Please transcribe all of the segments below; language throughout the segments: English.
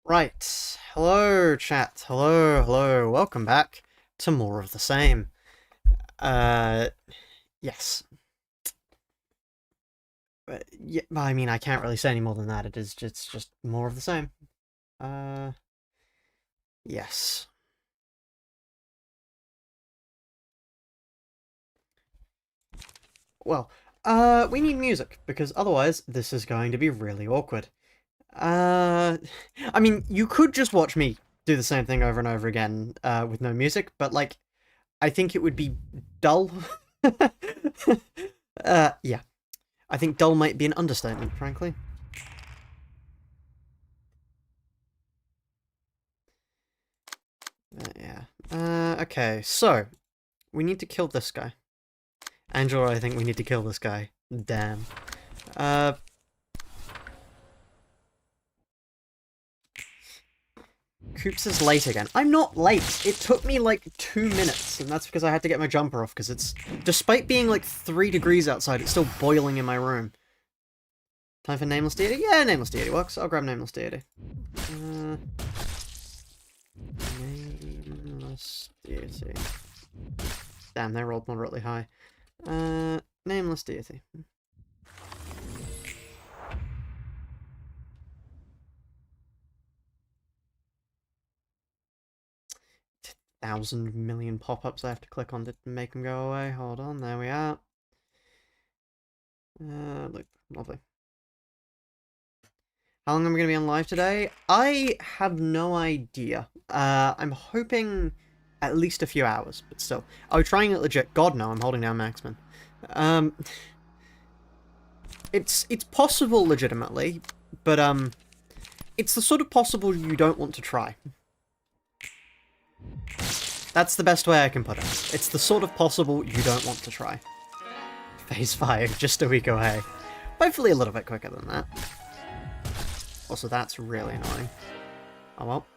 Right. Hello, chat. Hello. Welcome back to more of the same. Uh, yes. Yeah, I mean, I can't really say any more than that. It's just more of the same. Uh, yes. Well, we need music, because otherwise this is going to be really awkward. Uh, I mean, you could just watch me do the same thing over and over again, with no music, but, like, I think it would be dull. Yeah. I think dull might be an understatement, frankly. Yeah. Okay, so, we need to kill this guy. Angela, I think we need to kill this guy. Damn. Uh... Coops is late again. I'm not late! It took me like 2 minutes, and that's because I had to get my jumper off, because it's... Despite being like 3 degrees outside, it's still boiling in my room. Time for Nameless Deity? Yeah, Nameless Deity works. I'll grab Nameless Deity. Nameless Deity. Damn, they rolled moderately high. Nameless Deity. Thousand million pop-ups I have to click on to make them go away. Hold on, there we are. Look, lovely. How long am I going to be on live today? I have no idea. I'm hoping at least a few hours, but still. Are we trying it legit? God, no, I'm holding down Maxman. It's possible legitimately, but, it's the sort of possible you don't want to try. That's the best way I can put it. It's the sort of possible you don't want to try. Phase 5, just a week away. Hopefully a little bit quicker than that. Also, that's really annoying. Oh well.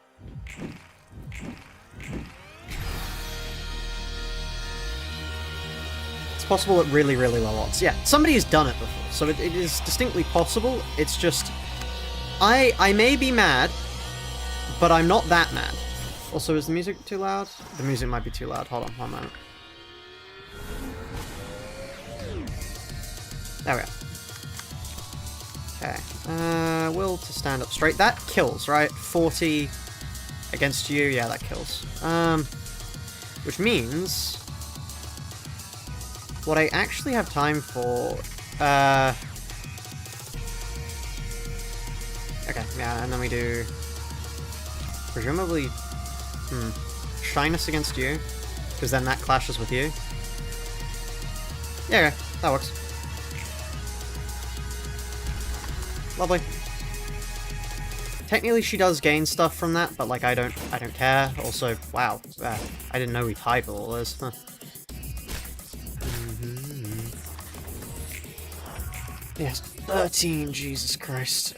It's possible at really, really low odds. Yeah, somebody has done it before, so it is distinctly possible. It's just... I may be mad, but I'm not that mad. Also, is the music too loud? The music might be too loud. Hold on, one moment. There we go. Okay. Will to stand up straight. That kills, right? 40 against you. Yeah, that kills. Which means... What I actually have time for... Okay, yeah, and then we do... Presumably... Shyness against you, because then that clashes with you. Yeah, okay, that works. Lovely. Technically, she does gain stuff from that, but like I don't care. Also, wow, I didn't know we tied with all this. Huh. Yes, 13. Jesus Christ.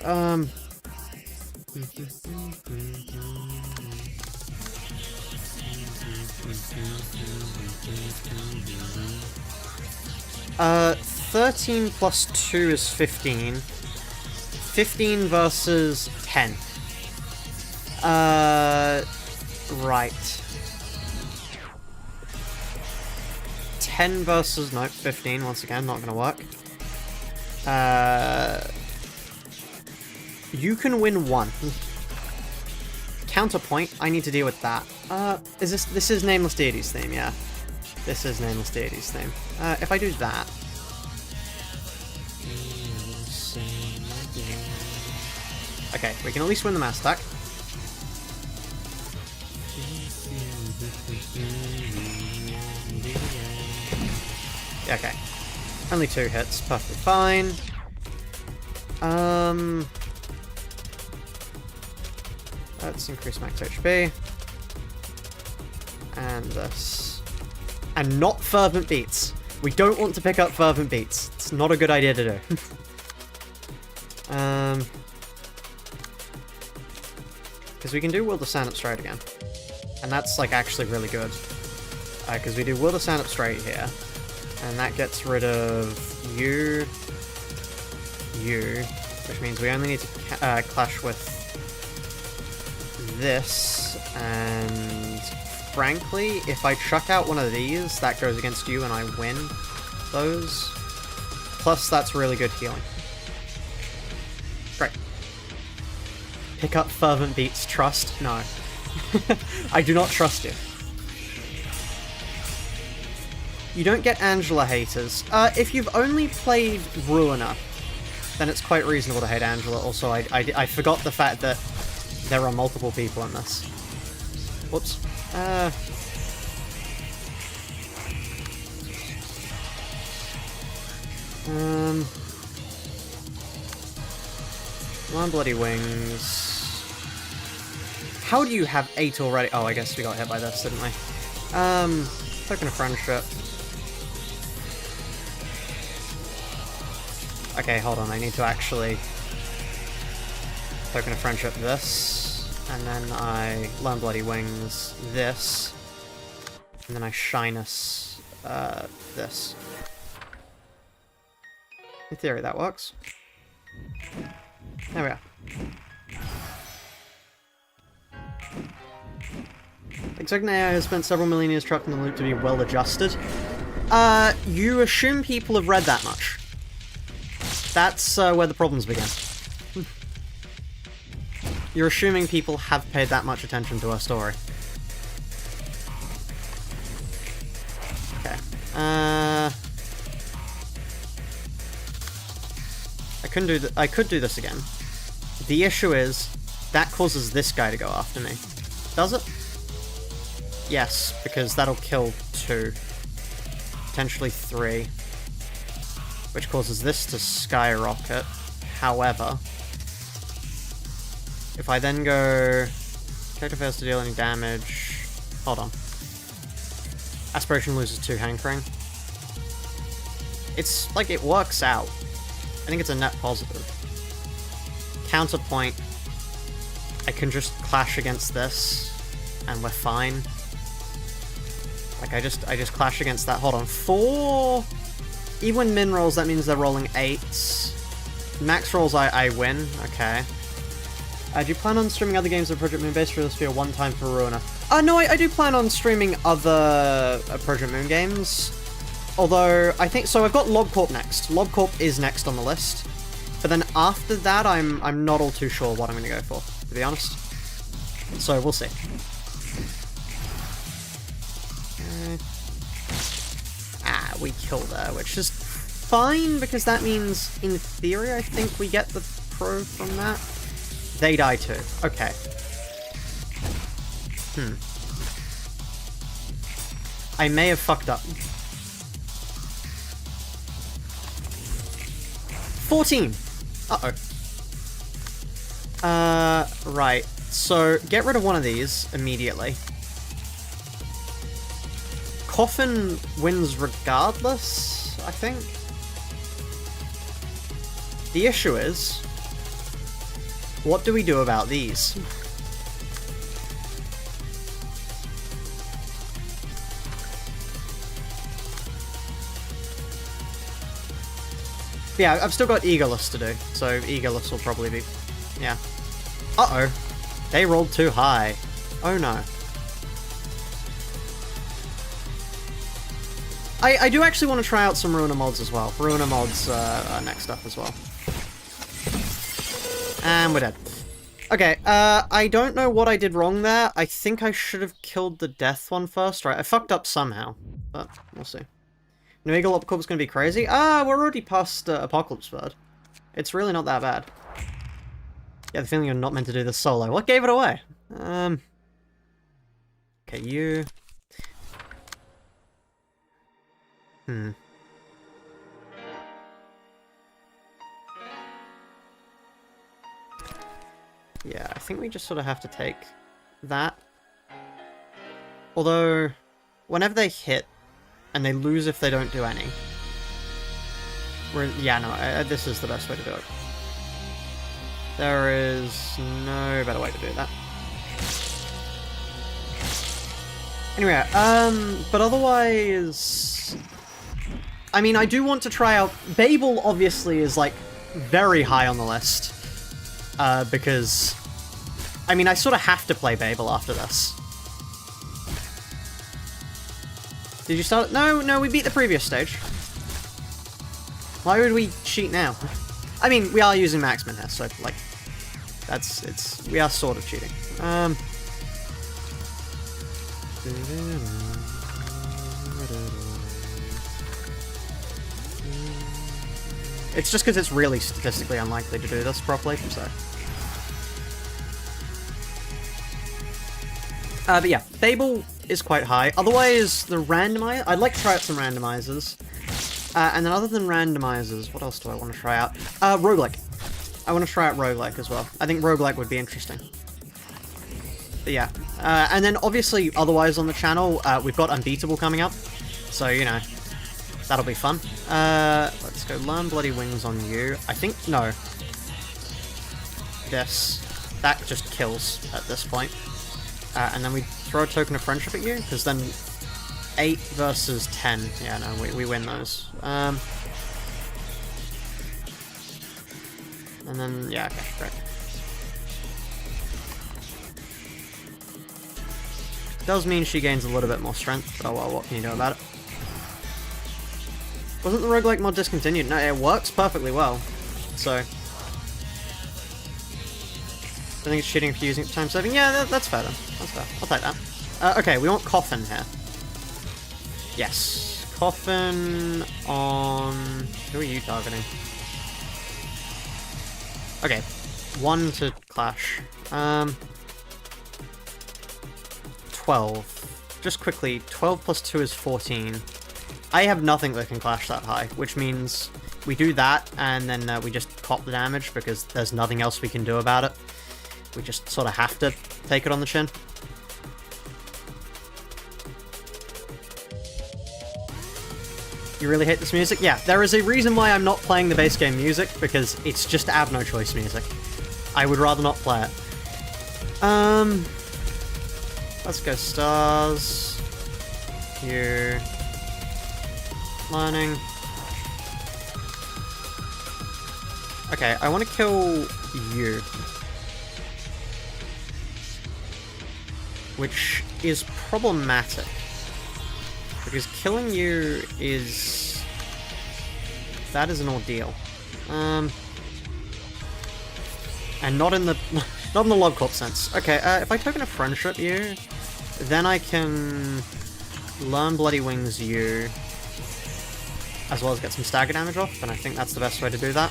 13 plus 2 is 15. 15 versus 10. Right. 10 versus... Nope, 15, once again, not gonna work. You can win 1. Counterpoint, I need to deal with that. This is Nameless Deity's theme, yeah. This is Nameless Deity's theme. If I do that... Okay, we can at least win the mass attack. Okay. Only 2 hits, perfectly fine. Let's increase max HP. And this. And not Fervent Beats. We don't want to pick up Fervent Beats. It's not a good idea to do. Because we can do Will to Stand Up Straight again. And that's, like, actually really good. Because we do Will to Stand Up Straight here. And that gets rid of you, which means we only need to clash with this, and frankly, if I chuck out one of these, that goes against you and I win those. Plus, that's really good healing. Great. Pick up Fervent Beats. Trust? No. I do not trust you. You don't get Angela haters. If you've only played Ruina, then it's quite reasonable to hate Angela. Also, I forgot the fact that there are multiple people in this. Whoops. One Bloody Wings. How do you have 8 already? Oh, I guess we got hit by this, didn't we? Token of Friendship. Okay, hold on, I need to actually... Token of Friendship this, and then I Learn Bloody Wings this, and then I Shyness this. In theory, that works. There we are. Exotic AI has spent several million years trapped in the loop to be well adjusted. You assume people have read that much. That's where the problems begin. You're assuming people have paid that much attention to our story. Okay. I could do this again. The issue is, that causes this guy to go after me. Does it? Yes, because that'll kill 2. Potentially 3. Which causes this to skyrocket. However, if I then go... Character fails to deal any damage... Hold on. Aspiration loses 2 hankering. It's like, it works out. I think it's a net positive. Counterpoint. I can just clash against this, and we're fine. Like, I just clash against that. Hold on. 4... Even when min rolls, that means they're rolling 8s. Max rolls, I win. Okay. Do you plan on streaming other games of Project Moon based, or will this be a one-time for Ruina? No, I do plan on streaming other Project Moon games. Although, I think... So, I've got LobCorp next. LobCorp is next on the list. But then after that, I'm not all too sure what I'm going to go for, to be honest. So, we'll see. We kill there, which is fine, because that means, in theory, I think we get the pro from that. They die too. Okay. I may have fucked up. 14! Uh-oh. Right. So, get rid of one of these immediately. Coffin wins regardless, I think. The issue is, what do we do about these? Yeah, I've still got Eagoless to do, so Eagoless will probably be... Yeah. Uh-oh. They rolled too high. Oh no. I do actually want to try out some Ruina mods as well. Ruina mods are next up as well. And we're dead. Okay, I don't know what I did wrong there. I think I should have killed the death one first, right? I fucked up somehow, but we'll see. New Eagle Upcorp's gonna be crazy? We're already past Apocalypse Bird. It's really not that bad. Yeah, the feeling you're not meant to do this solo. What gave it away? Okay, you... Yeah, I think we just sort of have to take that. Although, whenever they hit, and they lose if they don't do any. Yeah, no, this is the best way to do it. There is no better way to do that. Anyway, but otherwise... I mean, I do want to try out... Babel, obviously, is, like, very high on the list. Because I mean, I sort of have to play Babel after this. Did you start? No, we beat the previous stage. Why would we cheat now? I mean, we are using Maxman here, so, like, we are sort of cheating. It's just because it's really statistically unlikely to do this properly, so. But yeah, Babel is quite high. Otherwise, the randomizer, I'd like to try out some randomizers. And then other than randomizers, what else do I want to try out? Roguelike. I want to try out roguelike as well. I think roguelike would be interesting. But yeah. And then obviously, otherwise on the channel, we've got Unbeatable coming up. So, you know, that'll be fun. Let's go learn Bloody Wings on you. I think, no. This. That just kills at this point. And then we throw a token of friendship at you, because then 8 versus 10. Yeah, no, we win those. And then, yeah, okay, great. Does mean she gains a little bit more strength, but oh well, what can you do about it? Wasn't the roguelike mod discontinued? No, it works perfectly well. So. I think it's cheating for using time saving. Yeah, that's fair then. That's fair. I'll take that. Okay, we want Coffin here. Yes. Coffin on... Who are you targeting? Okay. 1 to clash. 12. Just quickly, 12 plus 2 is 14. I have nothing that can clash that high, which means we do that, and then we just cop the damage, because there's nothing else we can do about it. We just sort of have to take it on the chin. You really hate this music? Yeah, there is a reason why I'm not playing the base game music, because it's just have no choice music. I would rather not play it. Let's go stars. Here. Learning. Okay, I want to kill you. Which is problematic. Because killing you is... That is an ordeal. And not in the... not in the log corp sense. Okay, if I token a friendship you, then I can learn Bloody Wings you, as well as get some stagger damage off, and I think that's the best way to do that.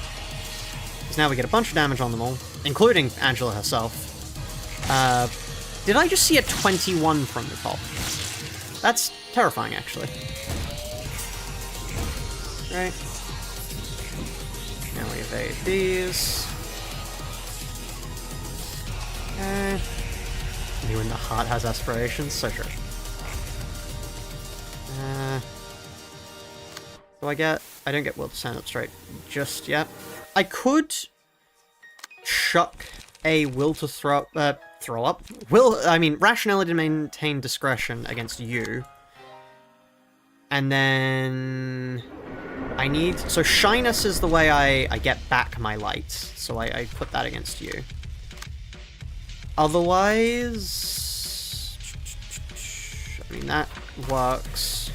Because now we get a bunch of damage on them all, including Angela herself. Did I just see a 21 from the top? That's terrifying, actually. Right. Now we evade these. Okay. You in the heart has aspirations? So true. Do I don't get will to stand up straight just yet. I could chuck a will to throw up? Rationality to maintain discretion against you. And then I need... So shyness is the way I get back my light. So I put that against you. Otherwise... I mean, that works.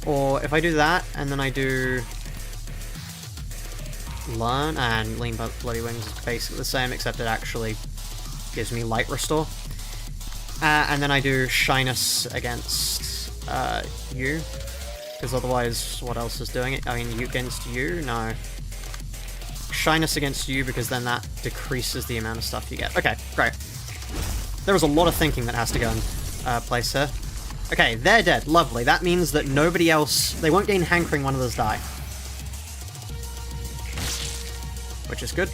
Or if I do that, and then I do... Learn, and Lean Bloody Wings is basically the same, except it actually gives me light restore. And then I do shyness against you, because otherwise what else is doing it? I mean, you against you? No. Shyness against you, because then that decreases the amount of stuff you get. Okay, great. There is a lot of thinking that has to go in place here. Okay, they're dead. Lovely. That means that nobody else... They won't gain Hankering one of those die. Which is good.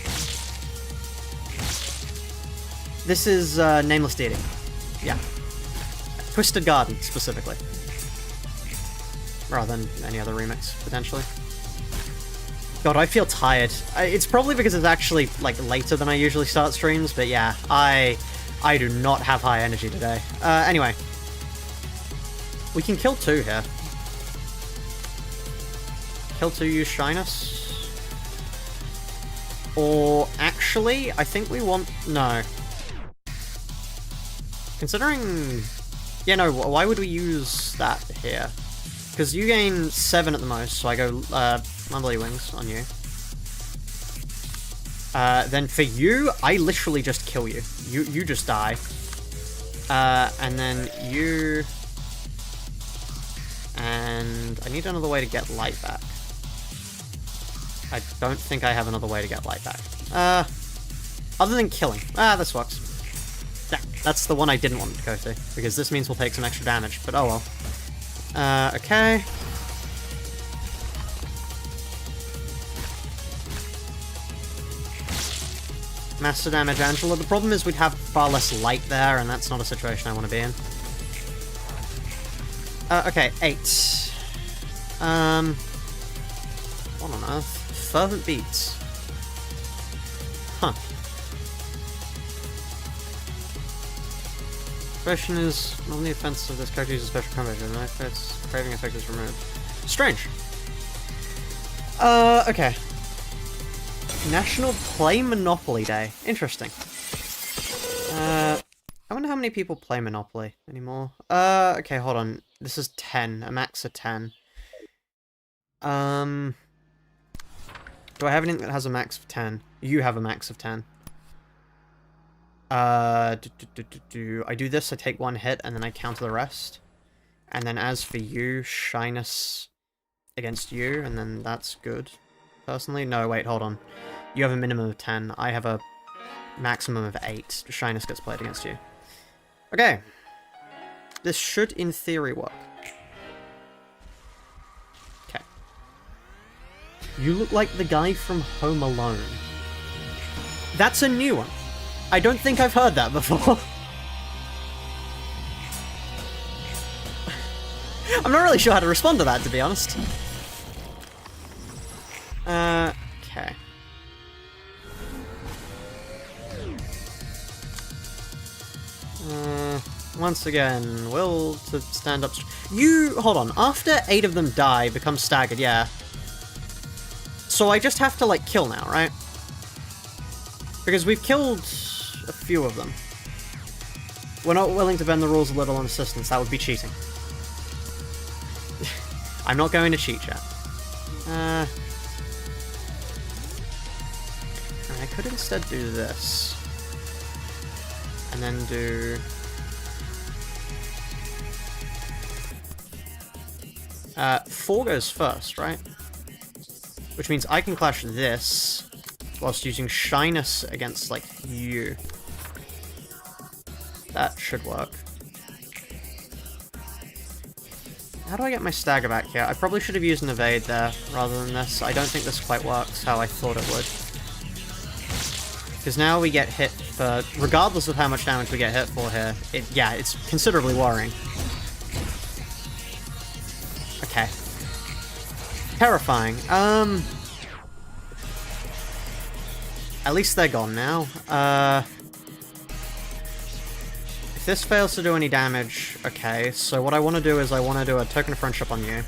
This is Nameless Deity. Yeah. Twisted Garden, specifically. Rather than any other remix, potentially. God, I feel tired. It's probably because it's actually, like, later than I usually start streams, but yeah, I do not have high energy today. Anyway. We can kill 2 here. Kill 2, use shyness. Or, actually... Actually, I think we want... No. Considering... Yeah, no, why would we use that here? Because you gain 7 at the most, so I go Mumbly Wings on you. Then for you, I literally just kill you. You just die. And then you... And I need another way to get light back. I don't think I have another way to get light back. Other than killing. This works. Yeah, that's the one I didn't want to go to, because this means we'll take some extra damage, but oh well. Okay. Master damage Angela. The problem is we'd have far less light there, and that's not a situation I want to be in. Okay, 8. What on earth? Fervent Beats. Huh. Question is, on the offense of this character uses special combat, and if its craving effect is removed. Strange. Okay. National Play Monopoly Day. Interesting. I wonder how many people play Monopoly anymore. Okay, hold on. This is 10. A max of 10. Do I have anything that has a max of 10? You have a max of 10. I do this, I take 1 hit, and then I counter the rest. And then as for you, shyness against you, and then that's good. Personally? No, wait, hold on. You have a minimum of 10. I have a maximum of 8. Shyness gets played against you. Okay. This should, in theory, work. Okay. You look like the guy from Home Alone. That's a new one. I don't think I've heard that before. I'm not really sure how to respond to that, to be honest. Okay. Once again, will to stand up... You... Hold on. After 8 of them die, become staggered, yeah. So I just have to, like, kill now, right? Because we've killed a few of them. We're not willing to bend the rules a little on assistance. That would be cheating. I'm not going to cheat yet. I could instead do this. And then do... 4 goes first, right? Which means I can clash this whilst using shyness against, like, you. That should work. How do I get my stagger back here? I probably should have used an evade there rather than this. I don't think this quite works how I thought it would. Because now we get hit for... Regardless of how much damage we get hit for here, it's considerably worrying. Okay. Terrifying. At least they're gone now. If this fails to do any damage, okay, so what I want to do is I want to do a token of friendship on you.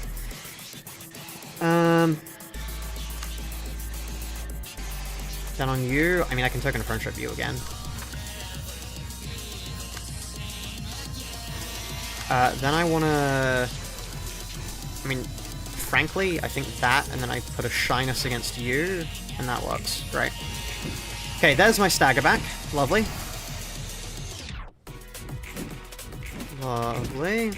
Then on you, I mean, I can token of friendship you again. Then I want to... I mean, frankly, I think that, and then I put a shyness against you, and that works. Great. Okay, there's my stagger back. Lovely. Lovely.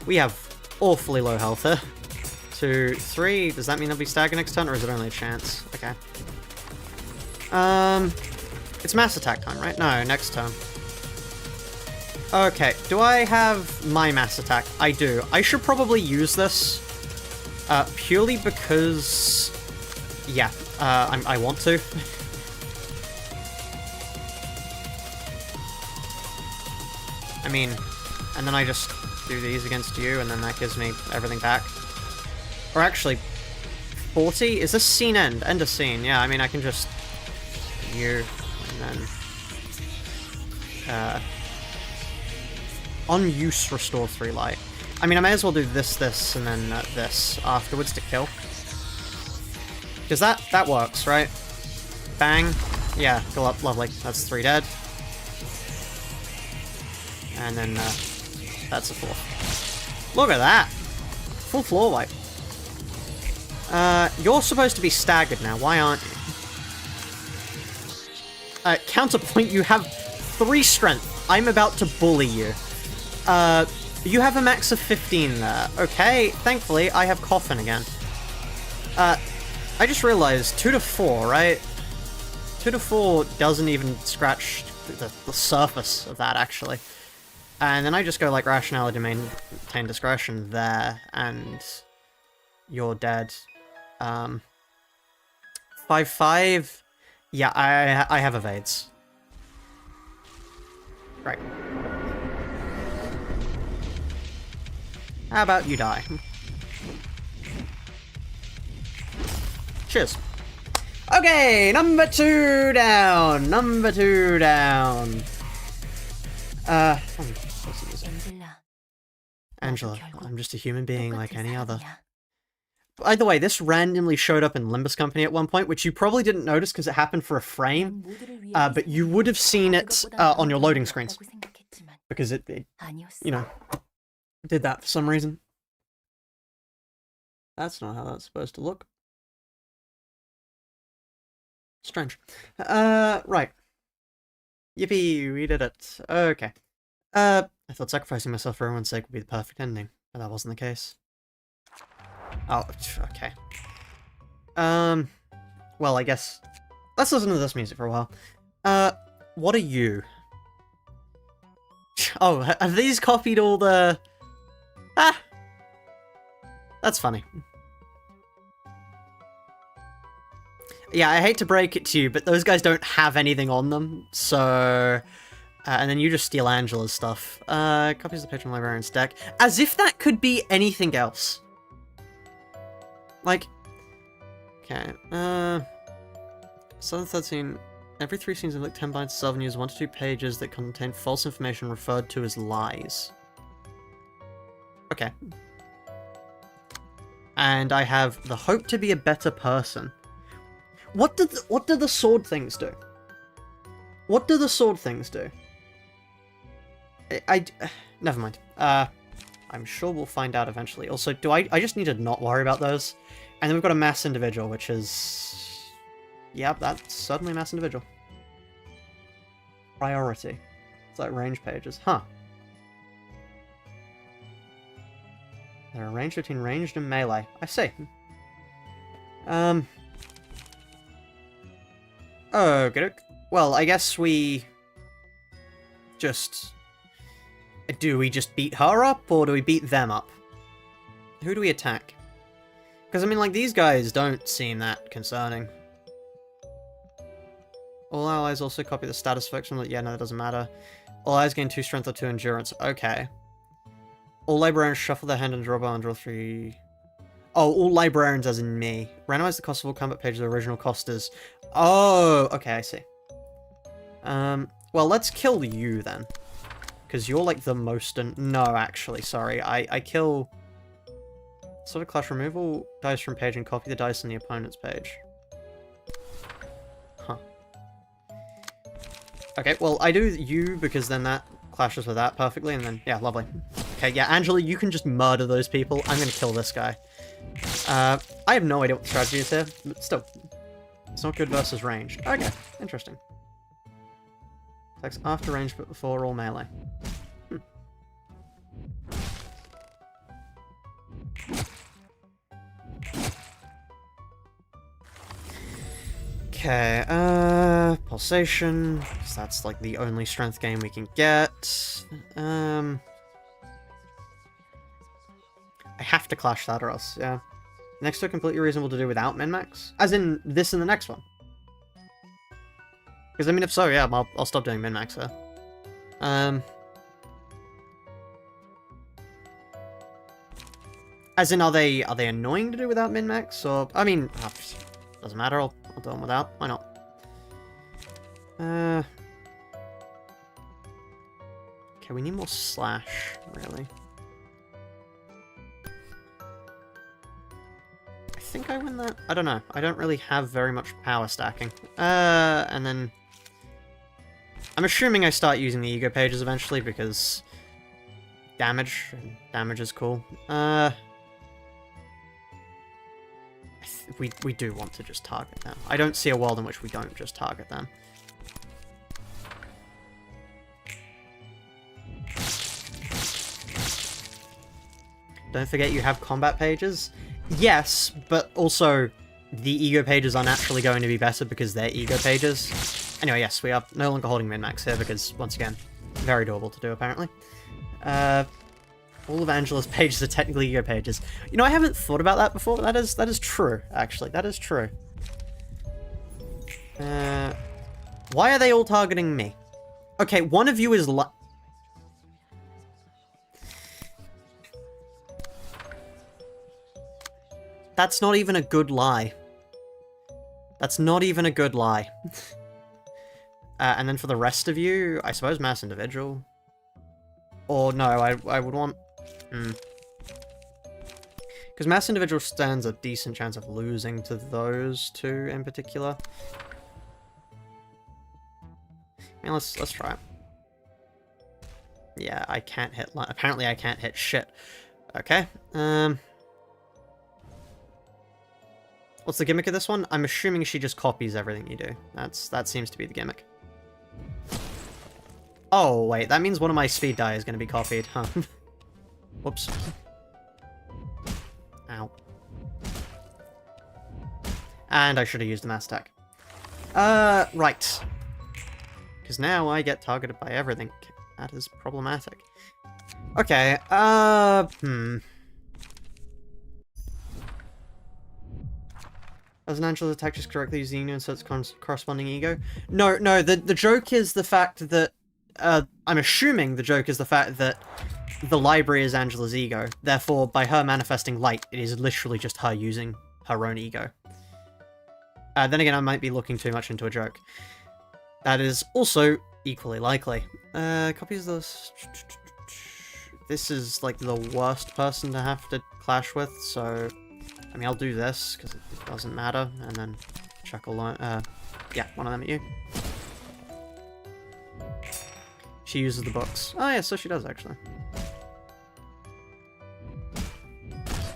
We have awfully low health here. 2, 3. Does that mean they'll be stagger next turn, or is it only a chance? Okay. It's mass attack time, right? No, next turn. Okay, do I have my mass attack? I do. I should probably use this. Purely because... Yeah, I want to. I mean, and then I just do these against you, and then that gives me everything back. Or actually, 40? Is this scene end? End of scene, yeah, I mean, I can just... You, and then... On use, restore 3 light. I mean, I may as well do this, and then this afterwards to kill. Because that works, right? Bang. Yeah, go up, lovely. That's 3 dead. And then, that's a 4th. Look at that! Full floor wipe. You're supposed to be staggered now, why aren't you? Counterpoint, you have 3 strength. I'm about to bully you. You have a max of 15 there. Okay, thankfully, I have Coffin again. I just realized 2 to 4, right? 2 to 4 doesn't even scratch the surface of that, actually. And then I just go like rationality, maintain discretion there, and you're dead. 5/5. Yeah, I have evades. Right. How about you die? Cheers. Okay, number 2 down. Number 2 down. Angela, I'm just a human being like any other. By the way, this randomly showed up in Limbus Company at one point, which you probably didn't notice because it happened for a frame, but you would have seen it on your loading screens. Because it, you know, did that for some reason. That's not how that's supposed to look. Strange. Right. Yippee, we did it. Okay. I thought sacrificing myself for everyone's sake would be the perfect ending, but that wasn't the case. Oh, okay. Well, I guess... Let's listen to this music for a while. What are you? Oh, have these copied all the... Ah! That's funny. Yeah, I hate to break it to you, but those guys don't have anything on them, so... and then you just steal Angela's stuff. Copies of the Patron Librarian's deck. As if that could be anything else. Like... Okay, 713. Every 3 scenes of like 10 binds 7 use 1 to 2 pages that contain false information referred to as lies. Okay. And I have the hope to be a better person. What do the sword things do? What do the sword things do? Never mind. I'm sure we'll find out eventually. Also, I just need to not worry about those. And then we've got a mass individual, which is... Yep, that's certainly a mass individual. Priority. It's like range pages. Huh. There are range between ranged and melee. I see. Oh, good. Well, I guess we... just... Do we just beat her up, or do we beat them up? Who do we attack? Because, I mean, like, these guys don't seem that concerning. All allies also copy the status effects from the... Yeah, no, that doesn't matter. All allies gain 2 strength or 2 endurance. Okay. All librarians shuffle their hand and draw and draw 3... Oh, all librarians as in me. Randomize the cost of all combat pages the original cost is... Oh, okay, I see. Well, let's kill you then. Because you're like the most... No, actually, sorry. I kill... Sort of clash removal dice from page and copy the dice on the opponent's page. Huh. Okay, well, I do you because then that clashes with that perfectly, and then, yeah, lovely. Okay, yeah, Angela, you can just murder those people. I'm gonna kill this guy. I have no idea what the strategy is here, but still. It's not good versus ranged. Okay, interesting. Attacks after range but before all melee. Okay, pulsation, because that's like the only strength game we can get. I have to clash that or else, yeah. Next to a completely reasonable to do without min-max? As in, this and the next one. Because, I mean, if so, yeah, I'll stop doing min-max there. As in, are they annoying to do without min-max? Or, I mean, doesn't matter, I'll do them without. Why not? Okay, we need more slash, really. I think I win that? I don't know. I don't really have very much power stacking. And then... I'm assuming I start using the ego pages eventually, because... damage is cool. We do want to just target them. I don't see a world in which we don't just target them. Don't forget you have combat pages. Yes, but also the ego pages are naturally going to be better because they're ego pages. Anyway, yes, we are no longer holding min-max here because, once again, very doable to do, apparently. All of Angela's pages are technically ego pages. You know, I haven't thought about that before, but that is true, actually. That is true. Why are they all targeting me? Okay, one of you is That's not even a good lie. That's not even a good lie. And then for the rest of you, I suppose mass individual. Or no, I would want... Because mass individual stands a decent chance of losing to those two in particular. And let's try it. Yeah, I can't hit... Apparently I can't hit shit. Okay, what's the gimmick of this one? I'm assuming she just copies everything you do. That seems to be the gimmick. Oh, wait, that means one of my speed die is going to be copied, huh? Whoops. Ow. And I should have used the mass attack. Right. Because now I get targeted by everything. That is problematic. Okay, Does an Angela's attack just correctly use the ego so its corresponding ego? No, the joke is the fact that... I'm assuming the joke is the fact that the library is Angela's ego. Therefore, by her manifesting light, it is literally just her using her own ego. Then again, I might be looking too much into a joke. That is also equally likely. Copies this... This is, like, the worst person to have to clash with, so... I mean, I'll do this, because it doesn't matter, and then chuckle, yeah, one of them at you. She uses the books. Oh yeah, so she does, actually.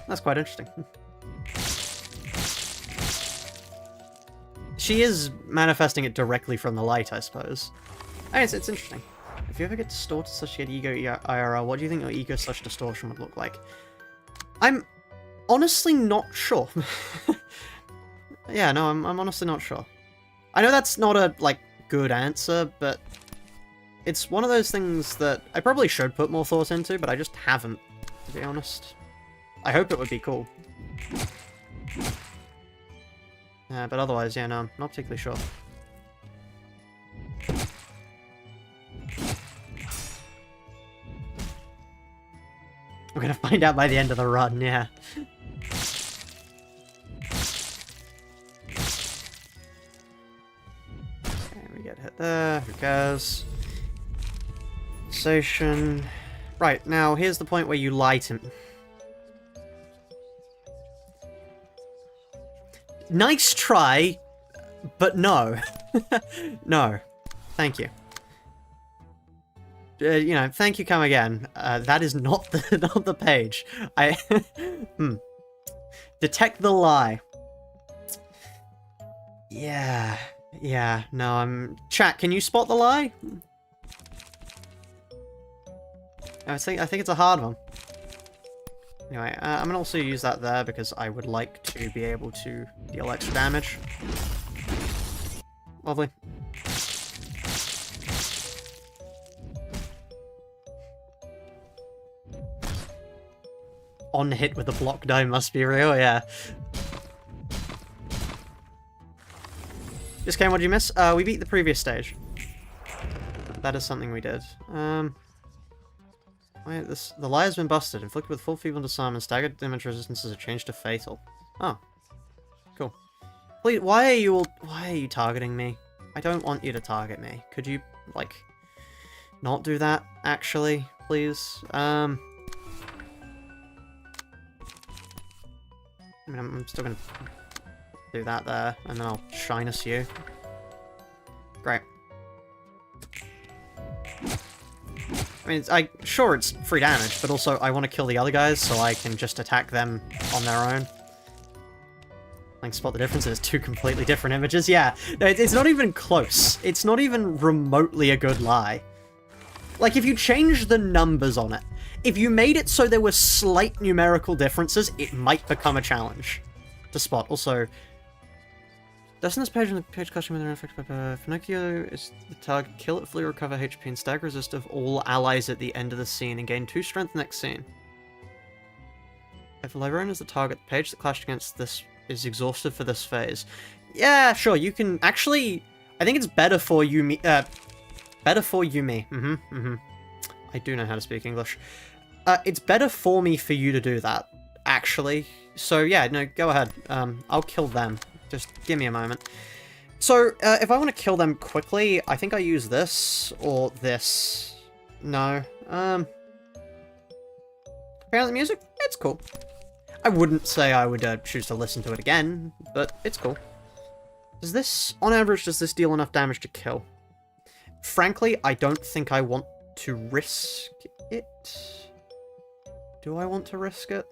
That's quite interesting. She is manifesting it directly from the light, I suppose. Oh, it's interesting. If you ever get distorted such to get ego IRL, what do you think your ego such distortion would look like? I'm honestly not sure. Yeah, no, I'm honestly not sure. I know that's not a, like, good answer, but it's one of those things that I probably should put more thought into, but I just haven't, to be honest. I hope it would be cool. But otherwise, yeah, no, I'm not particularly sure. We're gonna find out by the end of the run, yeah. Okay, we get hit there, who cares? Station. Right, now here's the point where you lie to me. Nice try, but no. No. Thank you. You know, thank you, come again. That is not the, not the page. I... Detect the lie. Yeah. Yeah, no, I'm... Chat, can you spot the lie? I think it's a hard one. Anyway, I'm gonna also use that there because I would like to be able to deal extra damage. Lovely. On hit with a block die must be real, yeah. Just came, what did you miss? We beat the previous stage. That is something we did. Wait, the lie has been busted. Inflicted with full feeble disarmament, staggered damage resistances are changed to fatal. Oh. Cool. Please, why are you targeting me? I don't want you to target me. Could you, like... not do that, actually, please? I mean, I'm still gonna do that there, and then I'll shyness you. Great. I mean, sure, it's free damage, but also I want to kill the other guys so I can just attack them on their own. I can spot the difference. There's two completely different images. Yeah, no, it's not even close. It's not even remotely a good lie. Like, if you change the numbers on it, if you made it so there were slight numerical differences, it might become a challenge to spot. Also, doesn't this page on the page costume with an effect by Pinocchio is the target, kill it, flee, recover HP, and stagger resist of all allies at the end of the scene, and gain 2 strength next scene. If a librarian is the target, the page that clashed against this is exhausted for this phase. Yeah, sure, you can actually... I think it's better for you, me. Better for you, me. I do know how to speak English. It's better for me for you to do that, actually. So yeah, no, go ahead. I'll kill them. Just give me a moment. So, if I want to kill them quickly, I think I use this, or this. No. Apparently music? It's cool. I wouldn't say I would choose to listen to it again, but it's cool. Does this, on average, does this deal enough damage to kill? Frankly, I don't think I want to risk it. Do I want to risk it?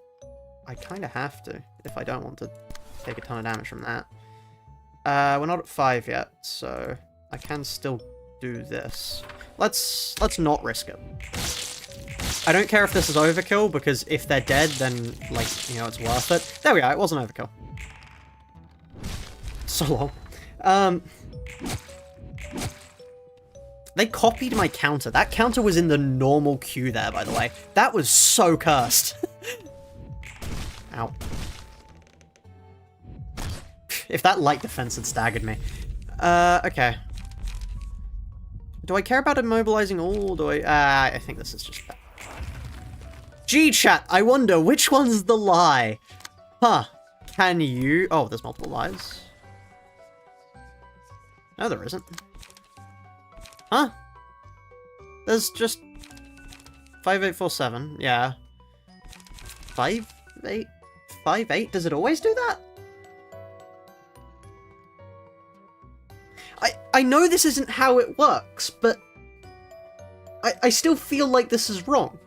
I kind of have to, if I don't want to take a ton of damage from that. We're not at 5 yet, so I can still do this. Let's not risk it. I don't care if this is overkill, because if they're dead, then, like, you know, it's worth it. There we are, it wasn't overkill. So long. They copied my counter. That counter was in the normal queue there, by the way. That was so cursed. Ow. If that light defense had staggered me. Okay. Do I care about immobilizing all, or do I... I think this is just bad. Gee, chat, I wonder, which one's the lie? Huh. Can you... Oh, there's multiple lies. No, there isn't. Huh? There's just... 5847, yeah. 5858? Does it always do that? I know this isn't how it works, but I still feel like this is wrong.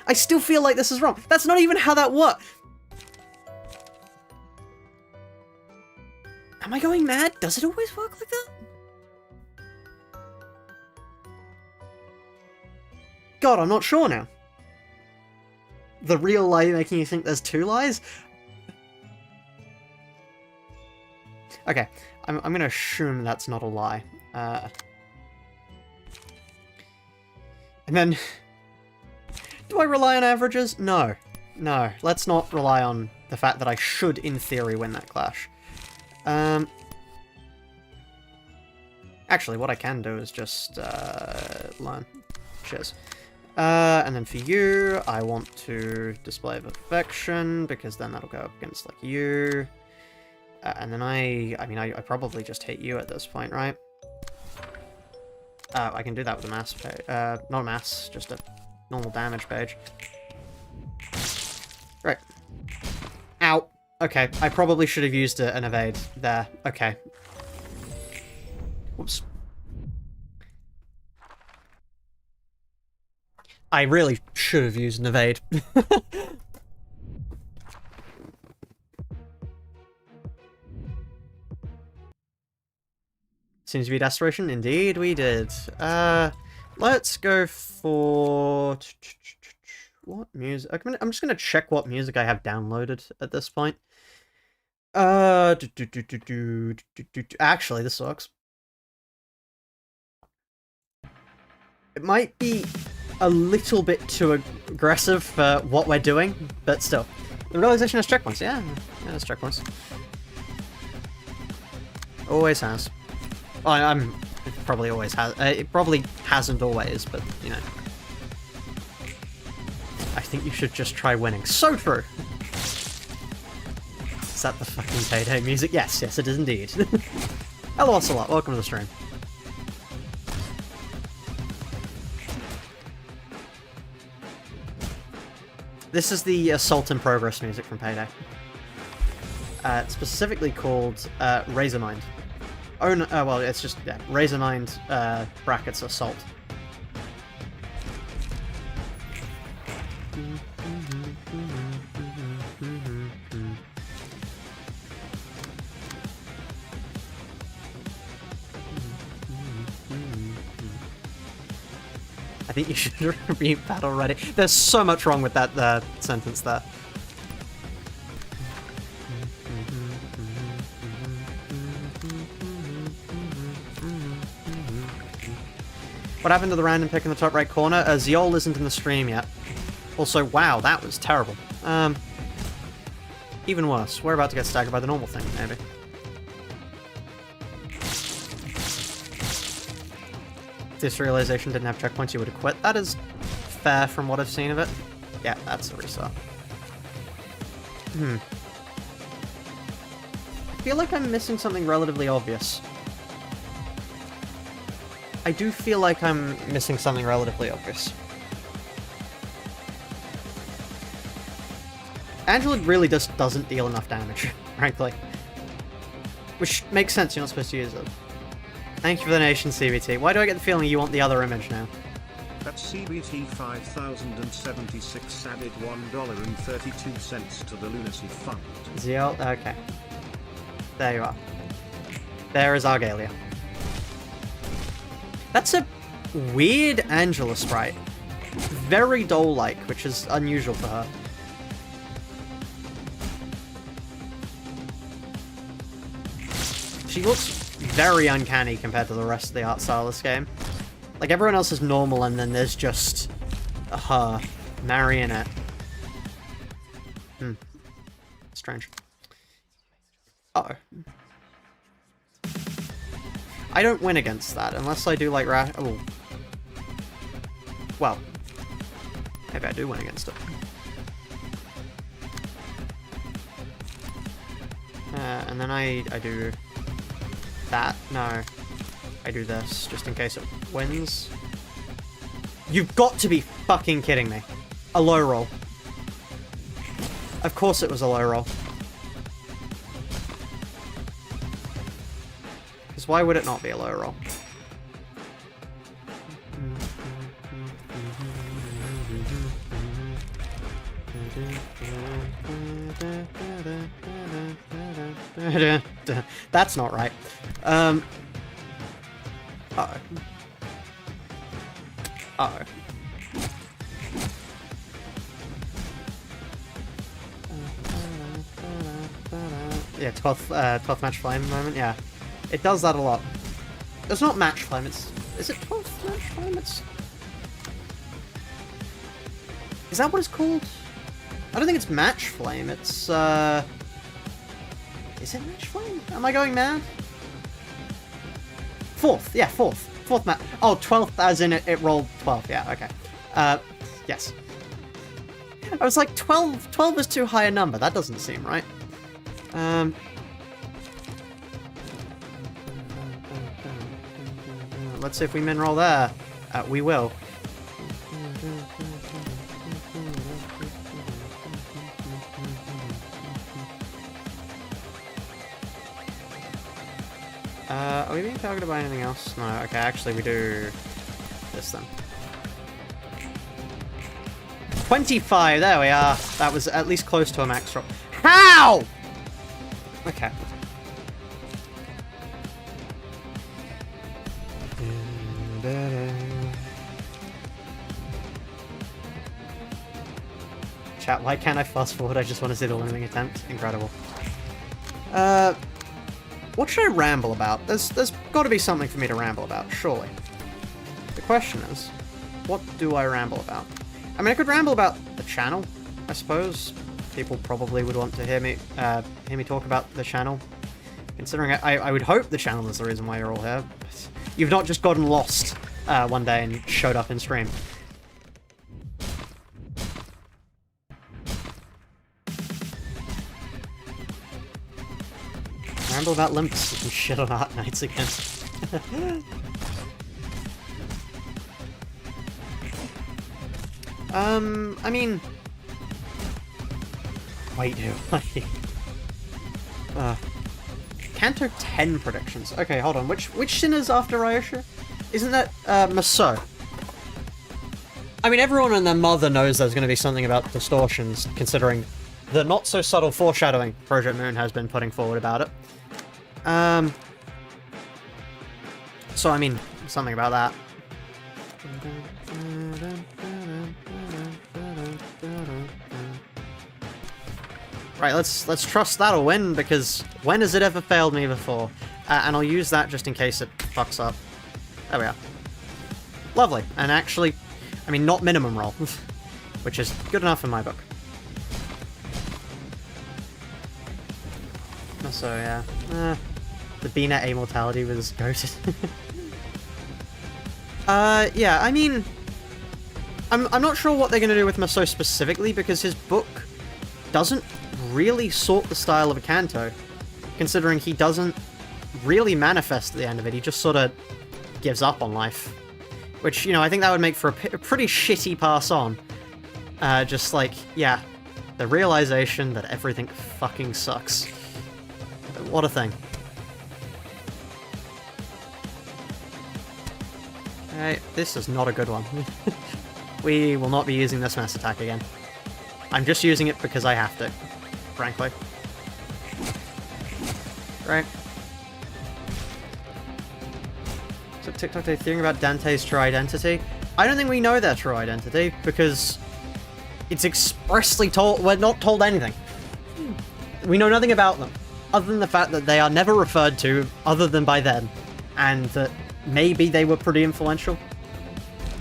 I still feel like this is wrong. That's not even how that works. Am I going mad? Does it always work like that? God, I'm not sure now. The real lie making you think there's 2 lies? Okay, I'm gonna assume that's not a lie. And then... Do I rely on averages? No. No, let's not rely on the fact that I should, in theory, win that clash. Actually, what I can do is just, learn. Cheers. And then for you, I want to display of affection, because then that'll go up against, like, you. And then I mean, I probably just hit you at this point, right? I can do that with a mass page. Not a mass, just a normal damage page. Right. Ow. Okay, I probably should have used an evade there. Okay. Whoops. I really should have used an evade. Seems to be desperation. Indeed, we did. Let's go for... What music? I'm just gonna check what music I have downloaded at this point. Actually, this sucks. It might be a little bit too aggressive for what we're doing, but still. The realization has checkpoints, yeah. Yeah, there's checkpoints. Always has. Oh, it probably always has. It probably hasn't always, but, you know. I think you should just try winning. So true! Is that the fucking Payday music? Yes, yes, it is indeed. Hello, Ocelot. Welcome to the stream. This is the Assault in Progress music from Payday. It's specifically called Razormind. Oh, no, well, it's just, yeah, Razormind brackets Assault. I think you should repeat that already. There's so much wrong with that sentence there. What happened to the random pick in the top right corner? Ziol isn't in the stream yet. Also, wow, that was terrible. Even worse. We're about to get staggered by the normal thing, maybe. If this realization didn't have checkpoints, you would have quit. That is fair from what I've seen of it. Yeah, that's a restart. I feel like I'm missing something relatively obvious. I do feel like I'm missing something relatively obvious. Angela really just doesn't deal enough damage, frankly. Which makes sense, you're not supposed to use it. Thank you for the donation, CBT. Why do I get the feeling you want the other image now? That's CBT 5076 added $1.32 to the Lunacy Fund. Ziel, okay. There you are. There is Argalia. That's a weird Angela sprite. Very doll-like, which is unusual for her. She looks very uncanny compared to the rest of the art style of this game. Like, everyone else is normal, and then there's just her, Marionette. Strange. Uh-oh. I don't win against that, unless I do, like, oh. Well. Maybe I do win against it. And then I do that. No. I do this, just in case it wins. You've got to be fucking kidding me. A low roll. Of course it was a low roll. Because why would it not be a low roll? That's not right. Uh-oh. Uh-oh. Yeah, 12th match flame moment, yeah. It does that a lot. It's not match flame, it's... Is it 12th match flame? It's... Is that what it's called? I don't think it's match flame, it's, Is it match flame? Am I going mad? 4th, yeah, 4th. 4th match. Oh, 12th as in it rolled 12, yeah, okay. Yes. I was like, 12 is too high a number, that doesn't seem right. Let's see if we min roll there. We will. Are we being targeted by anything else? No, okay, actually we do this then. 25, there we are. That was at least close to a max drop. How? Okay. Chat, why can't I fast forward? I just want to see the winning attempt. Incredible. What should I ramble about? There's got to be something for me to ramble about, surely. The question is, what do I ramble about? I mean, I could ramble about the channel, I suppose. People probably would want to hear me talk about the channel. Considering I would hope the channel is the reason why you're all here. You've not just gotten lost one day and showed up in stream. Ramble about limps and shit on art nights again. I mean... Wait, do I? Canto 10 predictions. Okay, hold on. Which sin is after Ryosha? Isn't that, Maso? I mean, everyone and their mother knows there's going to be something about distortions, considering the not-so-subtle foreshadowing Project Moon has been putting forward about it. So, I mean, something about that. Right, let's trust that'll win, because when has it ever failed me before? And I'll use that just in case it fucks up. There we are. Lovely. And actually, I mean, not minimum roll, which is good enough in my book. So, yeah. The B-net immortality was goated. Yeah, I mean... I'm not sure what they're going to do with Maso specifically, because his book doesn't really sort the style of a Kanto, considering he doesn't really manifest at the end of it. He just sort of gives up on life. Which, you know, I think that would make for a pretty shitty pass on. Just like, yeah, the realization that everything fucking sucks. What a thing. Alright, this is not a good one. We will not be using this mass attack again. I'm just using it because I have to, frankly. Right. So TikTok, they're theoring about Dante's true identity. I don't think we know their true identity, because it's expressly told... We're not told anything. We know nothing about them, other than the fact that they are never referred to other than by them, and that maybe they were pretty influential.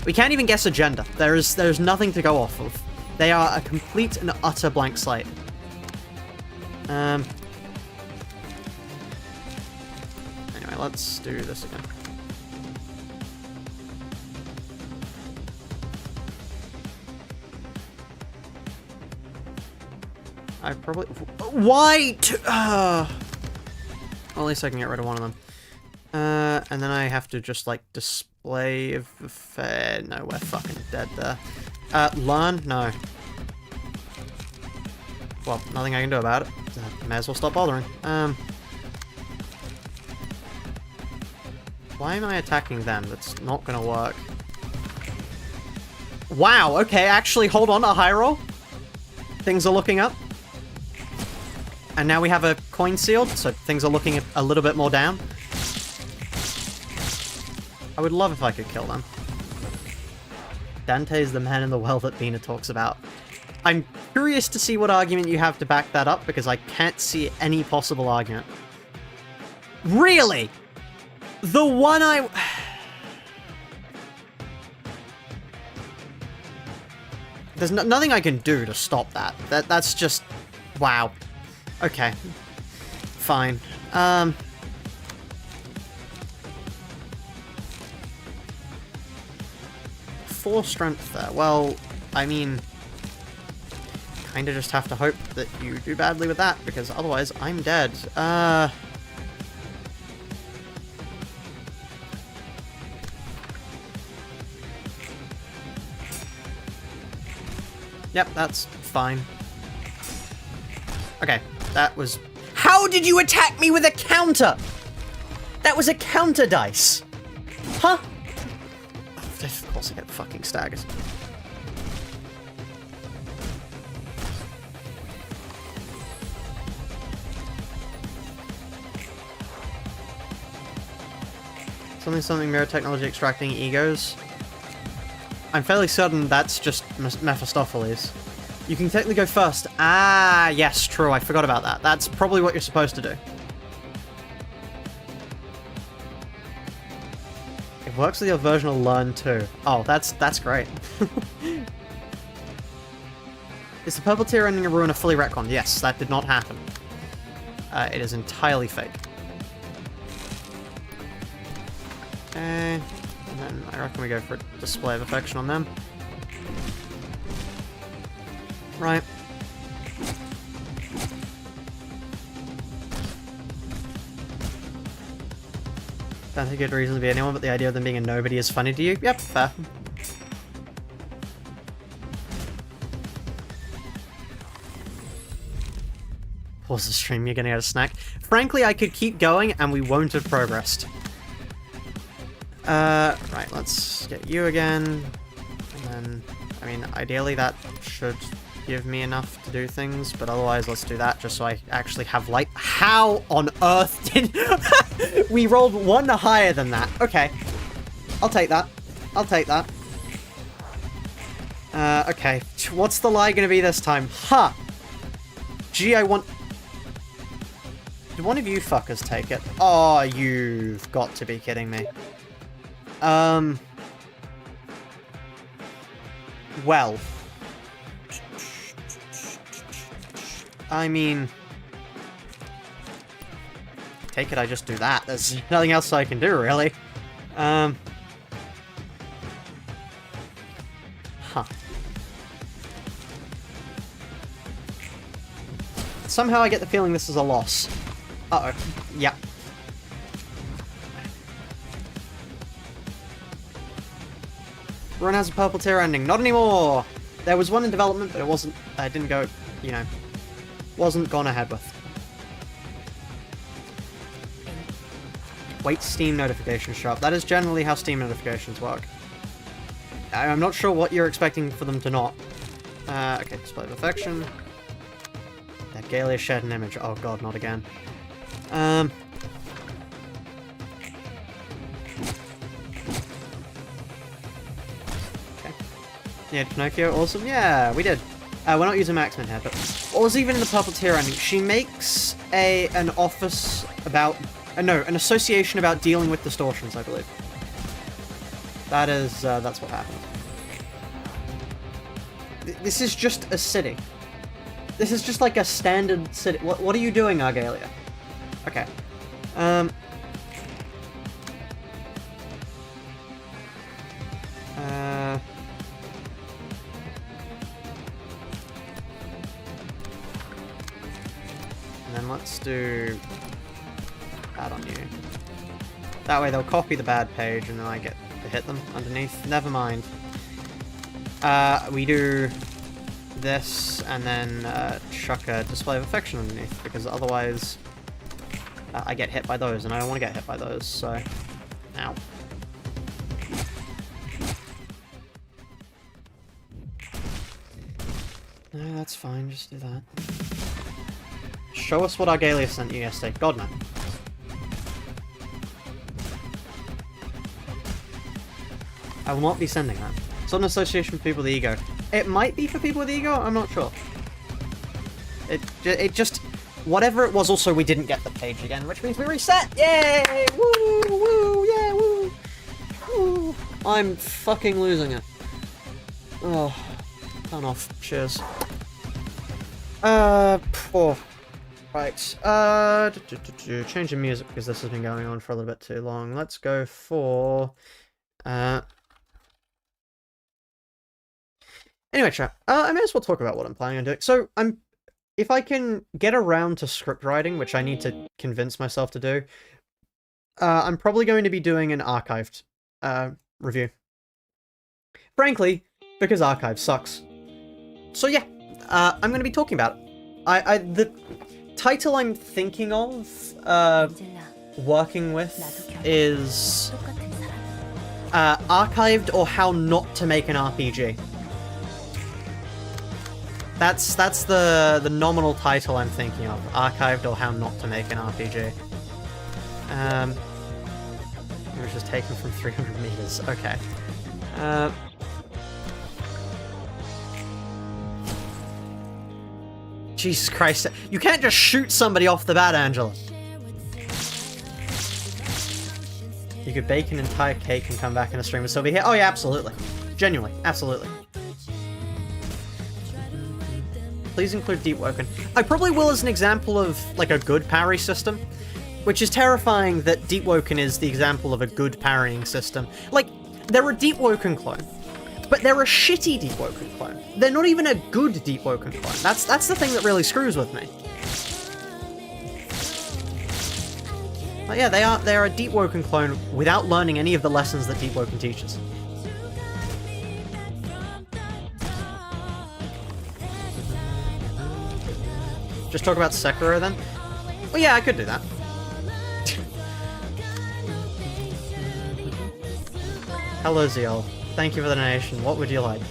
We can't even guess a gender. There's nothing to go off of. They are a complete and utter blank slate. Anyway, let's do this again. I probably... Why? Well, at least I can get rid of one of them. And then I have to just, like, display of affair. No, we're fucking dead there. Learn? No. Well, nothing I can do about it. May as well stop bothering. Why am I attacking them? That's not gonna work. Wow, okay, actually, hold on, a high roll. Things are looking up. And now we have a coin sealed, so things are looking a little bit more down. I would love if I could kill them. Dante is the man in the well that Bina talks about. I'm curious to see what argument you have to back that up, because I can't see any possible argument. Really? The one I... There's nothing I can do to stop that. That's just... Wow. Okay. Fine. 4 strength there. Well, I mean... Kinda just have to hope that you do badly with that, because otherwise I'm dead. Yep, that's fine. Okay, that was... How did you attack me with a counter? That was a counter dice. Huh? Of course I get fucking staggered. Something mirror technology extracting egos. I'm fairly certain that's just Mephistopheles. You can technically go first. Ah, yes, true. I forgot about that. That's probably what you're supposed to do. It works with your version of Learn too. Oh, that's great. Is the purple tier ending of Ruina fully retconned? Yes, that did not happen. It is entirely fake. Okay, and then I reckon we go for a display of affection on them. Right. That's a good reason to be anyone, but the idea of them being a nobody is funny to you? Yep, fair. Pause the stream, you're gonna get a snack. Frankly, I could keep going and we won't have progressed. Right, let's get you again. And then, I mean, ideally that should give me enough to do things, but otherwise let's do that just so I actually have light. How on earth did... We rolled one higher than that. Okay. I'll take that. I'll take that. Okay. What's the lie gonna be this time? Ha! Gee, I want... Did one of you fuckers take it? Oh, you've got to be kidding me. Well. I mean... Take it, I just do that. There's nothing else I can do, really. Huh. Somehow I get the feeling this is a loss. Uh-oh. Yeah. Ruina has a purple tier ending. Not anymore! There was one in development, but it wasn't... I didn't go, you know... Wasn't gone ahead with. Wait Steam notifications show up. That is generally how Steam notifications work. I'm not sure what you're expecting for them to not. Okay, display of affection. That Galia shared an image. Oh god, not again. Okay. Yeah, Pinocchio, awesome. Yeah, we did. We're not using Maxman here, but what was even in the purple tier ending? She makes an office about... no, an association about dealing with distortions, I believe. That is, that's what happened. This is just a city. This is just like a standard city. What are you doing, Argalia? Okay. And then let's do that on you. That way they'll copy the bad page and then I get to hit them underneath. Never mind. We do this and then chuck a display of affection underneath because otherwise I get hit by those and I don't want to get hit by those, so... Ow. No, that's fine, just do that. Show us what Argalia sent you yesterday. God, no. I will not be sending that. It's not an association with people with ego. It might be for people with ego, I'm not sure. It just... Whatever it was, also we didn't get the page again, which means we reset! Yay! Woo! Woo! Yeah, woo! Woo! I'm fucking losing it. Oh. Turn off. Cheers. Oh. Right. Change the music because this has been going on for a little bit too long. Let's go for... Anyway, chat. I may as well talk about what I'm planning on doing. So, if I can get around to script writing, which I need to convince myself to do, I'm probably going to be doing an archived review. Frankly, because archive sucks. So yeah, I'm going to be talking about it. The title I'm thinking of working with is Archived or How Not to Make an RPG. That's the nominal title I'm thinking of. Archived or How Not to Make an RPG. It was just taken from 300 meters. Okay. Jesus Christ. You can't just shoot somebody off the bat, Angela. You could bake an entire cake and come back in a stream and still be here. Oh yeah, absolutely. Genuinely. Absolutely. Please include Deep Woken. I probably will as an example of, like, a good parry system. Which is terrifying that Deep Woken is the example of a good parrying system. Like, they're a Deep Woken clone. But they're a shitty Deep Woken clone. They're not even a good Deep Woken clone. That's the thing that really screws with me. But yeah, they are a Deep Woken clone without learning any of the lessons that Deep Woken teaches. Just talk about Sekiro then? Well, yeah, I could do that. Hello, Zeal. Thank you for the donation. What would you like?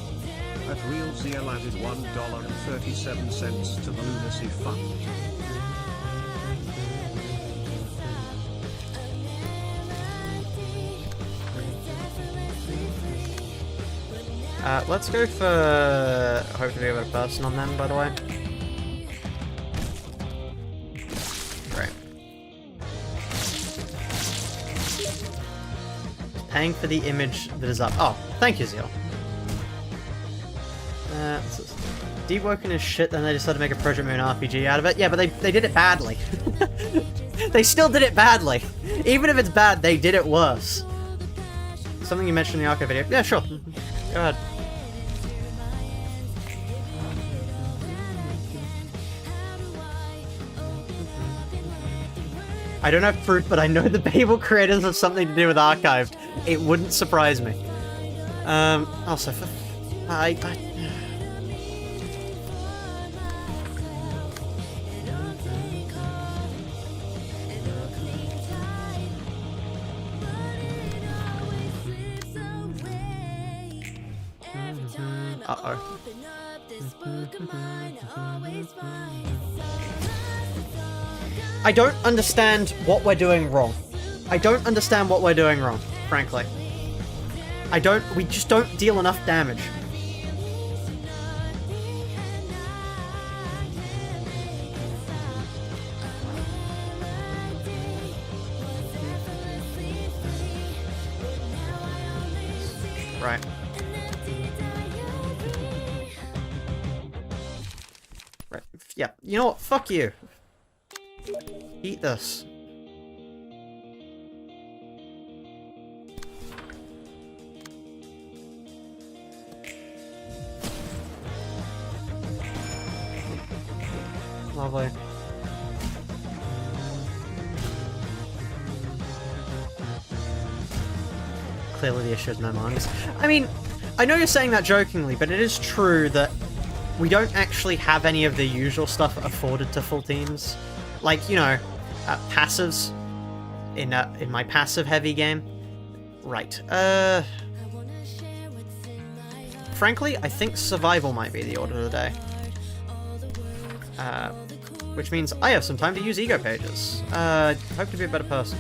At Real Zeal added $1.37 to the Lunacy Fund. Let's go for... I hope to be able to person on them, by the way. Great. Paying for the image that is up. Oh, thank you, Zeal. Deep Woken is shit, then they decided to make a Project Moon RPG out of it. Yeah, but they did it badly. They still did it badly. Even if it's bad, they did it worse. Something you mentioned in the archive video. Yeah, sure. Go ahead. I don't have proof, but I know the Babel creators have something to do with Archived. It wouldn't surprise me. Also, uh-oh. I don't understand what we're doing wrong. I don't understand what we're doing wrong, frankly. We just don't deal enough damage. Right. Right. Yeah, you know what? Fuck you. Eat this. Lovely. Clearly the issue is no mangas. I mean, I know you're saying that jokingly, but it is true that we don't actually have any of the usual stuff afforded to full teams. Like, you know, passives in my passive-heavy game. Right. Frankly, I think survival might be the order of the day. Which means I have some time to use ego pages. Hope to be a better person.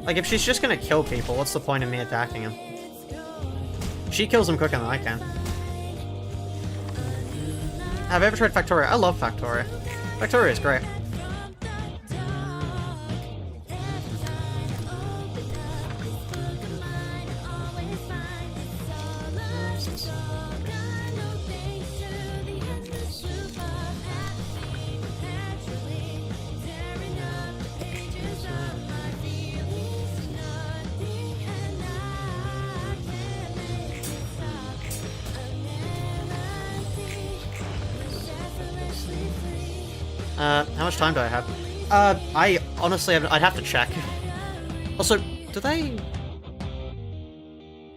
Like, if she's just gonna kill people, what's the point of me attacking him? She kills them quicker than I can. Have you ever tried Factoria? I love Factoria. Factoria is great. How much time do I have? I honestly I'd have to check. Also, do they...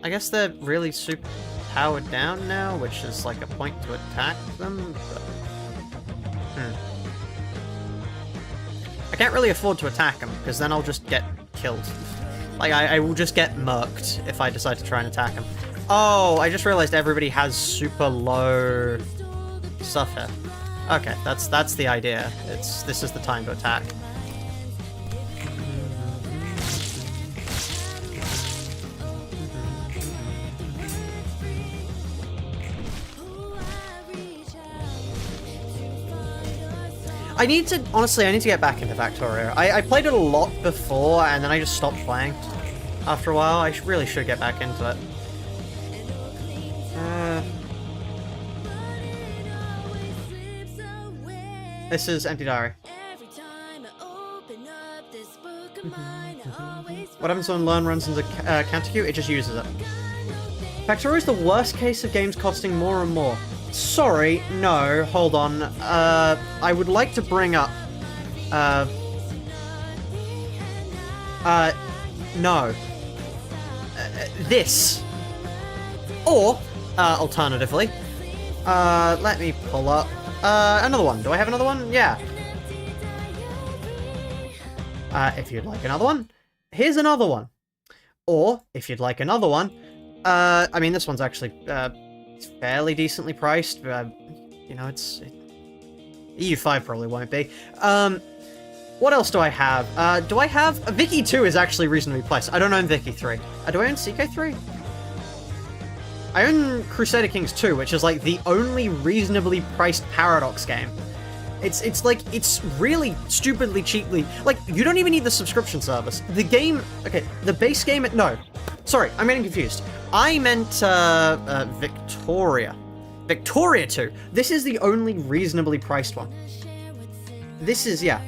I guess they're really super powered down now, which is like a point to attack them, but... I can't really afford to attack them, because then I'll just get killed. Like, I will just get murked if I decide to try and attack them. Oh, I just realized everybody has super low stuff here. Okay, that's the idea. This is the time to attack. Honestly, I need to get back into Factorio. I played it a lot before, and then I just stopped playing after a while. I really should get back into it. This is Empty Diary. What happens when learn runs into counter queue? It just uses it. Factorio is the worst case of games costing more and more. Sorry, no, hold on. I would like to bring up... no. This. Or, alternatively, let me pull up, another one. Do I have another one? Yeah. If you'd like another one, here's another one. Or, if you'd like another one, I mean, this one's actually, it's fairly decently priced, but, you know, EU5 probably won't be. What else do I have? Do I have... Vicky 2 is actually reasonably priced. I don't own Vicky 3. Do I own CK3? I own Crusader Kings 2, which is, like, the only reasonably priced Paradox game. It's like, it's really stupidly cheaply... Like, you don't even need the subscription service. The game... Okay, the base game... No. Sorry, I'm getting confused. I meant, Victoria. Victoria 2. This is the only reasonably priced one. This is, yeah.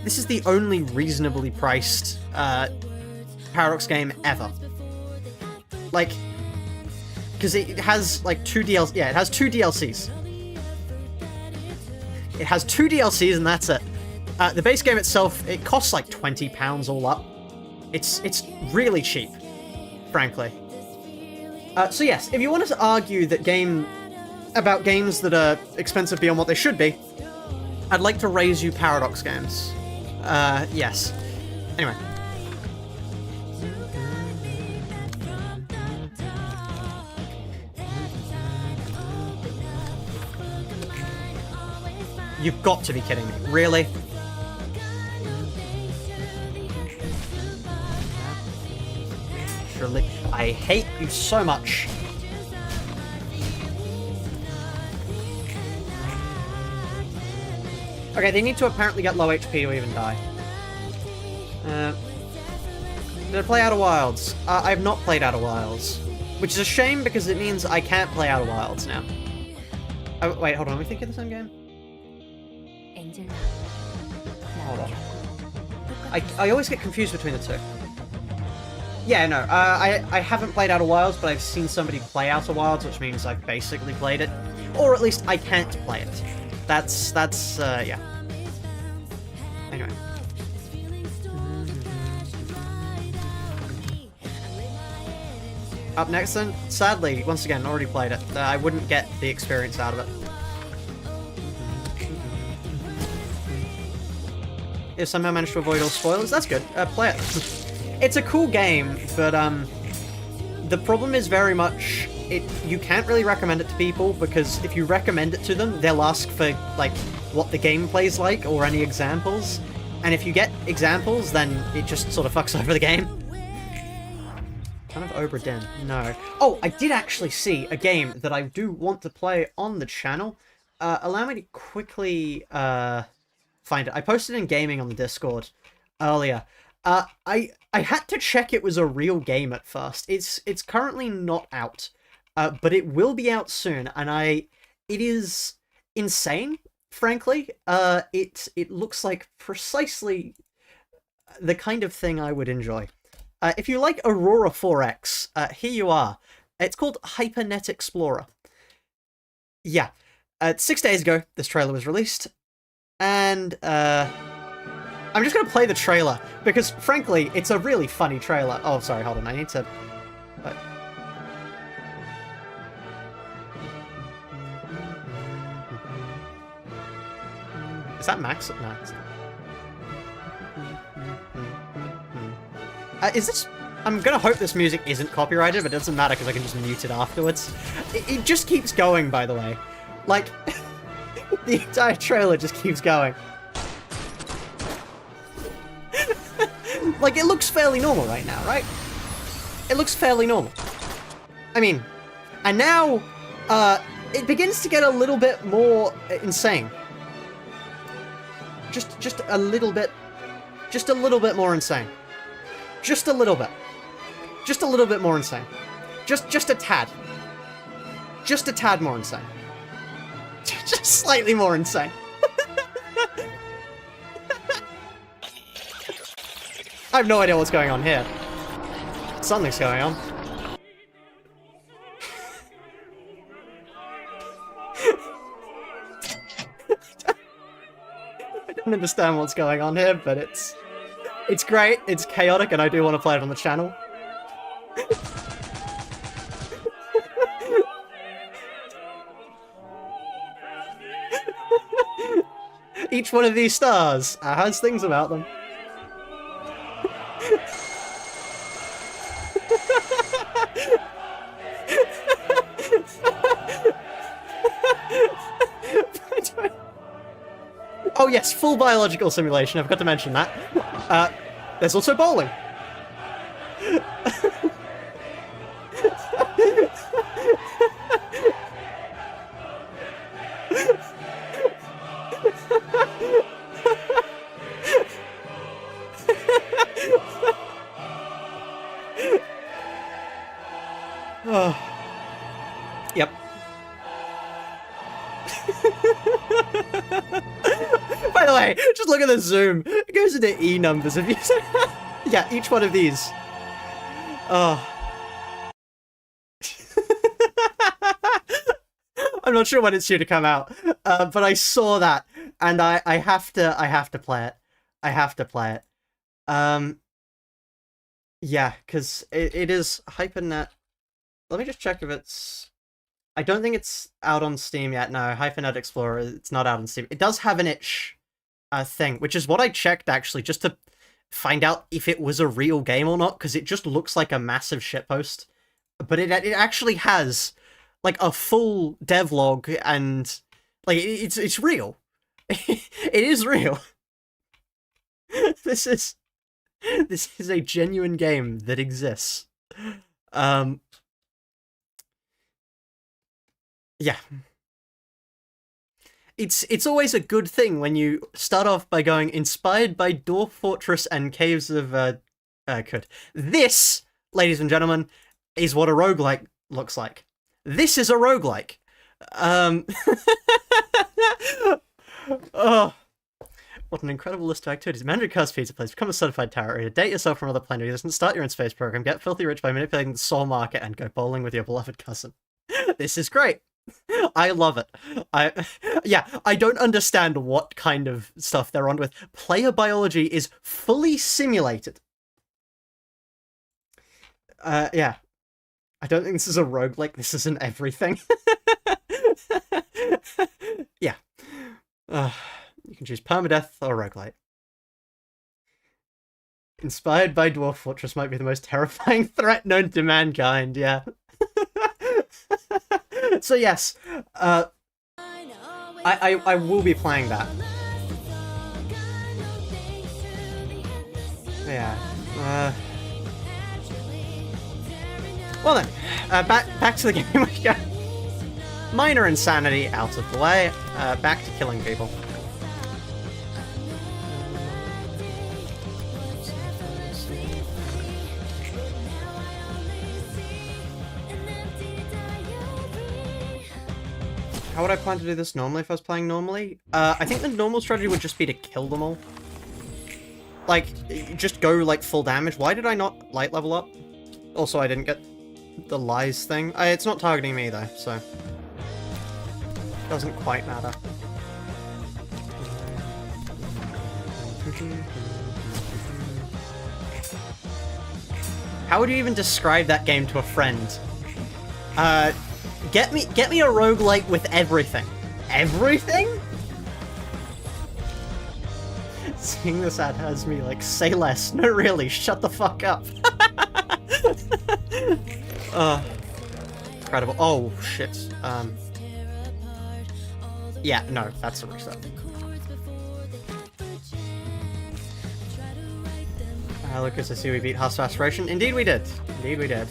This is the only reasonably priced, Paradox game ever. Like... Because it has, like, 2 DLCs. Yeah, it has 2 DLCs. It has 2 DLCs, and that's it. The base game itself, it costs, like, £20 all up. It's really cheap, frankly. So yes, if you wanted to argue that about games that are expensive beyond what they should be, I'd like to raise you Paradox games. Yes. Anyway. You've got to be kidding me. Really? Surely. I hate you so much. Okay, they need to apparently get low HP or even die. Did I play Outer Wilds? I have not played Outer Wilds. Which is a shame because it means I can't play Outer Wilds now. Oh, wait, hold on. Are we thinking of the same game? Hold on. I always get confused between the two. Yeah, no, I haven't played Outer Wilds, but I've seen somebody play Outer Wilds, which means I've basically played it. Or at least I can't play it. That's, yeah. Anyway. Up next then, sadly, once again, already played it. I wouldn't get the experience out of it. If somehow managed to avoid all spoilers, that's good. Play it. It's a cool game, but the problem is very much you can't really recommend it to people because if you recommend it to them, they'll ask for like what the gameplay's like or any examples, and if you get examples, then it just sort of fucks over the game. Kind of Obra Dinn. No. Oh, I did actually see a game that I do want to play on the channel. Allow me to quickly find it. I posted in gaming on the Discord earlier. I had to check it was a real game at first. It's currently not out, but it will be out soon, and it is insane. Frankly, it looks like precisely the kind of thing I would enjoy. If you like Aurora 4X, here you are. It's called Hypernet Explorer. Yeah, 6 days ago this trailer was released, and I'm just gonna play the trailer, because, frankly, it's a really funny trailer. Oh, sorry, hold on, I need to... Is that Max? No, it's not. Is this... I'm gonna hope this music isn't copyrighted, but it doesn't matter, because I can just mute it afterwards. It just keeps going, by the way. Like, the entire trailer just keeps going. Like, it looks fairly normal right now, right? It looks fairly normal. I mean, and now, it begins to get a little bit more insane. Just a little bit more insane. Just a little bit. Just a little bit more insane. Just a tad. Just a tad more insane. Just slightly more insane. I have no idea what's going on here. Something's going on. I don't understand what's going on here, but it's great, it's chaotic, and I do want to play it on the channel. Each one of these stars has things about them. Oh yes, full biological simulation, I forgot to mention that. There's also bowling. Oh. Yep. By the way, just look at the zoom. It goes into E numbers if you yeah, each one of these. Oh. I'm not sure when it's due to come out, but I saw that, and I have to play it. I have to play it. Yeah, because it is Hypernet. Let me just check if it's... I don't think it's out on Steam yet. No, Hypernet Explorer, it's not out on Steam. It does have an itch thing, which is what I checked, actually, just to find out if it was a real game or not, because it just looks like a massive shitpost. But it actually has, like, a full devlog, and, like, it's real. It is real. This is a genuine game that exists. Yeah. It's always a good thing when you start off by going inspired by Dwarf Fortress and Caves of Cud. This, ladies and gentlemen, is what a roguelike looks like. This is a roguelike. Oh, what an incredible list of activities. Manage a cursed pizza place, become a certified tarot reader, date yourself from another planet existence, start your own space program, get filthy rich by manipulating the soul market, and go bowling with your beloved cousin. This is great. I love it. I don't understand what kind of stuff they're on with. Player biology is fully simulated. Yeah. I don't think this is a roguelike, this isn't everything. Yeah. You can choose permadeath or roguelite. Inspired by Dwarf Fortress might be the most terrifying threat known to mankind, yeah. So yes, I will be playing that. Yeah. Well then, back to the game we go. Minor insanity out of the way, back to killing people. How would I plan to do this normally if I was playing normally? I think the normal strategy would just be to kill them all. Like, just go, like, full damage. Why did I not light level up? Also, I didn't get the lies thing. It's not targeting me, though, so... Doesn't quite matter. How would you even describe that game to a friend? Get me a roguelike with everything. Everything? Seeing this ad has me like, say less. No, really, shut the fuck up. Incredible. Oh, shit. Yeah, no, that's a reset. Lucas, I see we beat Hostile Aspiration. Indeed we did. Indeed we did.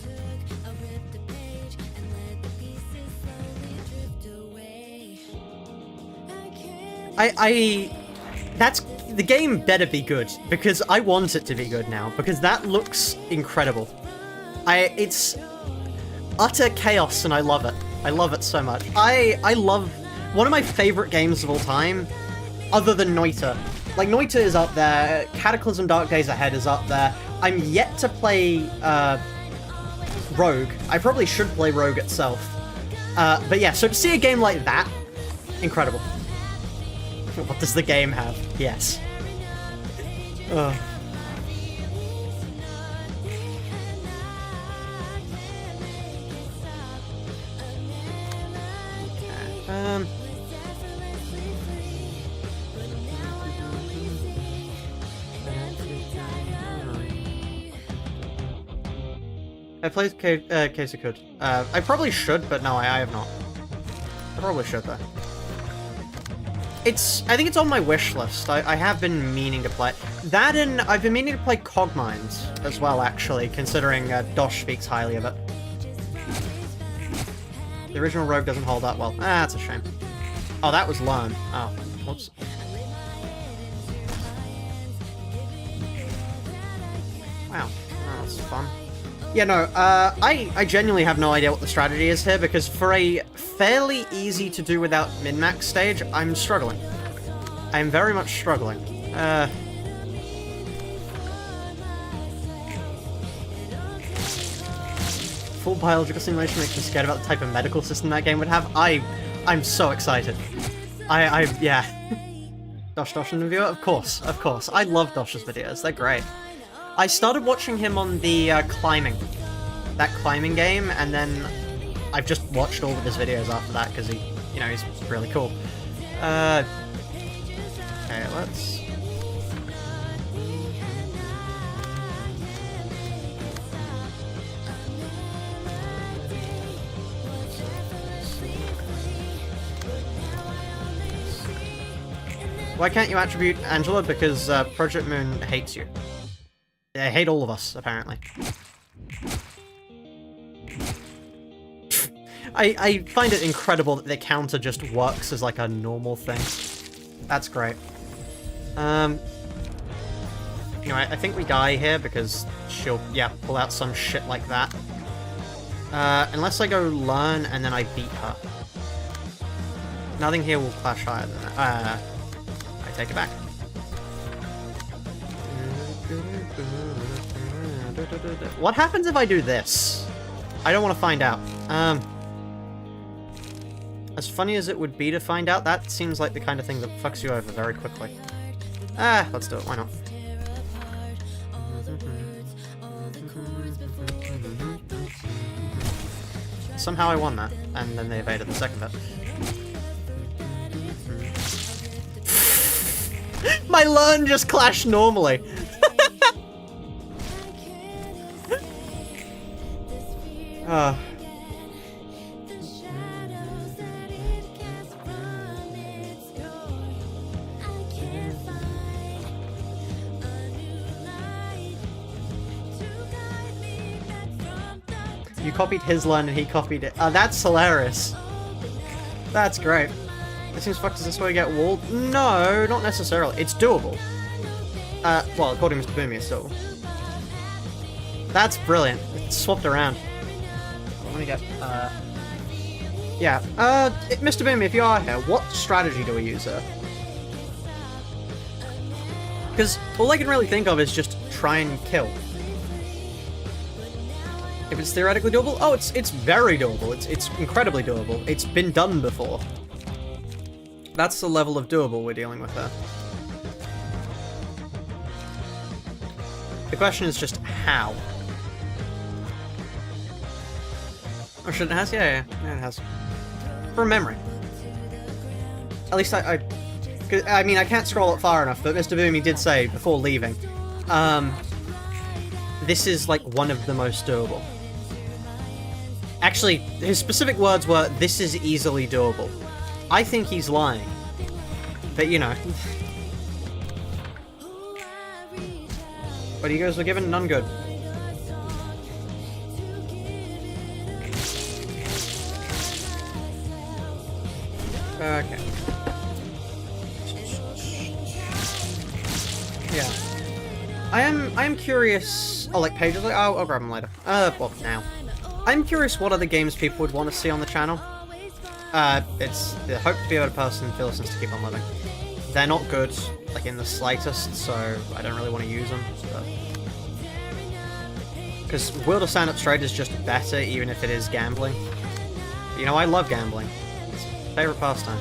That's... The game better be good, because I want it to be good now, because that looks incredible. It's utter chaos, and I love it. I love it so much. I love... One of my favorite games of all time, other than Noita, Like, Noita is up there, Cataclysm Dark Days Ahead is up there. I'm yet to play, Rogue. I probably should play Rogue itself. But yeah, so to see a game like that, incredible. What does the game have? Yes. Okay, I played Case of Could. I probably should, but no, I have not. I probably should, though. I think it's on my wish list. I have been meaning to play that, and I've been meaning to play Cogmines as well, actually, considering Dosh speaks highly of it. The original Rogue doesn't hold up well. Ah, that's a shame. Oh, that was Learn. Oh, whoops. Wow, oh, that's fun. Yeah, no, I genuinely have no idea what the strategy is here, because for a fairly easy to do without min-max stage, I'm struggling. I'm very much struggling. Full biological simulation makes me scared about the type of medical system that game would have. I'm so excited. Yeah. Dosh and the Viewer? Of course. I love Dosh's videos, they're great. I started watching him on the that climbing game, and then I've just watched all of his videos after that because he's really cool. Okay, let's. Why can't you attribute Angela? Because Project Moon hates you. They hate all of us, apparently. I find it incredible that the counter just works as like a normal thing. That's great. I think we die here because she'll, pull out some shit like that. Unless I go Learn and then I beat her. Nothing here will clash higher than that. I take it back. What happens if I do this? I don't want to find out. As funny as it would be to find out, that seems like the kind of thing that fucks you over very quickly. Let's do it, why not? Somehow I won that, and then they evaded the second bit. My Learn just clashed normally! You copied his Learn and he copied it. That's hilarious. That's great. It seems fucked. Is this where you get walled? No, not necessarily. It's doable. Well, according to Mr. Boomy, it's doable. That's brilliant. It's swapped around. Let me get, yeah. Mr. Boomy, if you are here, what strategy do we use here? Because all I can really think of is just try and kill. If it's theoretically doable, oh, it's very doable. It's incredibly doable. It's been done before. That's the level of doable we're dealing with there. The question is just how. Oh shit, it has? Yeah, it has. From memory. At least I mean, I can't scroll up far enough, but Mr. Boomy did say, before leaving, this is, like, one of the most doable. Actually, his specific words were, this is easily doable. I think he's lying. But, you know. What egos were given? None good. Okay. Yeah. I am curious. Oh, like pages? I'll grab them later. Well, now. I'm curious what other games people would want to see on the channel. It's the hope to be able to person Philistines to keep on living. They're not good. like in the slightest, so I don't really want to use them. Because Will to Stand Up Straight is just better, even if it is gambling. But, you know, I love gambling. It's my favorite pastime.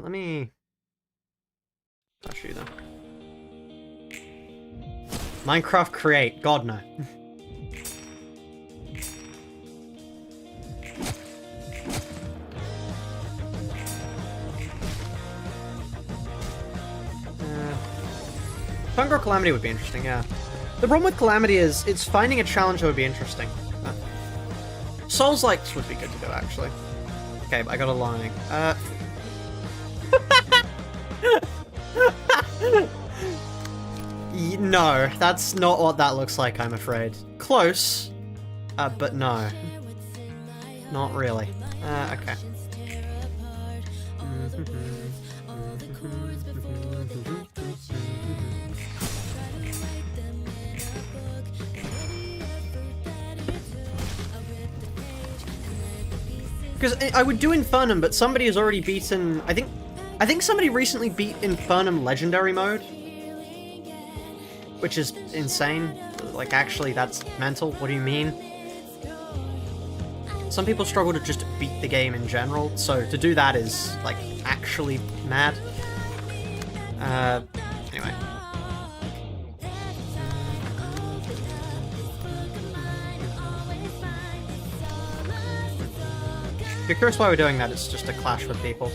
Let me... I'll show you though. Minecraft create. God, no. Hunger Calamity would be interesting, yeah. The problem with Calamity is it's finding a challenge that would be interesting. Souls-likes would be good to go, actually. Okay, but I got a lying. No, that's not what that looks like, I'm afraid. Close, but no. Not really. Okay. Because I would do Infernum, but somebody has already beaten... I think somebody recently beat Infernum Legendary mode. Which is insane. Like, actually, that's mental. What do you mean? Some people struggle to just beat the game in general, so to do that is, like, actually mad. Anyway. If you're curious why we're doing that, it's just a clash with people.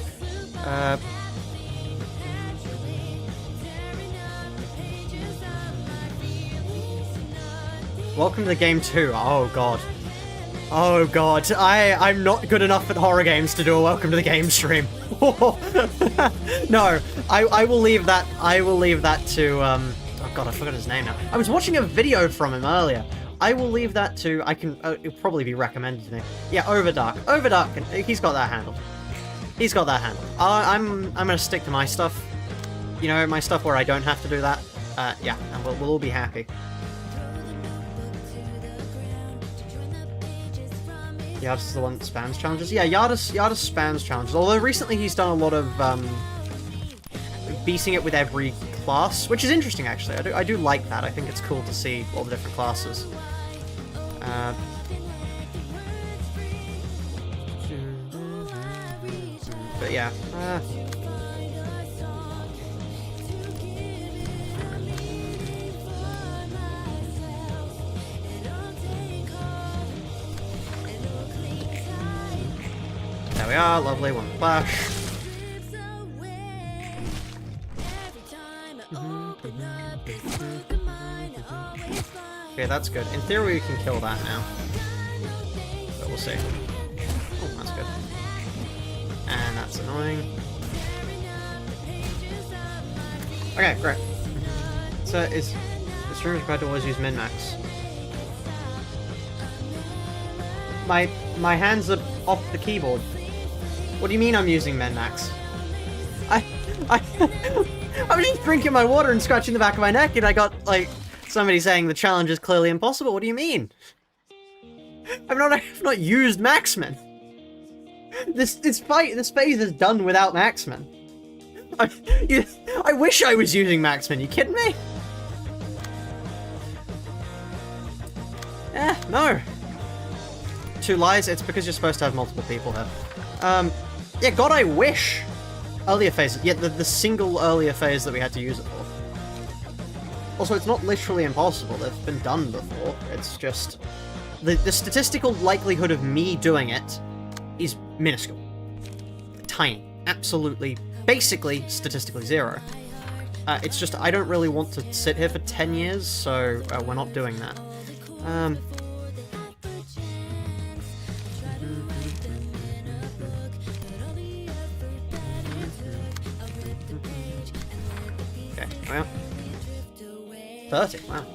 Welcome to the game too. Oh god. Oh god. I'm not good enough at horror games to do a welcome to the game stream. No, I will leave that. I will leave that to oh god, I forgot his name now. I was watching a video from him earlier. I will leave that to, I can, it'll probably be recommended to me. Yeah, Overdark. Overdark, he's got that handled. He's got that handled. I'm gonna stick to my stuff. You know, my stuff where I don't have to do that. Yeah, and we'll all be happy. Yardis is the one that spams challenges? Yeah, Yardis spams challenges. Although recently he's done a lot of, beating it with every class, which is interesting actually. I do like that. I think it's cool to see all the different classes. But yeah. There we are, lovely, one flash. Okay, that's good. In theory, we can kill that now. But we'll see. Oh, that's good. And that's annoying. Okay, great. So, this room is required to always use min-max. My hands are off the keyboard. What do you mean I'm using min-max? I was just drinking my water and scratching the back of my neck, and I got, like, somebody saying the challenge is clearly impossible. What do you mean? I've not used Maxman. This phase is done without Maxman. I wish I was using Maxman. You kidding me? No. Two lies. It's because you're supposed to have multiple people here. Yeah, God, I wish. Earlier phases. Yeah, the single earlier phase that we had to use it for. Also, it's not literally impossible. They've been done before. It's just... The statistical likelihood of me doing it is minuscule. Tiny. Absolutely, basically, statistically zero. It's just, I don't really want to sit here for 10 years, so we're not doing that. Okay, well... 30, wow.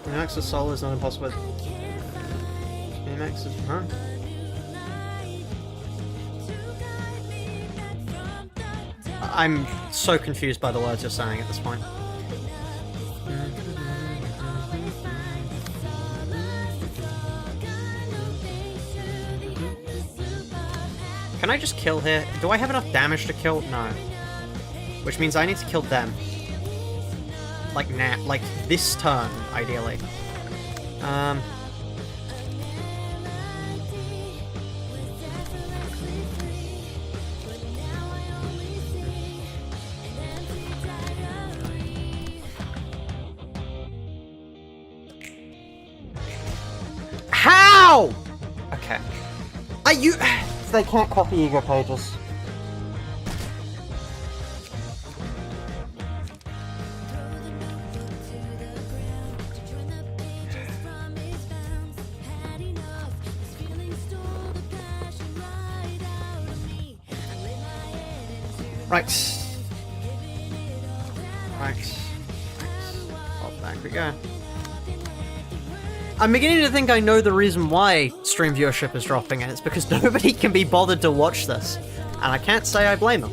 Min-max of soul is not impossible. Min-max is... huh? I'm so confused by the words you're saying at this point. Can I just kill here? Do I have enough damage to kill? No. Which means I need to kill them. Like now, like this turn, ideally. How? Okay. They can't copy ego pages. Right. Right. Oh, back we go. I'm beginning to think I know the reason why stream viewership is dropping, and it's because nobody can be bothered to watch this. And I can't say I blame them.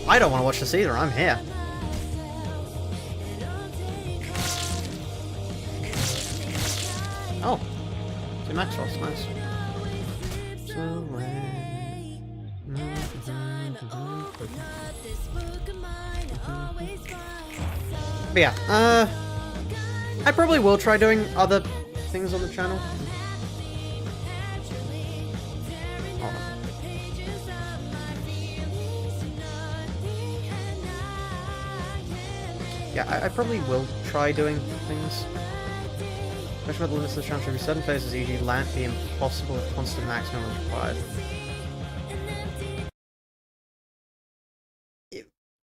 I don't want to watch this either, I'm here. Oh. 2 max rolls, nice. But yeah, I probably will try doing other things on the channel. Hold on. Yeah, I probably will try doing things. Question about the limits of the channel should be certain phases, e.g. land be impossible if constant maximum is required.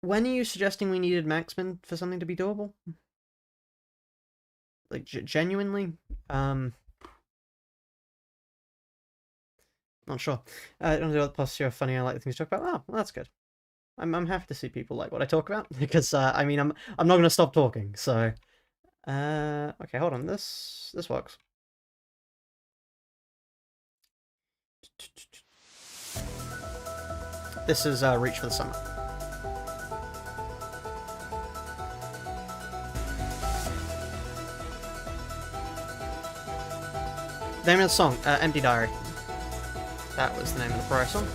When are you suggesting we needed maximum for something to be doable? Like, genuinely? Not sure. I don't know what posture funny. I like the things you talk about. Oh, well, that's good. I'm happy to see people like what I talk about because I mean I'm not gonna stop talking. So, okay, hold on. This works. This is Reach for the Summer. The name of the song, Empty Diary. That was the name of the prior song.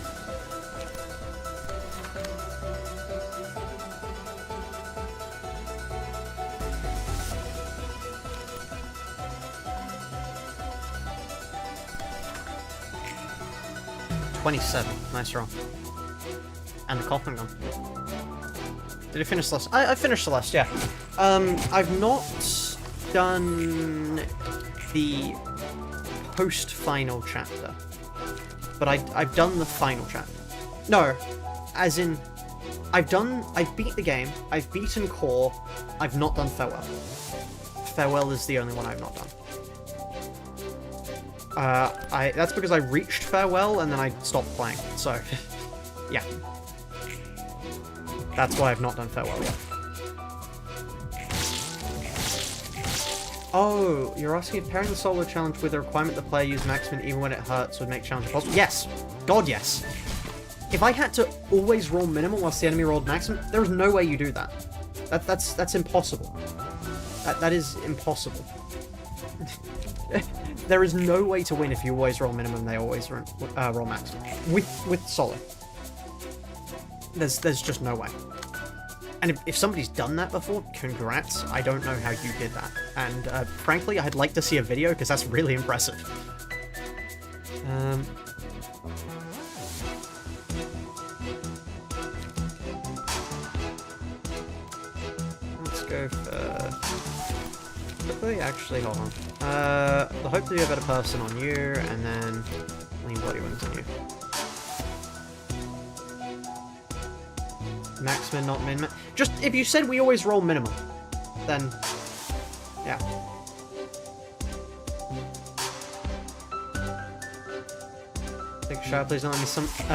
$27. Nice roll. And the Coffin gun. Did you finish Celeste? I finished Celeste, yeah. I've not done the post-final chapter, but I've done the final chapter. No, as in, I've beat the game, I've beaten Core, I've not done Farewell. Farewell is the only one I've not done. That's because I reached Farewell and then I stopped playing, so, yeah. That's why I've not done Farewell yet. Oh, you're asking if pairing the solo challenge with the requirement the player use maximum even when it hurts would make challenge impossible? Yes! God, yes! If I had to always roll minimal whilst the enemy rolled maximum, there's no way you do that. That's impossible. That is impossible. There is no way to win if you always roll minimum and they always roll maximum. With solo. There's just no way. And if somebody's done that before, congrats. I don't know how you did that. And frankly, I'd like to see a video because that's really impressive. Let's go for... Quickly, actually, hold on. The hope to be a better person on you, and then lean bloody wings on you. Maximum, not min. Just, if you said we always roll minimum, then, yeah. Take a shower, please don't let me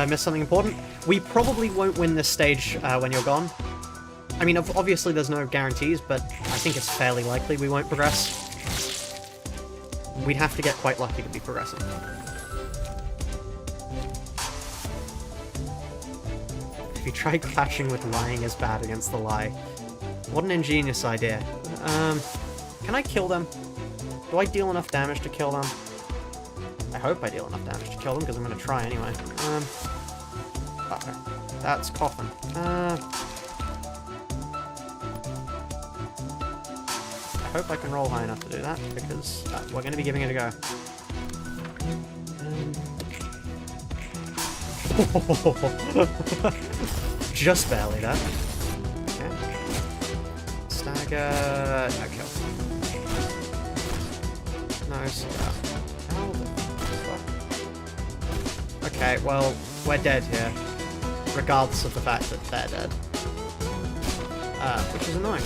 miss something important. We probably won't win this stage when you're gone. I mean, obviously there's no guarantees, but I think it's fairly likely we won't progress. We'd have to get quite lucky to be progressing. you try clashing with lying is bad against the lie. What an ingenious idea. Can I kill them? Do I deal enough damage to kill them? I hope I deal enough damage to kill them, because I'm going to try anyway. Okay. That's Coffin. I hope I can roll high enough to do that, because we're going to be giving it a go. Just barely that. Okay. Stagger. No kill. No stagger. How the fuck? Okay, well, we're dead here. Regardless of the fact that they're dead. Which is annoying.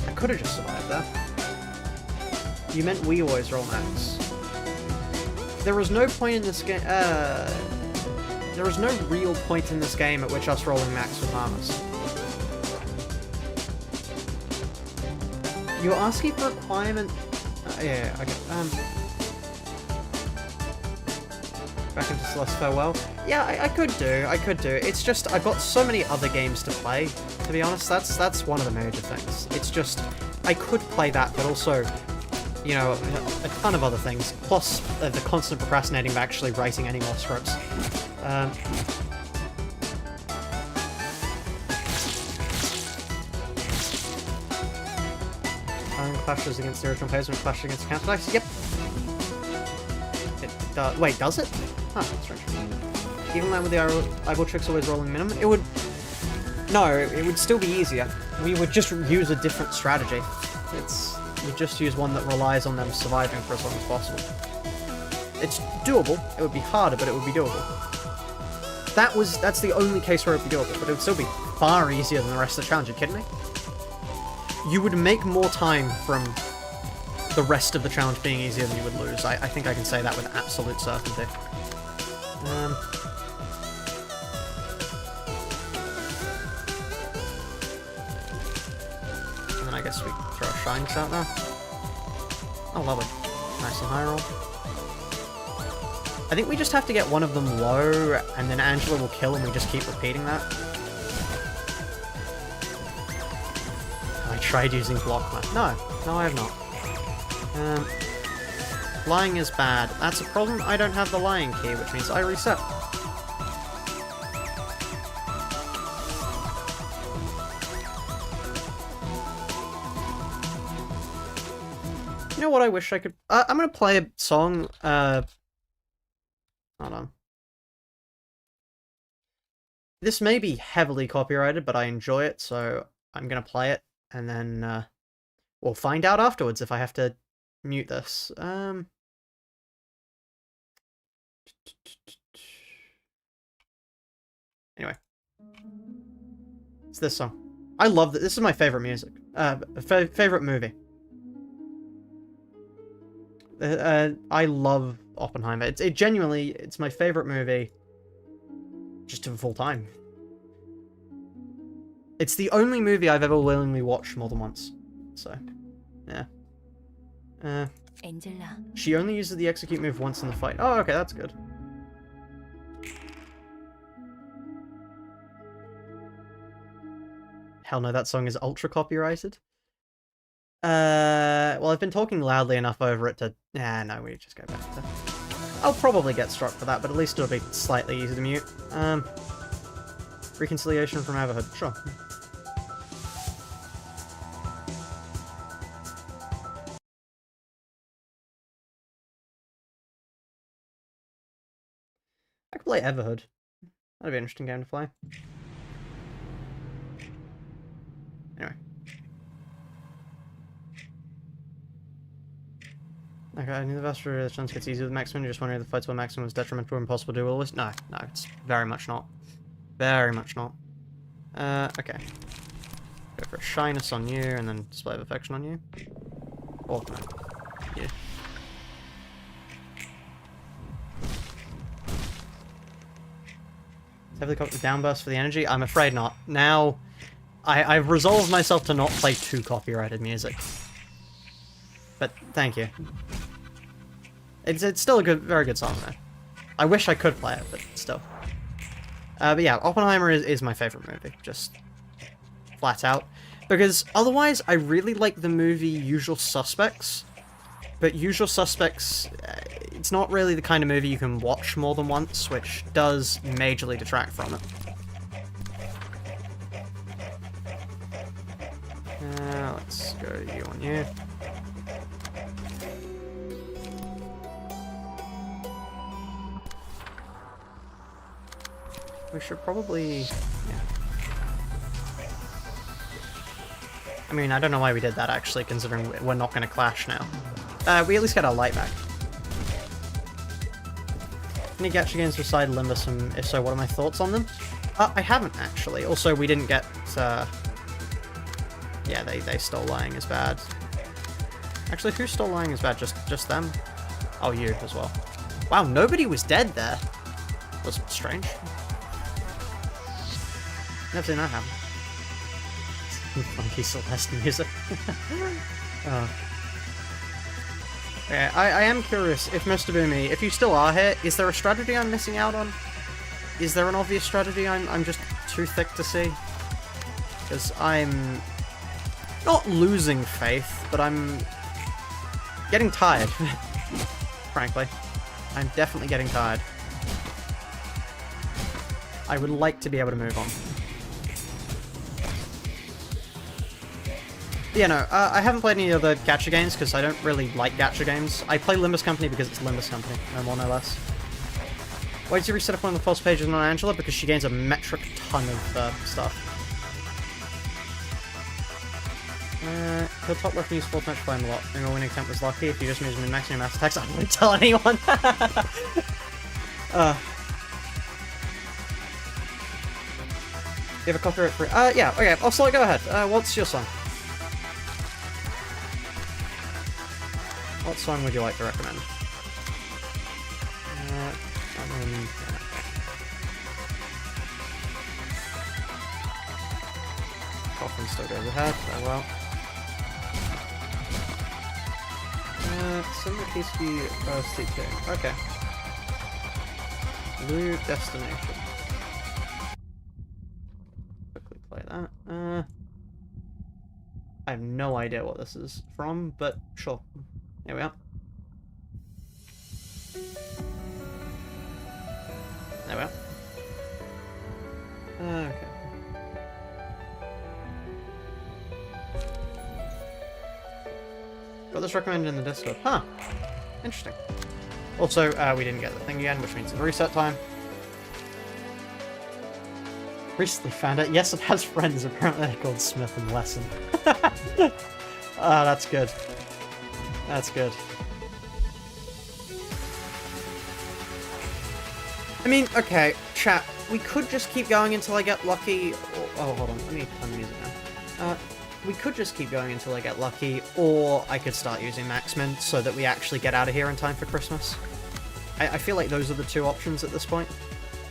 I could have just survived that. You meant we always roll max. There was no point in this game. There was no real point in this game at which us rolling max was harmless. You're asking for a requirement. Yeah, okay. Back into Celeste Farewell. Yeah, I could do. It's just I've got so many other games to play. To be honest, that's one of the major things. It's just I could play that, but also, you know, a ton of other things. Plus the constant procrastinating of actually writing any more scripts. Clashes against the original players when clashes against counter dice. Yep. Wait, does it? Huh, that's strange. Even that with the eyeball tricks always rolling minimum, it would. No, it would still be easier. We would just use a different strategy. We'd just use one that relies on them surviving for as long as possible. It's doable. It would be harder, but it would be doable. That's the only case where it would be doable, but it would still be far easier than the rest of the challenge. Are you kidding me? You would make more time from the rest of the challenge being easier than you would lose. I think I can say that with absolute certainty. And then I guess we throw a shines out now. Oh, lovely. Nice and high roll. I think we just have to get one of them low, and then Angela will kill, and we just keep repeating that. I tried using block map. No, I have not. Lying is bad. That's a problem. I don't have the lying key, which means I reset. You know what I wish I could... I'm gonna play a song, hold on. This may be heavily copyrighted, but I enjoy it, so I'm gonna play it, and then, we'll find out afterwards if I have to mute this. Anyway. It's this song. I love that. This is my favorite music. Favorite movie. I love Oppenheimer. It genuinely, it's my favorite movie just of all time. It's the only movie I've ever willingly watched more than once. So, yeah. She only uses the execute move once in the fight. Oh, okay, that's good. Hell no, that song is ultra copyrighted. Well, I've been talking loudly enough over it to... no, we just go back to... I'll probably get struck for that, but at least it'll be slightly easy to mute. Reconciliation from Everhood, sure. I could play Everhood. That'd be an interesting game to play. Anyway. Okay, I knew the vast majority of the chance gets easier with Maximum. You're just wondering if the fights with Maximum is detrimental or impossible to do all this? No, it's very much not. Very much not. Okay. Go for a shyness on you, and then display of affection on you. Or, no. Yeah. Heavily cocked with downburst for the energy? I'm afraid not. Now, I've resolved myself to not play too copyrighted music. But, thank you. It's still a very good song, though. I wish I could play it, but still. But yeah, Oppenheimer is my favorite movie, just flat out. Because otherwise, I really like the movie Usual Suspects, but Usual Suspects, it's not really the kind of movie you can watch more than once, which does majorly detract from it. Let's go you on you. We should probably... yeah. I mean, I don't know why we did that, actually, considering we're not going to clash now. We at least get our light back. Any gacha games beside Limbus, and if so, what are my thoughts on them? I haven't, actually. Also, we didn't get... yeah, they stole Lying is Bad. Actually, who stole Lying is Bad? Just them? Oh, you as well. Wow, nobody was dead there. That's strange. Never seen that happen. Funky Celeste music. Oh. Yeah, I am curious if Mr. Boomy, if you still are here, is there a strategy I'm missing out on? Is there an obvious strategy I'm just too thick to see? Because I'm not losing faith, but I'm getting tired. Frankly. I'm definitely getting tired. I would like to be able to move on. Yeah, no, I haven't played any other gacha games because I don't really like gacha games. I play Limbus Company because it's Limbus Company, no more, no less. Why did you reset up one of the false pages on Angela? Because she gains a metric ton of stuff. He'll top left use full match flame a lot. Maybe a winning attempt was lucky. If you just use min-maxing your mass attacks, I wouldn't tell anyone. You have a copyright free... yeah, okay, also go ahead. What's your song? What song would you like to recommend? Coffin still goes ahead, oh well. Simmerkiski TK. Okay. Blue Destination. Quickly play that. I have no idea what this is from, but sure. Here we are. There we are. Okay. Got this recommended in the Discord. Huh. Interesting. Also, we didn't get the thing again, which means it's reset time. Recently found out. Yes, it has friends. Apparently they're called Smith and Wesson. Ah, that's good. That's good. I mean, okay, chat, we could just keep going until I get lucky, or... oh, hold on, let me turn the music down. We could just keep going until I get lucky, or I could start using Maxmin so that we actually get out of here in time for Christmas. I feel like those are the two options at this point.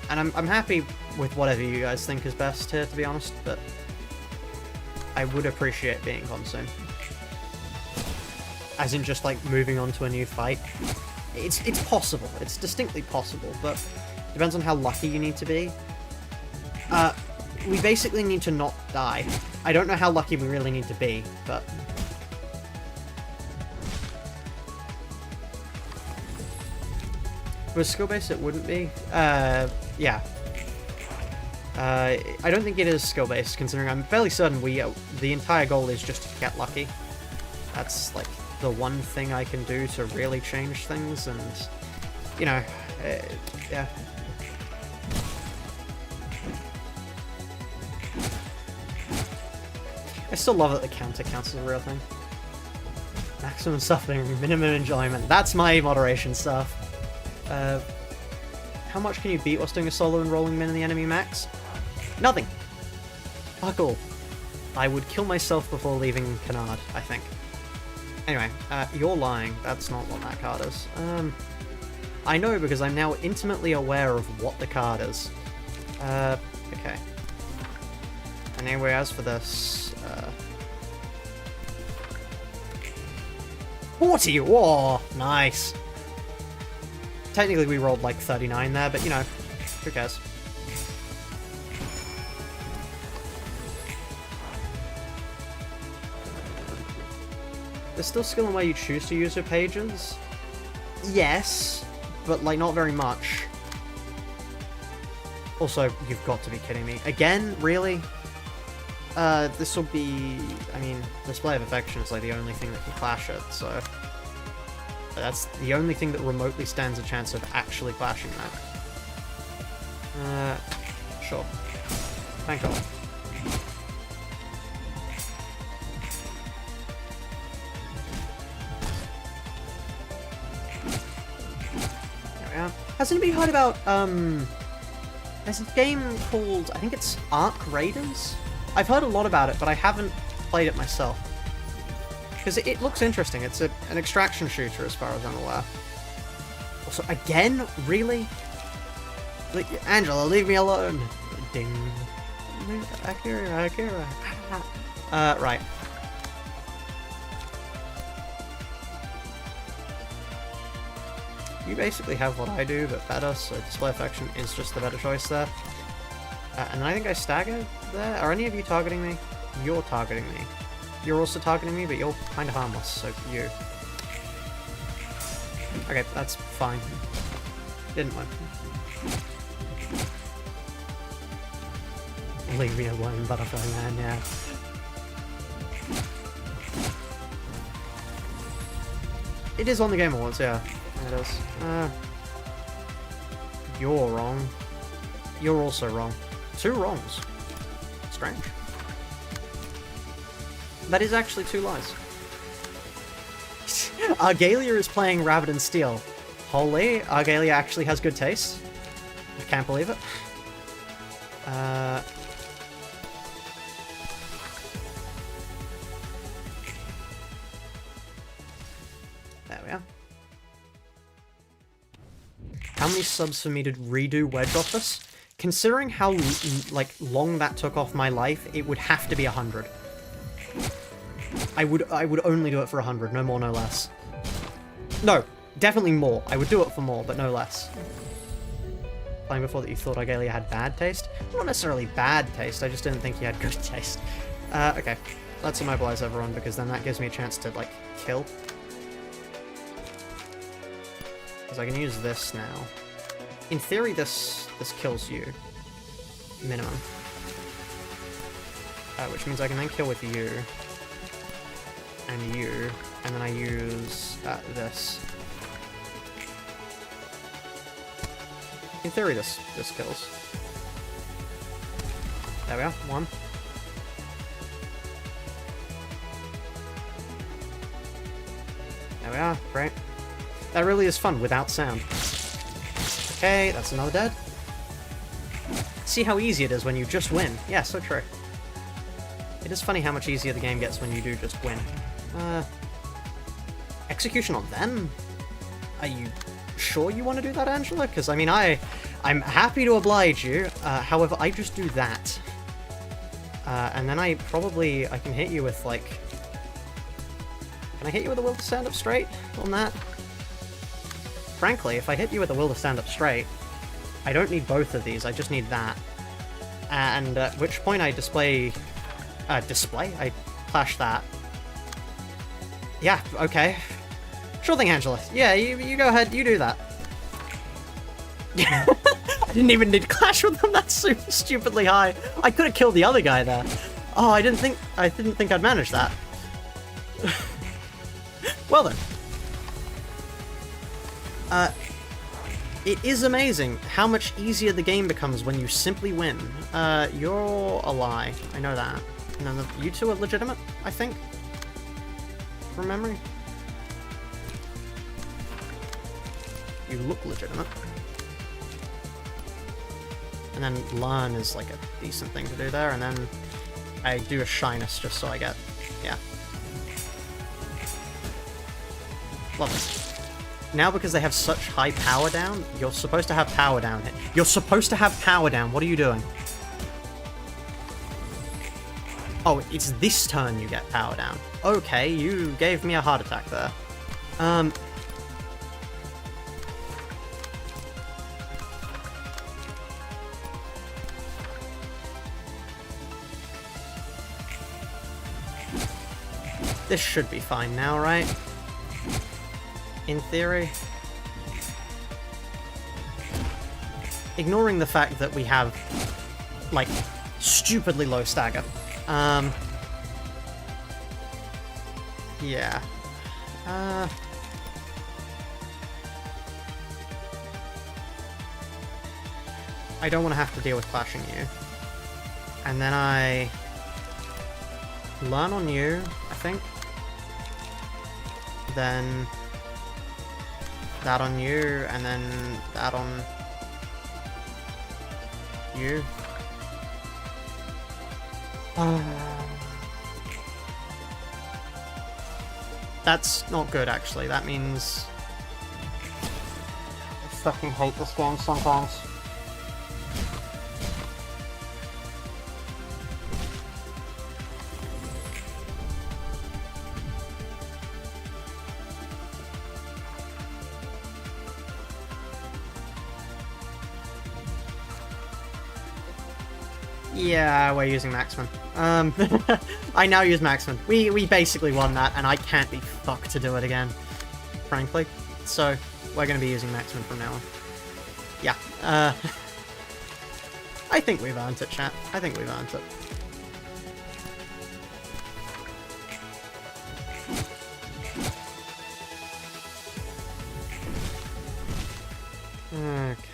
And I'm happy with whatever you guys think is best here, to be honest, but I would appreciate being gone soon. As in just, like, moving on to a new fight. It's possible. It's distinctly possible, but depends on how lucky you need to be. We basically need to not die. I don't know how lucky we really need to be, but... With skill-based, it wouldn't be. Yeah. I don't think it is skill-based, considering I'm fairly certain the entire goal is just to get lucky. That's, like, the one thing I can do to really change things, and, you know, yeah. I still love that the counter counts as a real thing. Maximum suffering, minimum enjoyment. That's my moderation stuff. How much can you beat whilst doing a solo and rolling min in the enemy max? Nothing. Fuck all. I would kill myself before leaving Canard, I think. Anyway, you're lying. That's not what that card is. I know because I'm now intimately aware of what the card is. Okay. And anyway, as for this, 40 war! Nice. Technically we rolled like 39 there, but you know, who cares? There's still skill in where you choose to use your pages. Yes, but like not very much. Also, you've got to be kidding me. Again? Really? This will be... I mean, Display of Affection is like the only thing that can clash it, so... That's the only thing that remotely stands a chance of actually clashing that. Sure. Thank God. There we are. Has anybody heard about, there's a game called, I think it's Arc Raiders? I've heard a lot about it, but I haven't played it myself. Because it looks interesting. It's an extraction shooter, as far as I'm aware. Also, again? Really? Like, Angela, leave me alone! Ding. Akira. Right. You basically have what I do, but better, so Display Affection is just the better choice there. And I think I staggered there. Are any of you targeting me? You're targeting me. You're also targeting me, but you're kind of harmless, so you. Okay, that's fine. Didn't win. Leave me alone, Butterfly Man, yeah. It is on the Game Awards, yeah. It is. You're wrong. You're also wrong. 2 wrongs. Strange. That is actually 2 lies. Argalia is playing Rabbit and Steel. Holy, Argalia actually has good taste. I can't believe it. There we are. How many subs for me to redo Wedge Office? Considering how like long that took off my life, it would have to be 100. I would only do it for 100, no more, no less. No, definitely more. I would do it for more, but no less. Playing before that you thought Argalia had bad taste? Not necessarily bad taste, I just didn't think he had good taste. Okay. Let's immobilize everyone, because then that gives me a chance to, like, kill. Because I can use this now. In theory, this kills you. Minimum. Which means I can then kill with you. And you. And then I use this. In theory, this kills. There we are. 1. There we are. Great. That really is fun without sound. Okay, that's another dead. See how easy it is when you just win. Yeah, so true. It is funny how much easier the game gets when you do just win. Execution on them? Are you sure you want to do that, Angela? Because, I mean, I'm happy to oblige you. However, I just do that. And then I can hit you with, like... Can I hit you with a will to stand up straight on that? Frankly, if I hit you with a will to stand up straight, I don't need both of these, I just need that. And at which point I I clash that. Yeah, okay. Sure thing, Angela. Yeah, you go ahead, you do that. I didn't even need to clash with them, that's super stupidly high. I could have killed the other guy there. Oh, I didn't think I'd manage that. Well then. It is amazing how much easier the game becomes when you simply win. You're a lie. I know that. And then you two are legitimate, I think. From memory. You look legitimate. And then learn is like a decent thing to do there, and then I do a shyness just so I get... yeah. Love it. Now, because they have such high power down, you're supposed to have power down. You're supposed to have power down. What are you doing? Oh, it's this turn you get power down. Okay, you gave me a heart attack there. This should be fine now, right? In theory. Ignoring the fact that we have, like, stupidly low stagger. Yeah. I don't want to have to deal with clashing you. And then I learn on you, I think. Then that on you, and then that on you. That's not good, actually. That means I fucking hate this game sometimes. Yeah, we're using Maxman. I now use Maxman. We basically won that, and I can't be fucked to do it again, frankly. So, we're gonna be using Maxman from now on. Yeah, I think we've earned it, chat. I think we've earned it.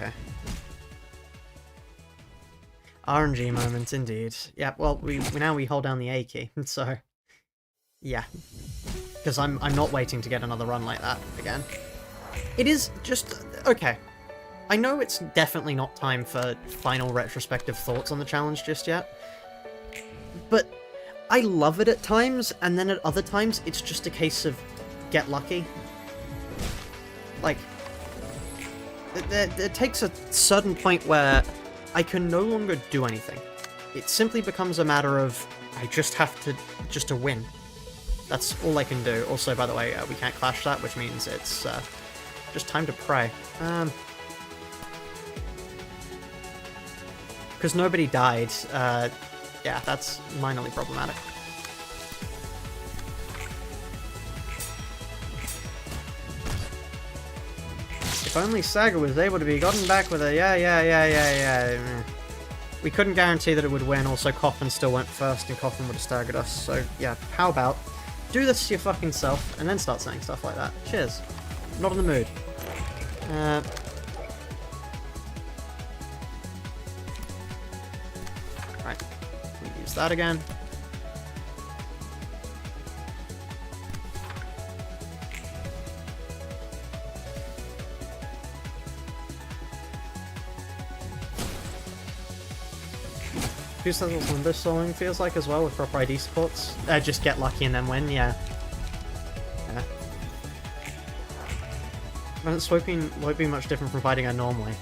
Okay. RNG moment, indeed. Yeah, well, we hold down the A key, so yeah, because I'm not waiting to get another run like that again. It is just okay. I know it's definitely not time for final retrospective thoughts on the challenge just yet, but I love it at times, and then at other times it's just a case of get lucky. Like, it takes a certain point where I can no longer do anything. It simply becomes a matter of I just have to win. That's all I can do. Also, by the way, we can't clash that, which means it's just time to pray. Because nobody died. Yeah, that's minorly problematic. If only Saga was able to be gotten back with a yeah. We couldn't guarantee that it would win, also Coffin still went first and Coffin would have staggered us, so yeah, how about do this to your fucking self and then start saying stuff like that. Cheers. Not in the mood. Right, we use that again. Who says what Limbo soloing feels like as well with proper ID supports? Just get lucky and then win, yeah. Swooping won't be much different from fighting her normally.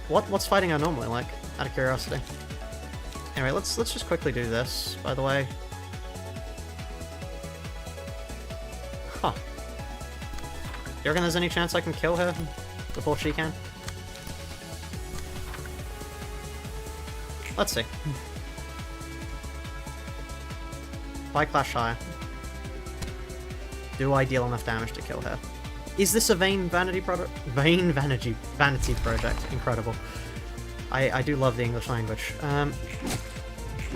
What's fighting her normally like? Out of curiosity. Anyway, let's just quickly do this, by the way. Huh. You reckon there's any chance I can kill her before she can? Let's see. If I clash higher, do I deal enough damage to kill her? Is this a vain vanity product? Vain vanity project. Incredible. I do love the English language.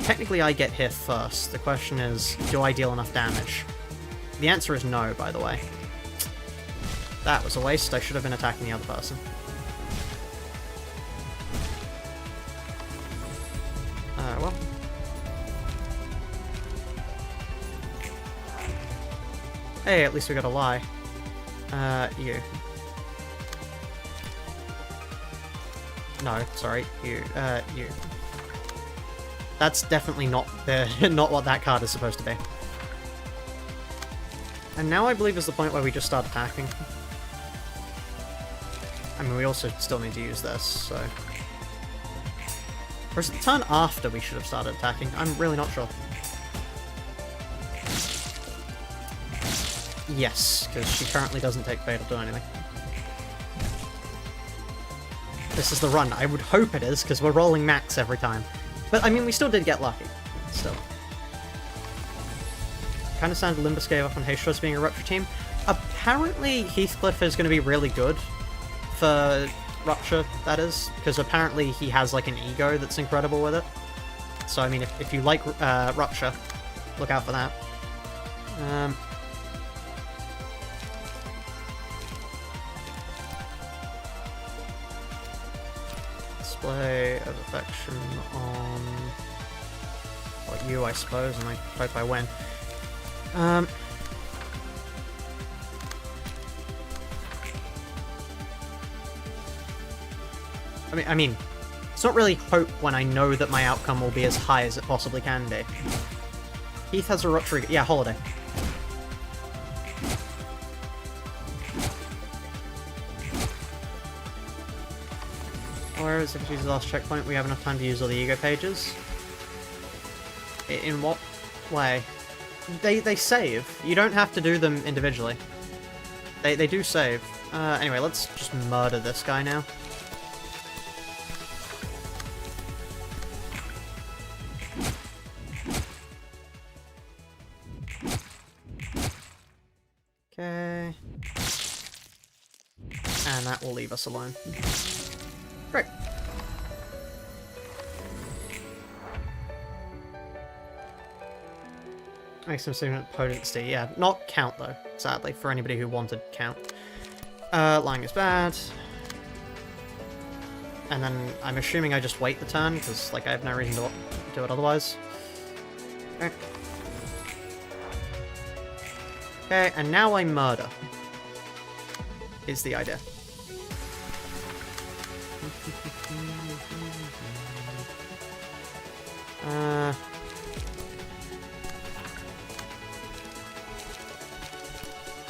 Technically I get hit first. The question is, do I deal enough damage? The answer is no, by the way. That was a waste. I should have been attacking the other person. Well. Hey, at least we got a lie. You. No, sorry, you. You. That's definitely not not what that card is supposed to be. And now I believe is the point where we just start attacking. I mean, we also still need to use this, so... Or is it the turn after we should have started attacking? I'm really not sure. Yes, because she currently doesn't take Fatal to anything. This is the run. I would hope it is, because we're rolling max every time. But, I mean, we still did get lucky. Still. kind of sounded Limbus gave up on Haystros being a Rupture team. Apparently Heathcliff is going to be really good for Rupture, that is, because apparently he has like an ego that's incredible with it. So I mean, if you like Rupture, look out for that. Display of affection on, well, you, I suppose, and I hope I win. I mean, it's not really hope when I know that my outcome will be as high as it possibly can be. Heath has a Rupture. Yeah, Holiday. Whereas if we use the last checkpoint, we have enough time to use all the ego pages. In what way? They save. You don't have to do them individually. They do save. Anyway, let's just murder this guy now. Okay. And that will leave us alone. Great. Maximum significant potency. Yeah, not count though, sadly, for anybody who wanted count. Lying is bad. And then I'm assuming I just wait the turn, because like I have no reason to do it otherwise. Okay. Okay, and now I murder. Is the idea.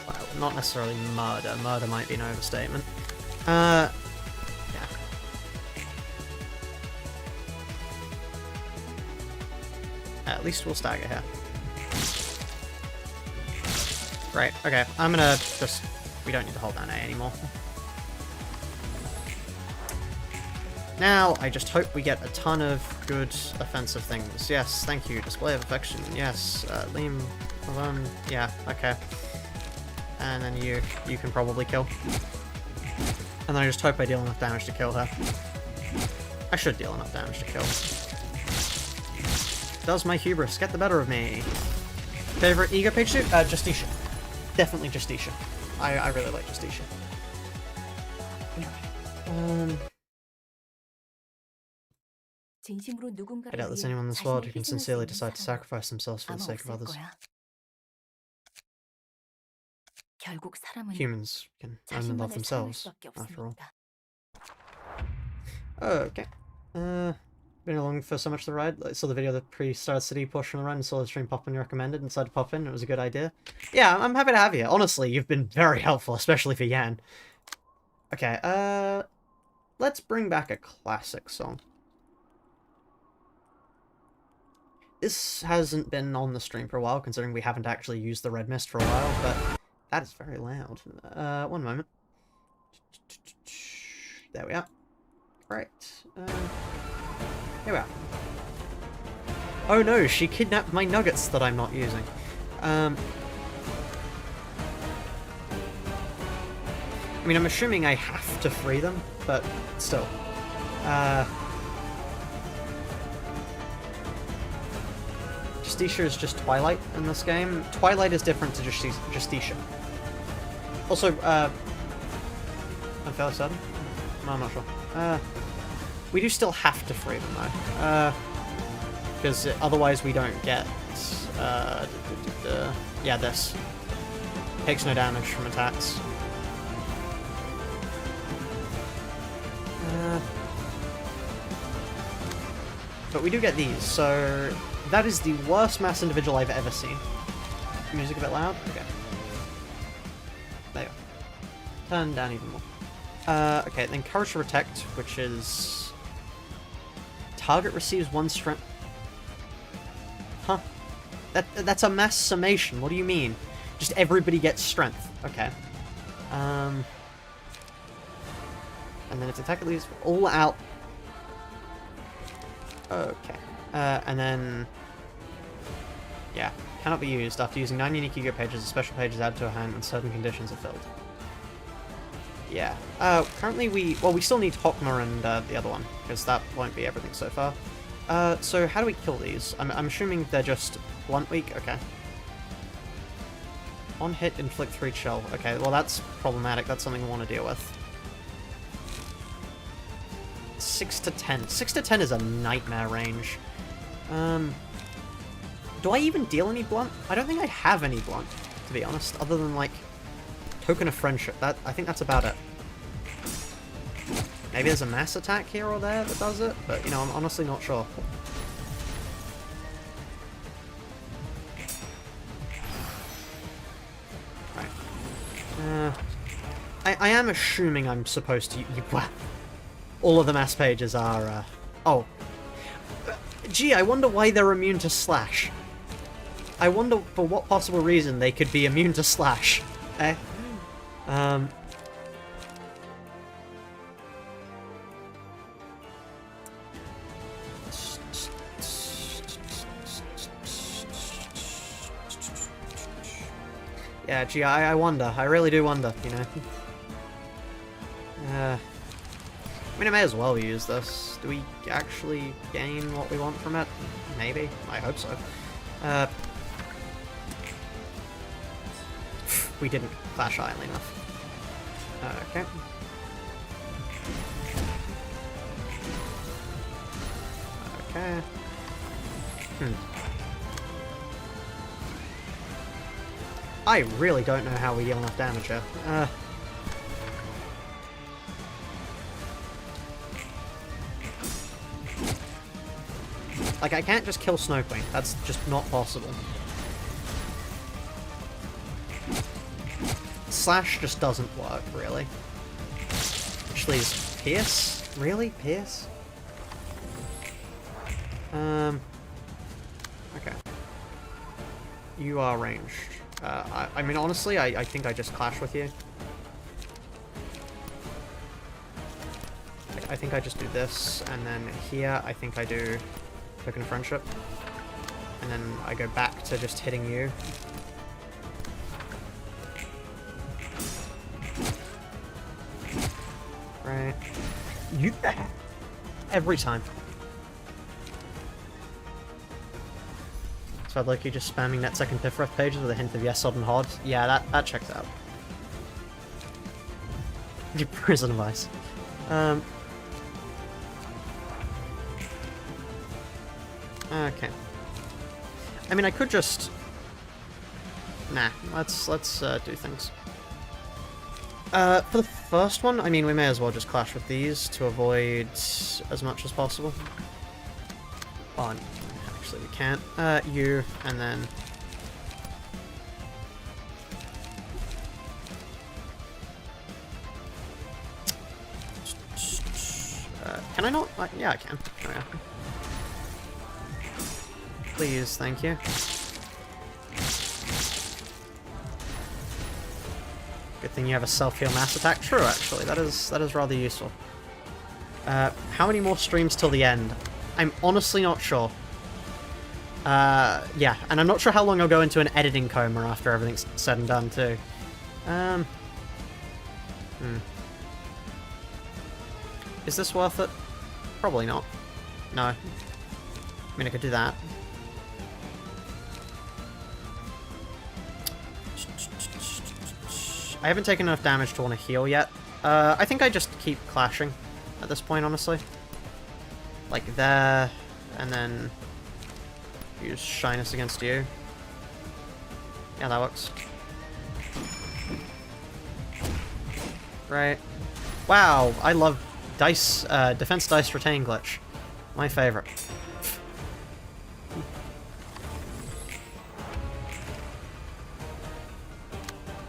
Well, not necessarily murder. Murder might be an overstatement. Yeah. At least we'll stagger here. Right, okay, I'm gonna just... We don't need to hold down A anymore. Now, I just hope we get a ton of good offensive things. Yes, thank you. Display of affection. Yes, Liam, yeah, okay. And then you can probably kill. And then I just hope I deal enough damage to kill her. I should deal enough damage to kill. Does my hubris get the better of me? Favorite ego page suit? Justicia. Definitely Justicia. I really like Justicia. I doubt there's anyone in this world who can sincerely decide to sacrifice themselves for the sake of others. Humans can only love themselves, after all. Okay. Been along for so much of the ride. I saw the video of the pre-Star City portion of the ride and saw the stream pop in recommended and decided to pop in. It was a good idea. Yeah, I'm happy to have you. Honestly, you've been very helpful, especially for Yan. Okay, let's bring back a classic song. This hasn't been on the stream for a while, considering we haven't actually used the red mist for a while, but that is very loud. One moment. There we are. Right. Here we are. Oh no, she kidnapped my nuggets that I'm not using. I mean, I'm assuming I have to free them, but still. Justicia is just Twilight in this game. Twilight is different to Justicia. Also, I'm fairly certain? No, I'm not sure. We do still have to free them, though. Because otherwise we don't get... yeah, this. Takes no damage from attacks. But we do get these, so... That is the worst mass individual I've ever seen. Music a bit loud? Okay. There you go. Turn down even more. Okay, then Courage to Protect, which is... Target receives 1 strength... Huh. That's a mass summation, what do you mean? Just everybody gets strength. Okay. And then its attack leaves all out. Okay. And then... Yeah, cannot be used. After using 9 unique Yu-Gi-Oh pages, a special page is added to a hand and certain conditions are filled. Yeah. Currently we still need Hokma and the other one, because that won't be everything so far. So how do we kill these? I'm assuming they're just blunt weak? Okay. On hit, inflict 3 chill. Okay, well that's problematic. That's something I want to deal with. 6 to 10. 6 to 10 is a nightmare range. Do I even deal any blunt? I don't think I have any blunt, to be honest, other than, like, Token of Friendship. I think that's about it. Maybe there's a mass attack here or there that does it, but, you know, I'm honestly not sure. Right. I am assuming I'm supposed to... Well, all of the mass pages are, oh. Gee, I wonder why they're immune to Slash. I wonder for what possible reason they could be immune to Slash. Eh? Yeah, gee, I wonder. I really do wonder, you know. I mean, I may as well use this. Do we actually gain what we want from it? Maybe. I hope so. We didn't clash highly enough. Okay. Okay. I really don't know how we deal enough damage here. Like, I can't just kill Snow Queen. That's just not possible. Slash just doesn't work, really. Which leaves Pierce? Really? Pierce? Okay. You are ranged. I mean, honestly, I think I just clash with you. I think I just do this, and then here I think I do Token of Friendship. And then I go back to just hitting you. Right. You... Every time. So I'd like you just spamming that second Pifrith pages with a hint of yes, sod and hod. Yeah, that checks out. Your prison advice. Okay. I mean, I could just... Nah, let's do things. For the first one, I mean, we may as well just clash with these to avoid as much as possible. Oh, actually, we can't. You, and then... can I not? Yeah, I can. Oh, yeah. Please, thank you. Good thing you have a self-heal mass attack. True, actually, that is rather useful. How many more streams till the end? I'm honestly not sure. Yeah, and I'm not sure how long I'll go into an editing coma after everything's said and done, too. Is this worth it? Probably not. No. I mean, I could do that. I haven't taken enough damage to want to heal yet. I think I just keep clashing at this point, honestly. Like there, and then use Shyness against you. Yeah, that works. Right. Wow, I love dice, defense dice retain glitch. My favorite.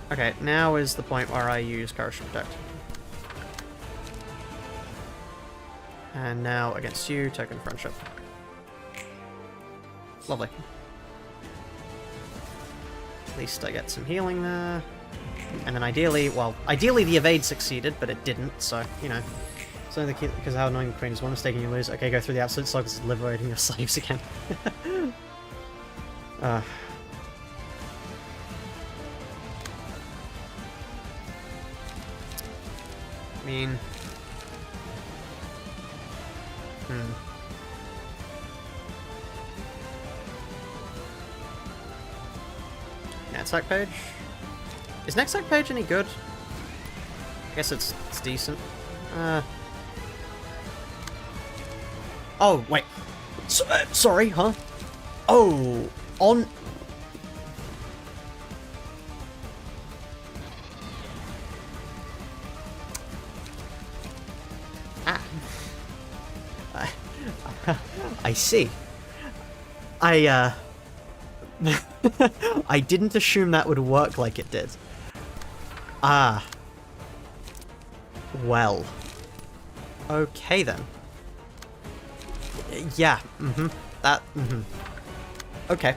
Okay, now is the point where I use Courage to Protect. And now against you, Token Friendship. Lovely. At least I get some healing there. And then ideally, well, ideally the evade succeeded, but it didn't, so, you know. So because how annoying the Queen is, one mistake and you lose. Okay, go through the absolute slugs, liberating your slaves again. I mean... Next sack page? Is next sack page any good? I guess it's decent. Oh, wait. Sorry, huh? Oh, on... Ah. I see. I didn't assume that would work like it did. Ah. Well. Okay, then. Yeah, That, Okay.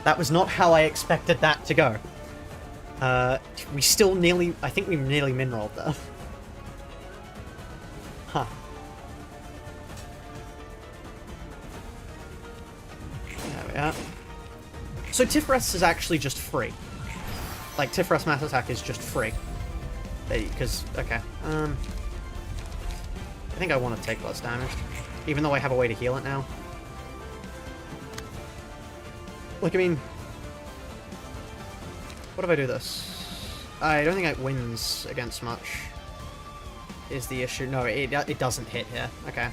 That was not how I expected that to go. We still nearly... I think we nearly min-rolled there. Huh. There we are. So Tiferet is actually just free. Like, Tiferet's mass attack is just free. Because, okay. I think I want to take less damage. Even though I have a way to heal it now. Like, I mean... What if I do this? I don't think it wins against much. Is the issue. No, it doesn't hit here. Okay.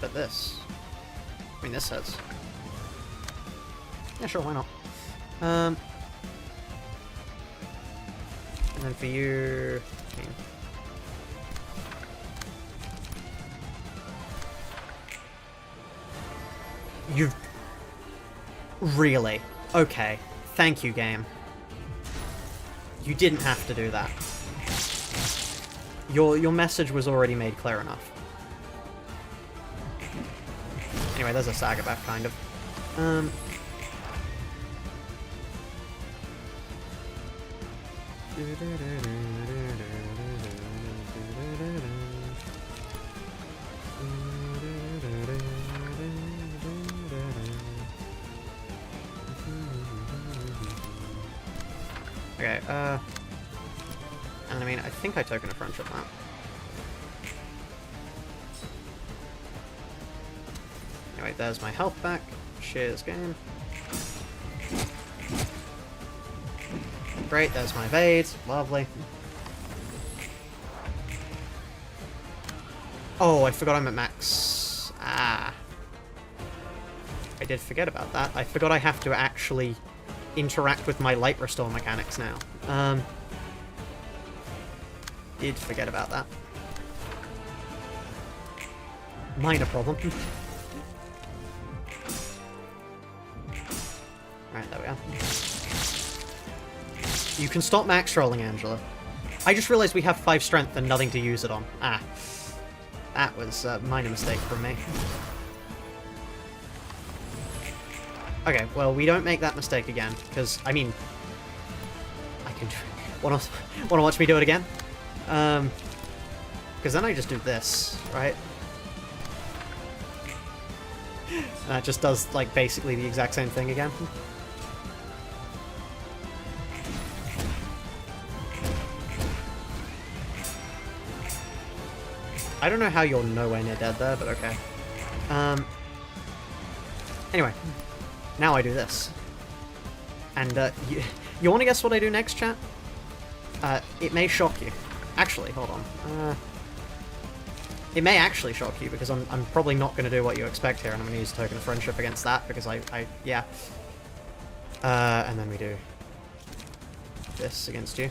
But this... I mean, this hits. Yeah, sure, why not? And then for you... I mean, you've... Really? Okay. Thank you, game. You didn't have to do that. Your message was already made clear enough. Anyway, there's a saga back, kind of. Okay, and I mean, I think I token a friendship now. Anyway, there's my health back. Cheers, game. Great, there's my evade. Lovely. Oh, I forgot I'm at max. Ah. I did forget about that. I forgot I have to actually interact with my light restore mechanics now. Did forget about that. Minor problem. Right, there we are. You can stop max rolling, Angela. I just realized we have 5 strength and nothing to use it on. Ah. That was a minor mistake from me. Okay, well, we don't make that mistake again, because, I mean... I can... Wanna watch me do it again? Because then I just do this, right? And that just does, like, basically the exact same thing again. I don't know how you're nowhere near dead there, but okay. Anyway. Now I do this. And, you want to guess what I do next, chat? It may shock you. Actually, hold on. It may actually shock you, because I'm probably not going to do what you expect here, and I'm going to use Token of Friendship against that, because yeah. And then we do this against you.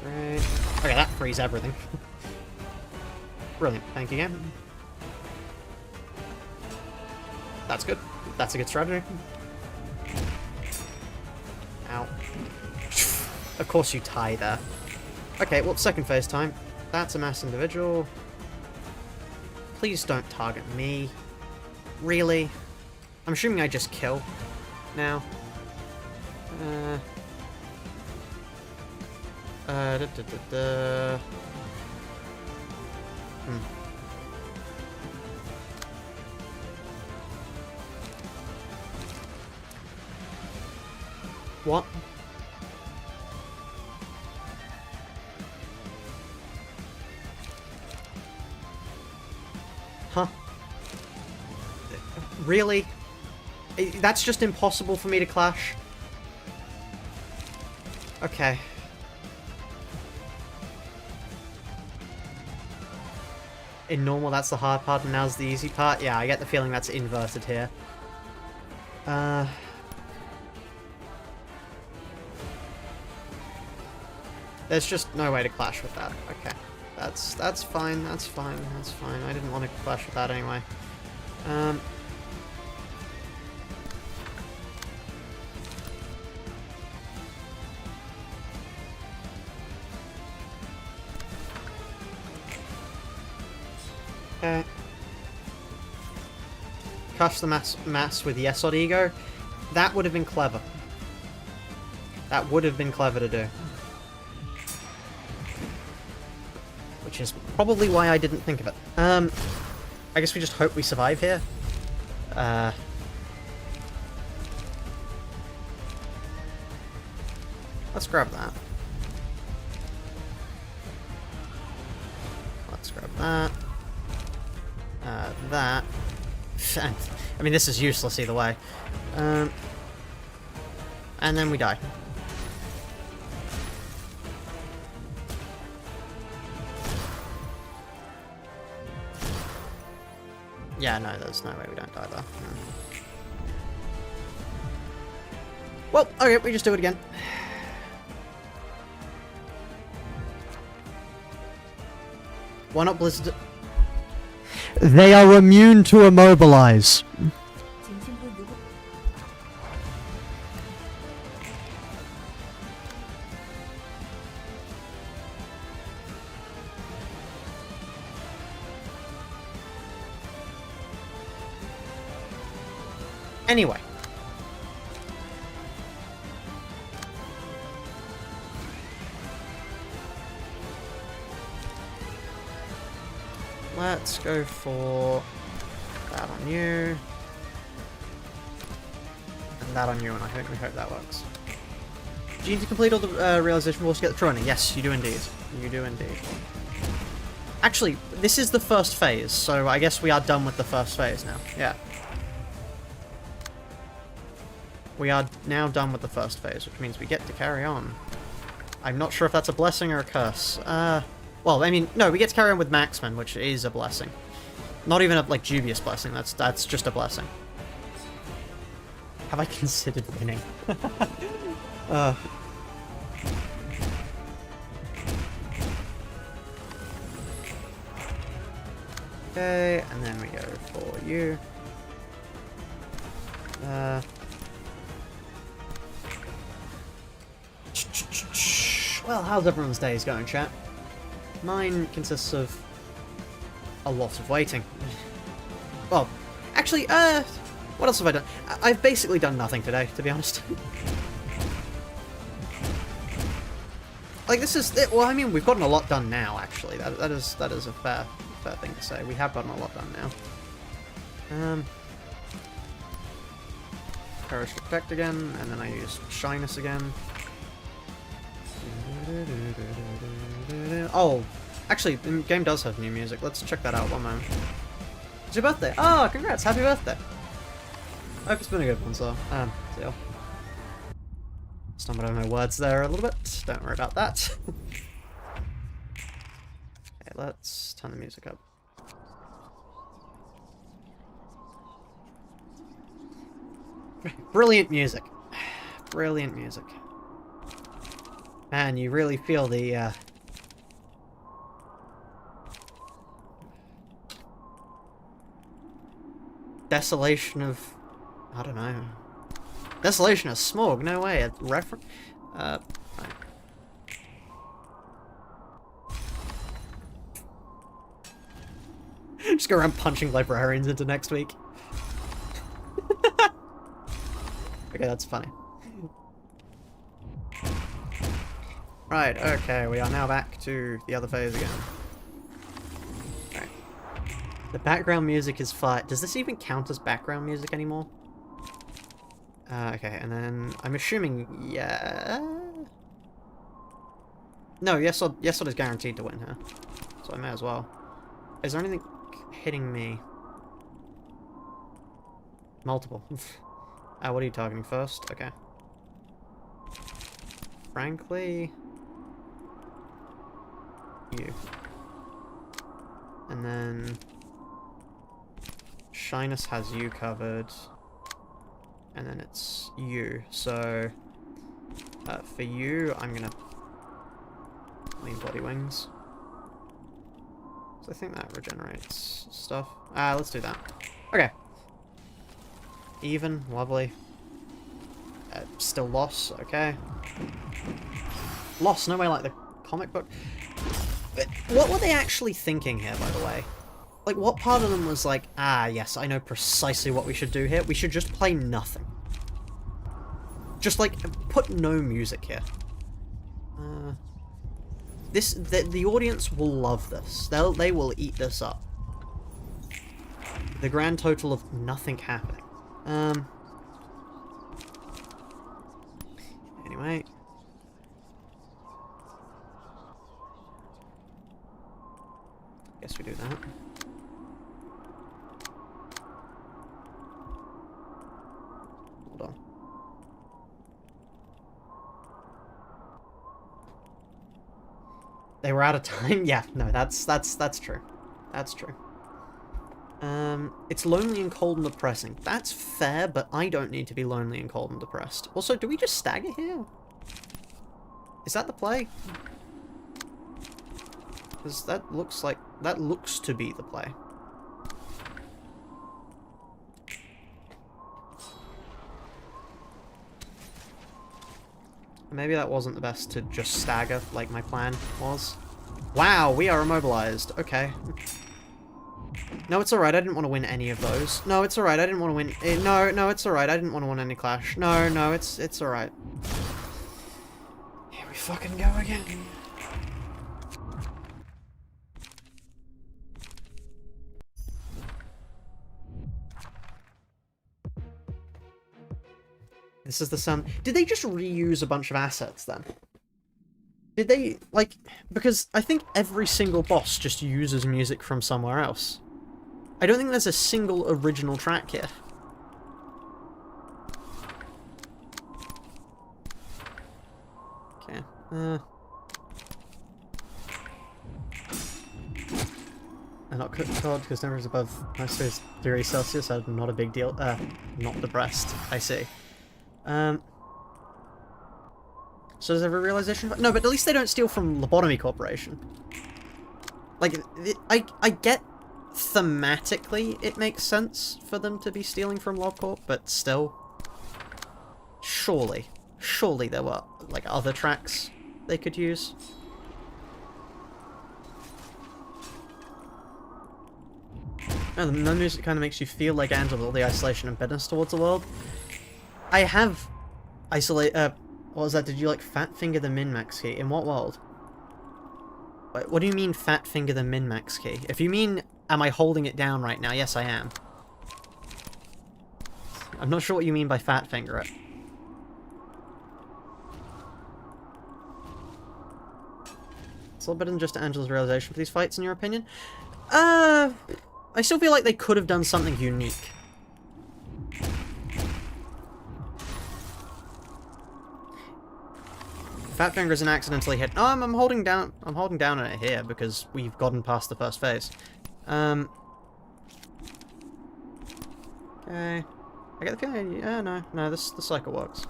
Right. Okay, that frees everything. Brilliant. Thank you again. That's good. That's a good strategy. Ow. Of course you tie there. Okay, well, second phase time. That's a mass individual. Please don't target me. Really? I'm assuming I just kill now. Da, da, da, da. What? Huh? Really? That's just impossible for me to clash? Okay. In normal, that's the hard part, and now's the easy part? Yeah, I get the feeling that's inverted here. There's just no way to clash with that. Okay. That's fine, that's fine, that's fine. I didn't want to clash with that anyway. Okay. Crush the mass with yes odd ego. That would have been clever. That would have been clever to do. Which is probably why I didn't think of it. I guess we just hope we survive here. Let's grab that. Let's grab that. That. I mean, this is useless either way. And then we die. Yeah, no, there's no way we don't die, though. Well, okay, we just do it again. Why not Blizzard? They are immune to immobilize. Anyway. Let's go for that on you. And that on you, and we hope that works. Do you need to complete all the realization rules to get the Ruina? Yes, you do indeed. You do indeed. Actually, this is the first phase, so I guess we are done with the first phase now. Yeah. We are now done with the first phase, which means we get to carry on. I'm not sure if that's a blessing or a curse. Well, I mean, no, we get to carry on with Maxman, which is a blessing. Not even a, like, dubious blessing, that's just a blessing. Have I considered winning? Okay, and then we go for you. Well, how's everyone's days going, chat? Mine consists of a lot of waiting. Well, actually, what else have I done? I've basically done nothing today, to be honest. Like, this is... Well, I mean, we've gotten a lot done now, actually. That is a fair thing to say. We have gotten a lot done now. Courage to protect again, and then I use shyness again. Oh, actually, the game does have new music. Let's check that out one moment. It's your birthday. Oh, congrats. Happy birthday. I hope it's been a good one, so, deal. Stumbled over my words there a little bit. Don't worry about that. Okay, let's turn the music up. Brilliant music. Brilliant music. Man, you really feel the, desolation of... I don't know. Desolation of smog, no way. A reference... Right. Just go around punching librarians into next week. Okay, that's funny. Right, okay, we are now back to the other phase again. Right. The background music is fire. Does this even count as background music anymore? Okay, and then I'm assuming, yeah... No, Yesod is guaranteed to win here. So I may as well. Is there anything hitting me? Multiple. What are you targeting first? Okay. Frankly... you. And then... Shyness has you covered. And then it's you. So... for you, I'm gonna... lean Body Wings. So I think that regenerates stuff. Let's do that. Okay. Even, lovely. Still loss, okay. Loss, no way like the comic book. But what were they actually thinking here, by the way? Like, what part of them was like, yes, I know precisely what we should do here. We should just play nothing. Just, like, put no music here. The audience will love this. They will eat this up. The grand total of nothing happening. Anyway. Guess we do that. Hold on. They were out of time? Yeah, no, that's true. That's true. It's lonely and cold and depressing. That's fair, but I don't need to be lonely and cold and depressed. Also, do we just stagger here? Is that the play? Because that looks to be the play. Maybe that wasn't the best to just stagger like my plan was. Wow, we are immobilized. Okay. No, it's alright, I didn't want to win any of those. No, it's alright, I didn't want to win... No, it's alright, I didn't want to win any clash. No, it's alright. Here we fucking go again. This is the sun. Did they just reuse a bunch of assets then? Did they, like... Because I think every single boss just uses music from somewhere else. I don't think there's a single original track here. Okay. I'm not cold because temperatures above -3 Celsius are not a big deal. Not depressed. I see. So does every realization... No, but at least they don't steal from Lobotomy Corporation. Like, I get thematically it makes sense for them to be stealing from LobCorp, but still. Surely there were, like, other tracks they could use. Oh, the music kind of makes you feel like Angela with all the isolation and bitterness towards the world. I have what was that? Did you like fat finger the min-max key? In what world? Wait, what do you mean fat finger the min-max key? If you mean, am I holding it down right now? Yes, I am. I'm not sure what you mean by fat finger it. It's a little bit than just Angela's realization for these fights, in your opinion. I still feel like they could have done something unique. Fat finger is an accidentally hit. Oh, I'm holding down on it here because we've gotten past the first phase. Okay. I get the feeling. Yeah, no, the cycle works.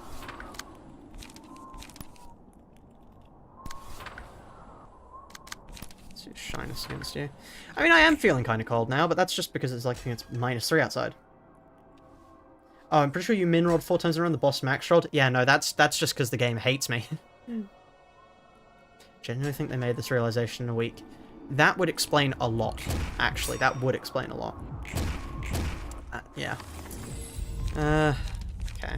Let's use shyness against you. I mean, I am feeling kind of cold now, but that's just because it's like, I think it's -3 outside. Oh, I'm pretty sure you min rolled 4 times around the boss max rolled. Yeah, no, that's just because the game hates me. Genuinely think they made this realization in a week. That would explain a lot, actually. That would explain a lot. Yeah. Okay.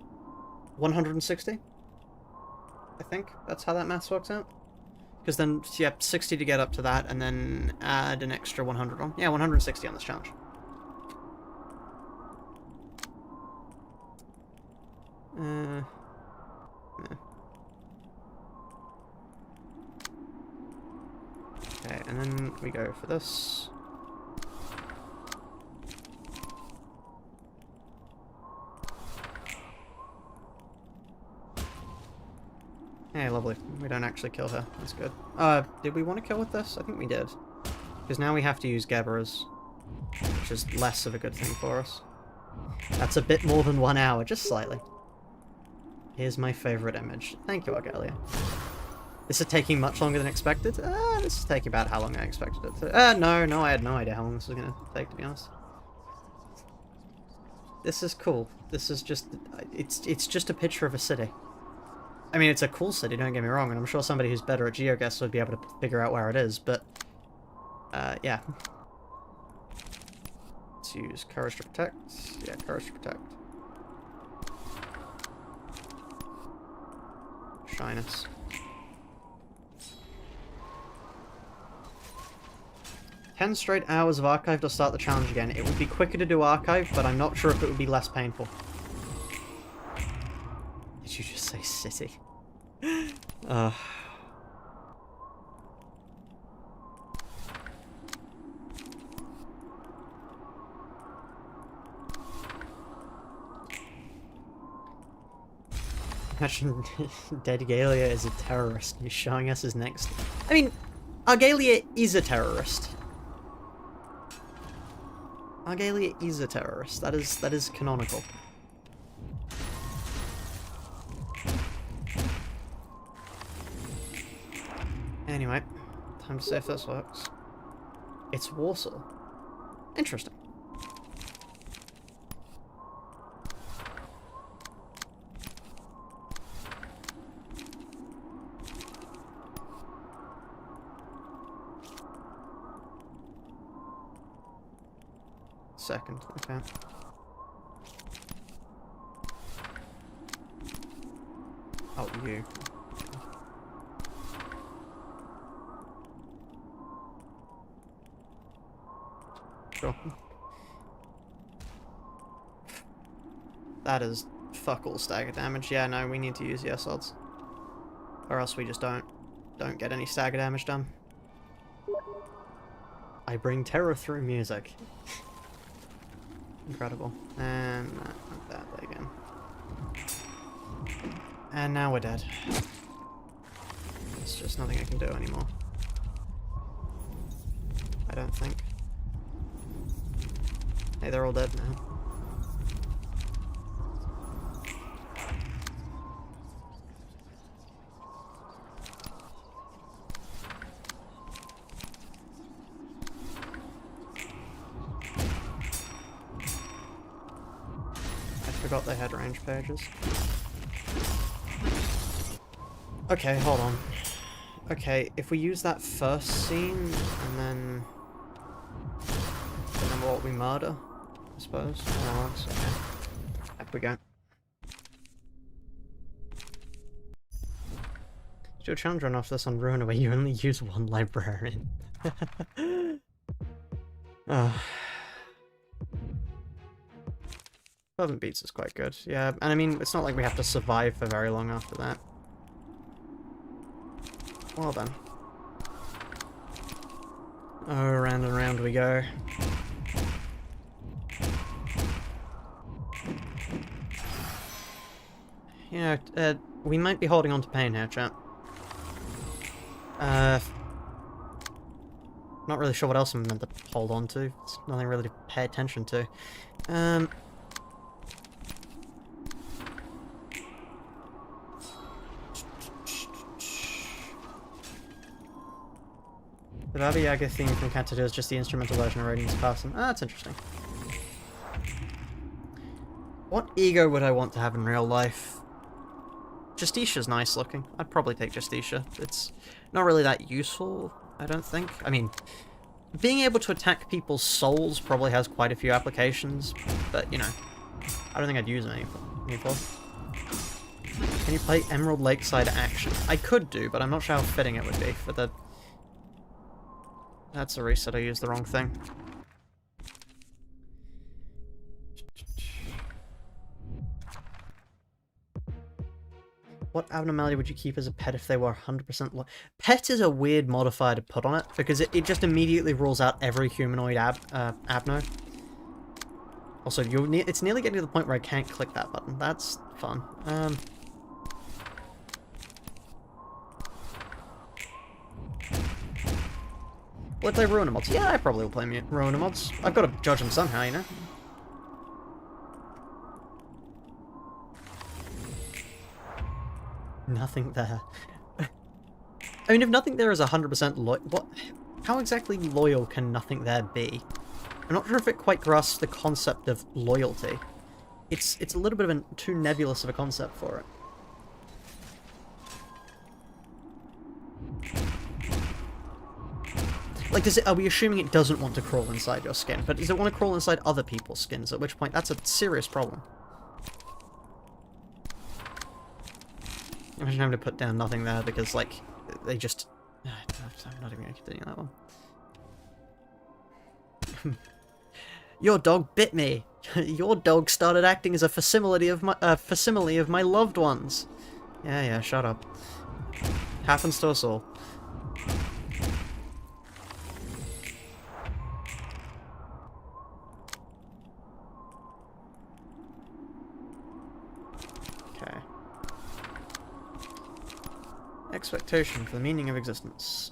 160? I think that's how that maths works out. Because then, yeah, 60 to get up to that, and then add an extra 100 on. Yeah, 160 on this challenge. Yeah. Okay, and then we go for this. Hey, lovely. We don't actually kill her. That's good. Did we want to kill with this? I think we did. Because now we have to use Geberas, which is less of a good thing for us. That's a bit more than 1 hour, just slightly. Here's my favourite image. Thank you, Argalia. This is taking much longer than expected. This is taking about how long I expected it to. No, I had no idea how long this was going to take, to be honest. This is cool. This is just... It's just a picture of a city. I mean, it's a cool city, don't get me wrong, and I'm sure somebody who's better at GeoGuess would be able to figure out where it is, but... yeah. Let's use Courage to Protect. Yeah, Courage to Protect. Shyness. "10 straight hours of archive to start the challenge again. It would be quicker to do archive, but I'm not sure if it would be less painful." Did you just say city? Imagine Dedigalia is a terrorist. He's showing us his next... I mean, Argalia is a terrorist. Argalia is a terrorist. That is canonical. Anyway, time to see if this works. It's Warsaw. Interesting. Second, okay. Oh, you. Sure. That is fuck all stagger damage. Yeah, no, we need to use yes odds. Or else we just don't get any stagger damage done. I bring terror through music. Incredible. And that way again. And now we're dead. There's just nothing I can do anymore. I don't think. Hey, they're all dead now. Forgot they had range pages. Okay, hold on. Okay, if we use that first scene, and then what we murder, I suppose. Oh, that's okay. Up we go. Do a challenge run after this on Ruina where you only use one librarian. Oh. 11 beats is quite good, yeah, and I mean, it's not like we have to survive for very long after that. Well then. Oh, round and round we go. You know, we might be holding on to pain here, chat. Not really sure what else I'm meant to hold on to. It's nothing really to pay attention to. The Baba Yaga theme from Kether is just the instrumental version of Radiant's Person. Ah, that's interesting. What ego would I want to have in real life? Justicia's nice looking. I'd probably take Justicia. It's not really that useful, I don't think. I mean, being able to attack people's souls probably has quite a few applications, but, you know, I don't think I'd use any for. Can you play Emerald Lakeside Action? I could do, but I'm not sure how fitting it would be for the... That's a reset, I used the wrong thing. What abnormality would you keep as a pet if they were 100% lo- Pet is a weird modifier to put on it, because it just immediately rules out every humanoid abno. Also, it's nearly getting to the point where I can't click that button. That's fun. Will I play Ruina mods? Yeah, I probably will play Ruina mods. I've got to judge them somehow, you know? Nothing there. I mean, if nothing there is 100% loyal... What? How exactly loyal can nothing there be? I'm not sure if it quite grasps the concept of loyalty. It's a little bit of too nebulous of a concept for it. Like, are we assuming it doesn't want to crawl inside your skin? But does it want to crawl inside other people's skins? At which point, that's a serious problem. Imagine having to put down nothing there because, like, they just... I'm not even going to continue that one. Your dog bit me. Your dog started acting as a facsimile of my loved ones. Yeah, shut up. Happens to us all. Okay. Expectation for the meaning of existence.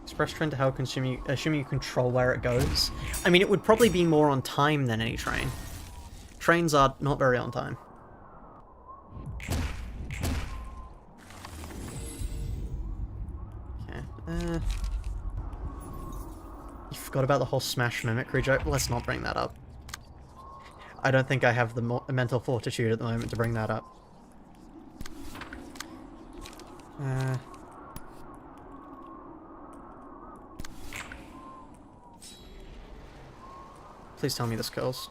Express trend to how assuming you control where it goes. I mean, it would probably be more on time than any train. Trains are not very on time. Okay. You forgot about the whole Smash mimicry joke? Let's not bring that up. I don't think I have the mental fortitude at the moment to bring that up. Please tell me this kills.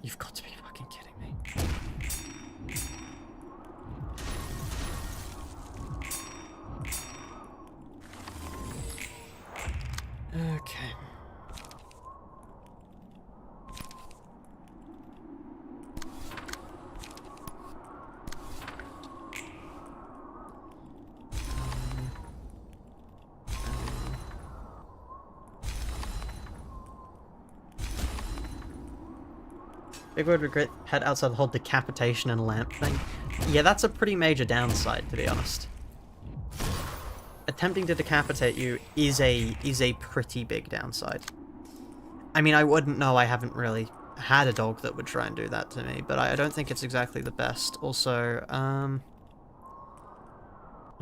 You've got to be fucking kidding me. Okay. Big would regret head outside the whole decapitation and lamp thing. Yeah, that's a pretty major downside, to be honest. Attempting to decapitate you is a pretty big downside. I mean, I wouldn't know, I haven't really had a dog that would try and do that to me, but I don't think it's exactly the best. Also, I'm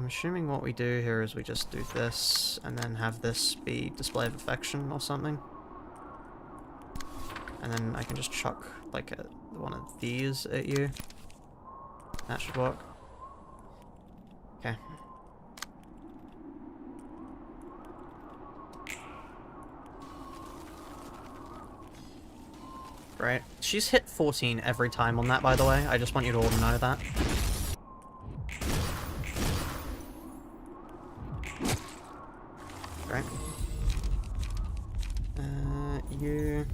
assuming what we do here is we just do this, and then have this be display of affection or something. And then I can just chuck, like, one of these at you. That should work. Okay. Great. She's hit 14 every time on that, by the way. I just want you to all know that. Great. You...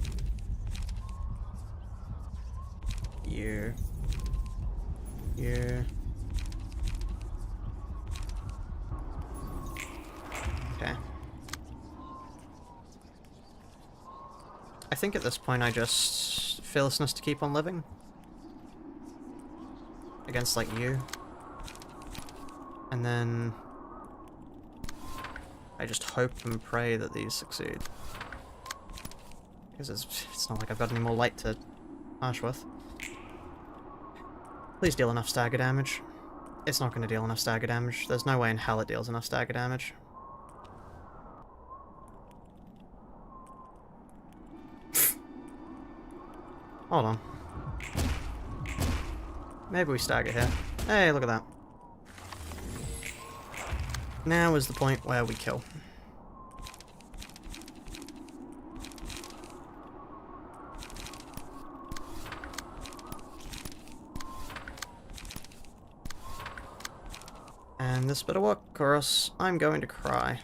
Okay. I think at this point I just... fearlessness to keep on living. Against, like, you. And then... I just hope and pray that these succeed. Because it's not like I've got any more light to harsh with. Please deal enough stagger damage. It's not going to deal enough stagger damage. There's no way in hell it deals enough stagger damage. Hold on. Maybe we stagger here. Hey, look at that. Now is the point where we kill. And this better work, or else I'm going to cry.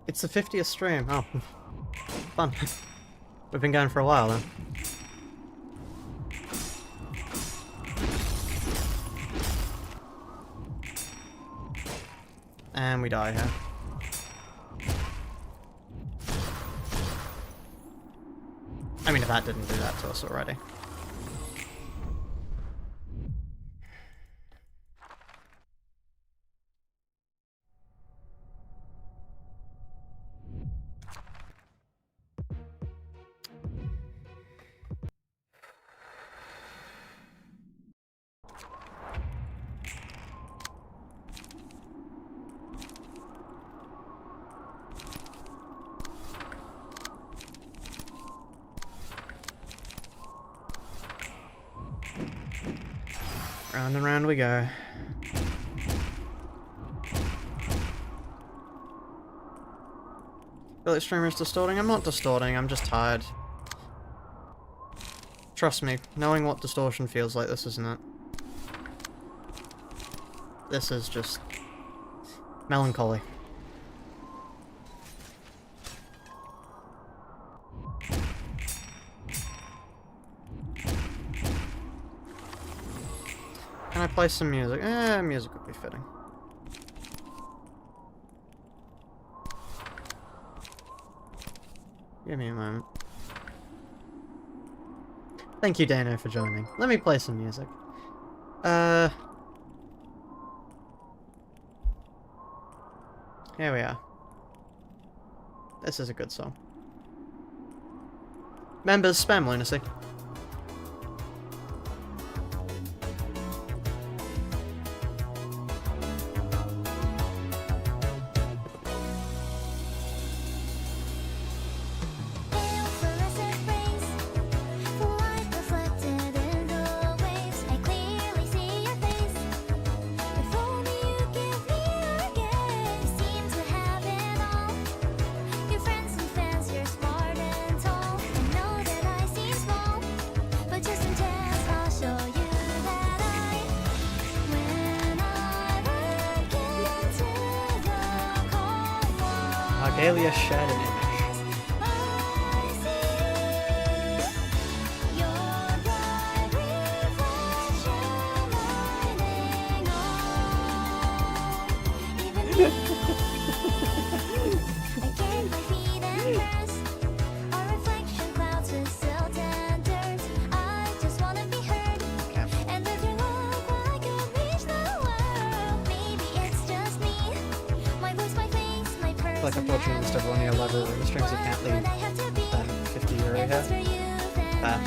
It's the 50th stream. Oh, fun. We've been going for a while then. And we die here. I mean, if that didn't do that to us already. Round and round we go. Feel like streamer's distorting? I'm not distorting, I'm just tired. Trust me, knowing what distortion feels like, this isn't it. This is just melancholy. Can I play some music? Music would be fitting. Give me a moment. Thank you, Dano, for joining. Let me play some music. Here we are. This is a good song. Members, spam lunacy. Argalia shared an image. Like unfortunately just everyone here library the streams that can't leave 50 euro here. Bad.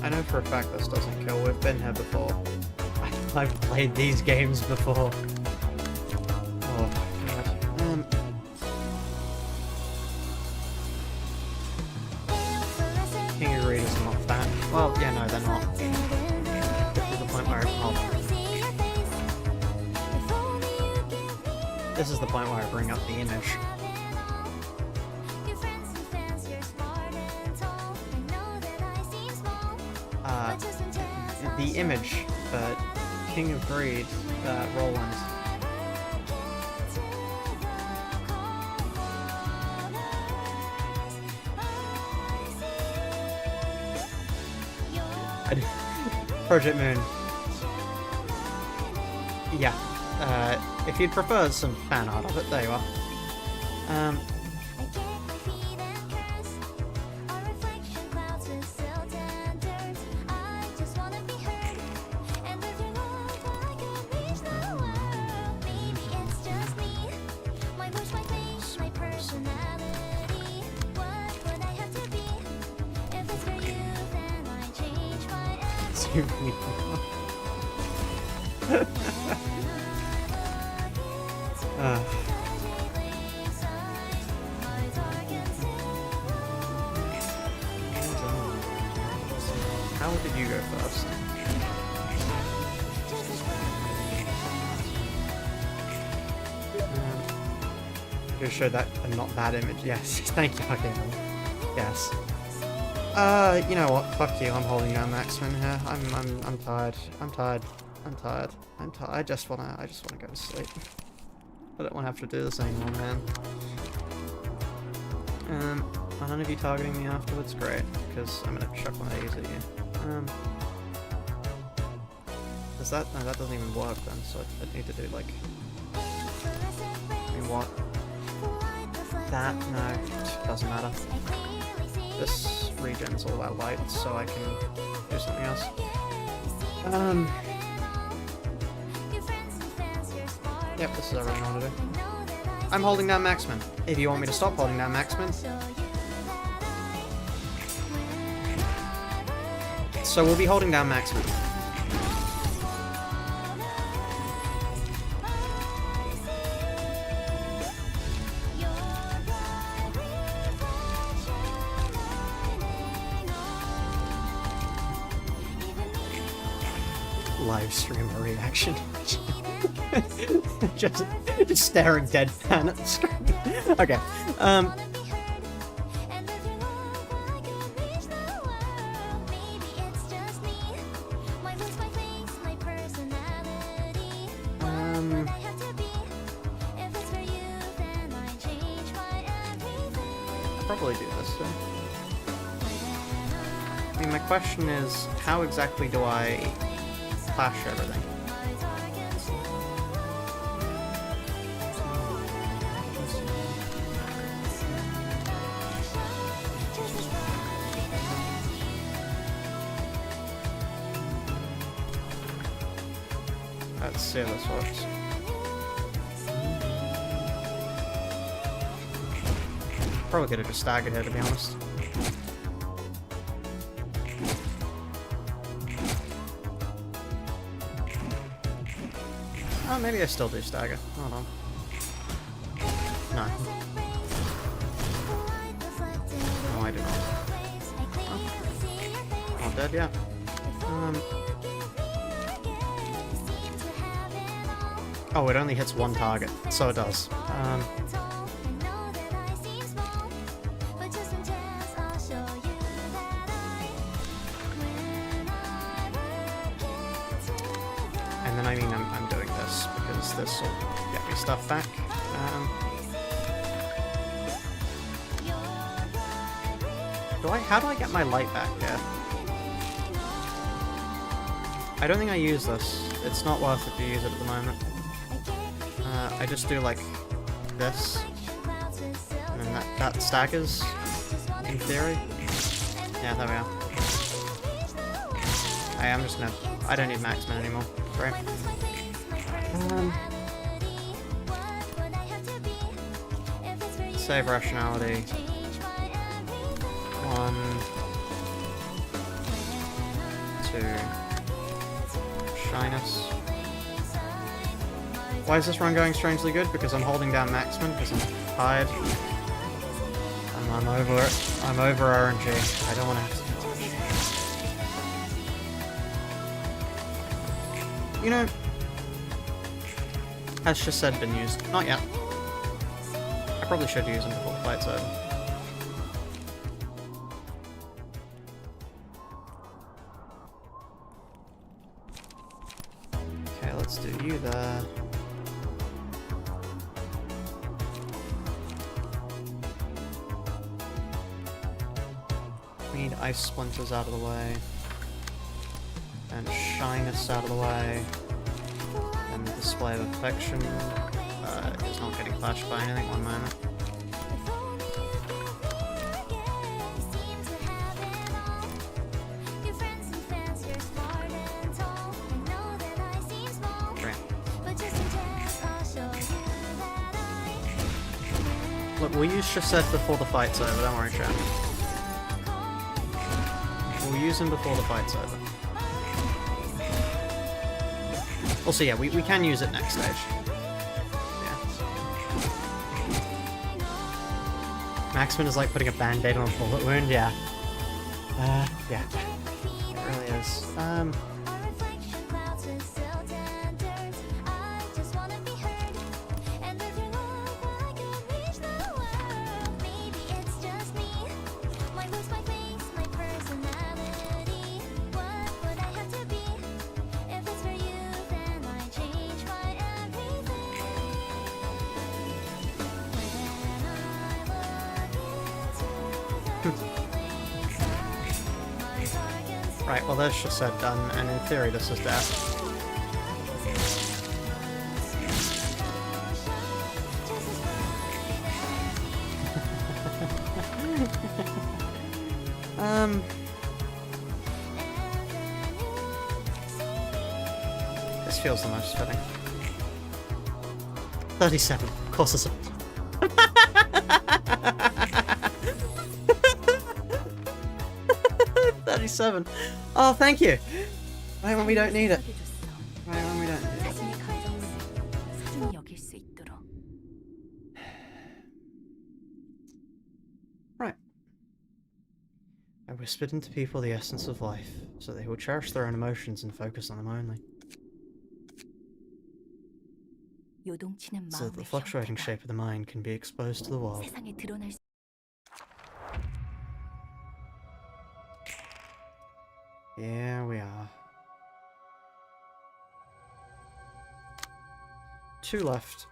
I know for a fact this doesn't kill, we've been here before. I've played these games before. Oh god. King of Greed is not that. Well, yeah, no, they're not. This is the point where this is the point where I bring up the image. The image that King of Greed, Roland. Project Moon. Yeah. If you'd prefer some fan art of it, there you are. How did you go first? You showed that a not bad image. Yes, thank you. Okay. Yes. You know what? Fuck you. I'm holding down Maxman here. I'm tired. I'm tired. I just wanna go to sleep. I don't wanna have to do this anymore, man. Are none of you targeting me afterwards? Great, because I'm gonna chuck one of these at you. Does that? No, that doesn't even work then, so I need to do like... I mean, what? That? No, it doesn't matter. This regen's all about light, so I can do something else. Yep, this is everything I want to do. I'm holding down Maxman. If you want me to stop holding down Maxman. So we'll be holding down Maxman. Live streamer reaction. just staring deadpan at the screen. Okay. I'll probably do this then. I mean, my question is, how exactly do I clash everything? Let's see how this works. Probably could have just staggered here, to be honest. Oh, maybe I still do stagger. Hold on. No. No, I do not. Oh. Not dead yet. Oh, it only hits one target, so it does. And then I mean I'm doing this because this will get me stuff back. How do I get my light back here? I don't think I use this. It's not worth it to use it at the moment. I just do like this, and then that staggers, in theory. Yeah, there we are. I'm just gonna... I don't need Maxman anymore. Great. Save rationality. 1, 2... Shyness. Why is this run going strangely good? Because I'm holding down Maxman, because I'm tired. And I'm over it. I'm over RNG. I don't want to have to... You know... As just said, been used. Not yet. I probably should use them before the fight's over. Okay, let's do you there. Need ice splinters out of the way. And shyness out of the way. And the display of affection is not getting clashed by anything. One moment. Look, we'll use Chaussette before the fight's over, don't worry, chat. We'll use him before the fight's over. Also, yeah, we can use it next stage. Yeah. Maxman is like putting a band-aid on a bullet wound, yeah. Yeah. It really is. Right, well there's Chaussette done, and in theory this is death. This feels the most fitting. 37, of course it's a... 37. Oh, thank you. Right when we don't need it. Right when we don't need it. Right. I whispered into people the essence of life, so they will cherish their own emotions and focus on them only. So that the fluctuating shape of the mind can be exposed to the world. Here we are. 2 left.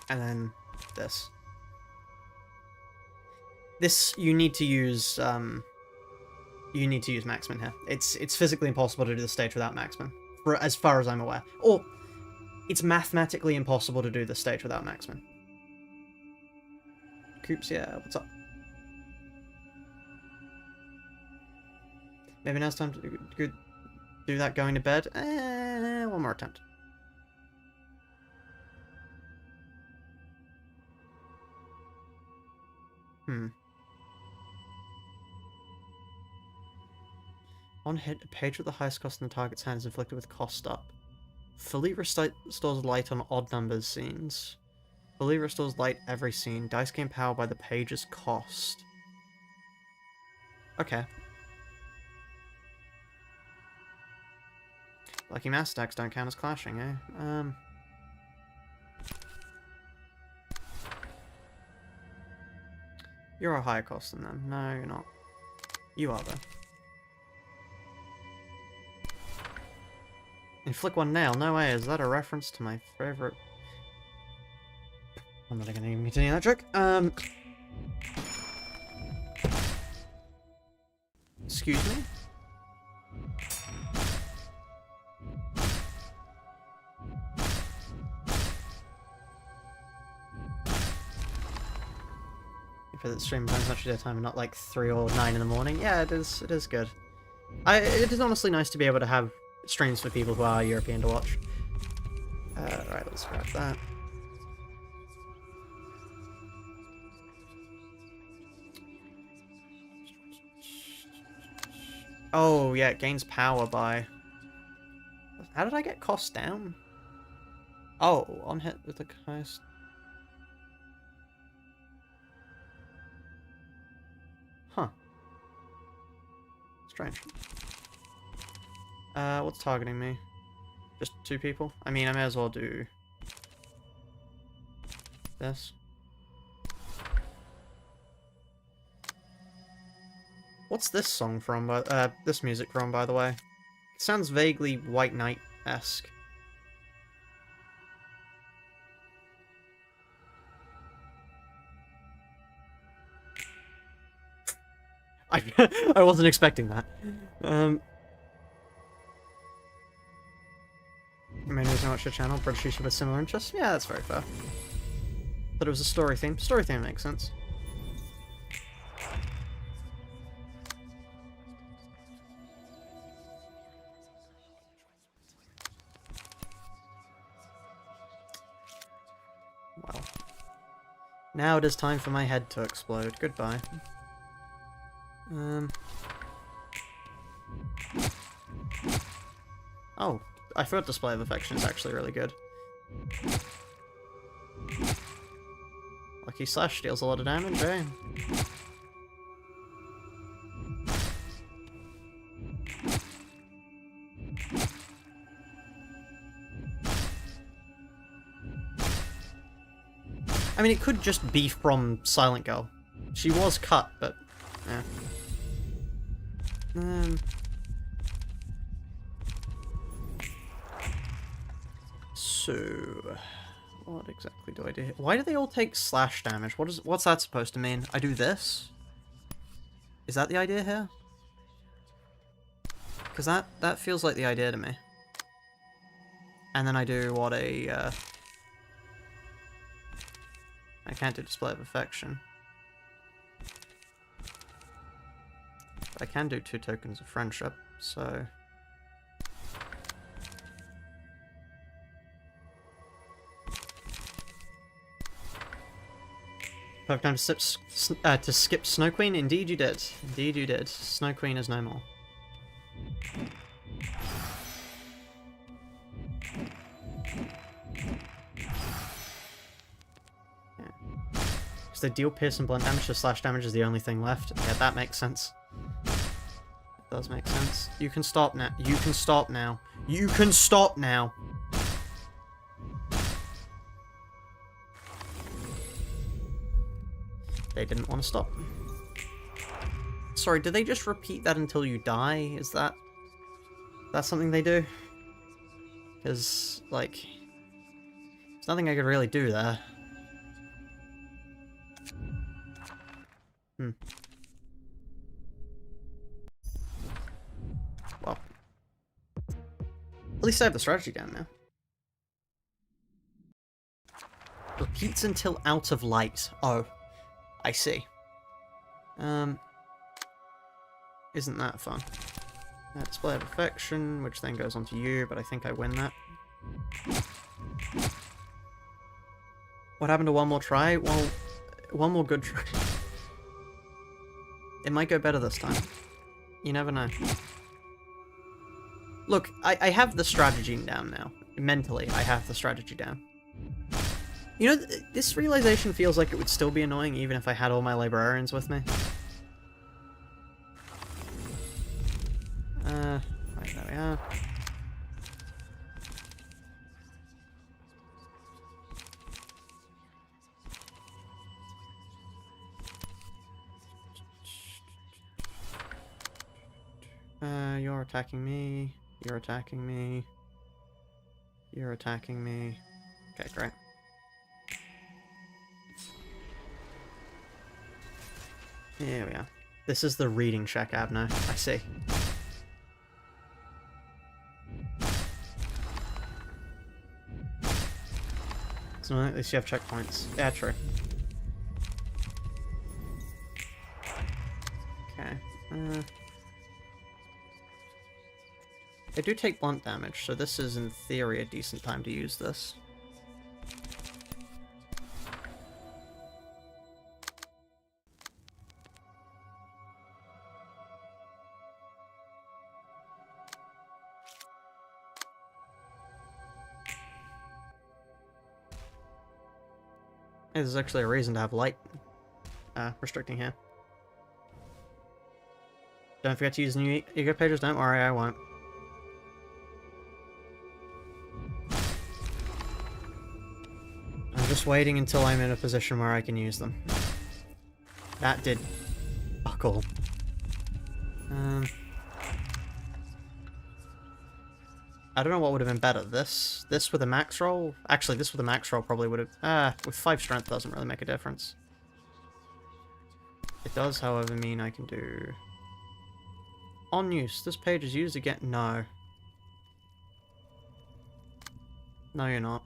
And then this. This you need to use Maxman here. It's physically impossible to do the stage without Maxman, for as far as I'm aware. Or it's mathematically impossible to do the stage without Maxman. Coops, yeah, what's up? Maybe now's time to do that going to bed. One more attempt. On hit, a page with the highest cost in the target's hand is inflicted with cost up. Fully restores light on odd numbers scenes. Fully restores light every scene. Dice gain power by the page's cost. Okay. Lucky mass stacks don't count as clashing, eh? You're a higher cost than them. No, you're not. You are, though. Inflict 1 nail. No way. Is that a reference to my favorite? I'm not going to continue that trick. Excuse me? For the stream time's actually daytime and not like 3 or 9 in the morning. Yeah, it is good. It is honestly nice to be able to have streams for people who are European to watch. Right, let's grab that. Oh, yeah, it gains power by... How did I get cost down? Oh, on hit with the highest... Huh. Strange. What's targeting me? Just 2 people? I mean, I may as well do... this. What's this song from, this music from, by the way? It sounds vaguely White Knight-esque. I wasn't expecting that. Main reason I watched your channel, British YouTube with similar interests? Yeah, that's very fair. But it was a story theme. Story theme makes sense. Well. Now it is time for my head to explode. Goodbye. Oh, I thought Display of Affection is actually really good. Lucky Slash deals a lot of damage, eh? I mean, it could just be from Silent Girl. She was cut, but yeah. So, what exactly do I do here? Why do they all take slash damage? What's that supposed to mean? I do this? Is that the idea here? Because that feels like the idea to me. And then I do what I can't do Display of Affection. But I can do 2 tokens of friendship, so... Perfect time to skip Snow Queen? Indeed you did. Indeed you did. Snow Queen is no more. Because they deal pierce and blunt damage, so slash damage is the only thing left. Yeah, that makes sense. It does make sense. You can stop now. You can stop now. You can stop now! They didn't want to stop. Sorry, do they just repeat that until you die? Is that something they do? Because, like, there's nothing I could really do there. Well. At least I have the strategy down now. Repeats until out of light. Oh. I see. Isn't that fun? Display of Affection, which then goes on to you, but I think I win that. What happened to one more try? Well, one more good try. It might go better this time. You never know. Look, I have the strategy down now. Mentally, I have the strategy down. You know, this realization feels like it would still be annoying even if I had all my librarians with me. Right, there we are. You're attacking me. You're attacking me. You're attacking me. Okay, great. Here we are. This is the reading check, Abno. I see. So at least you have checkpoints. Yeah, true. Okay. I do take blunt damage, so this is in theory a decent time to use this. Hey, there's actually a reason to have light restricting here. Don't forget to use new ego pages, don't worry, I won't. I'm just waiting until I'm in a position where I can use them. That did fuck all. I don't know what would have been better. This with a max roll? Actually, this with a max roll probably would have... with 5 strength doesn't really make a difference. It does, however, mean I can do... On use. This page is used again. No. No, you're not.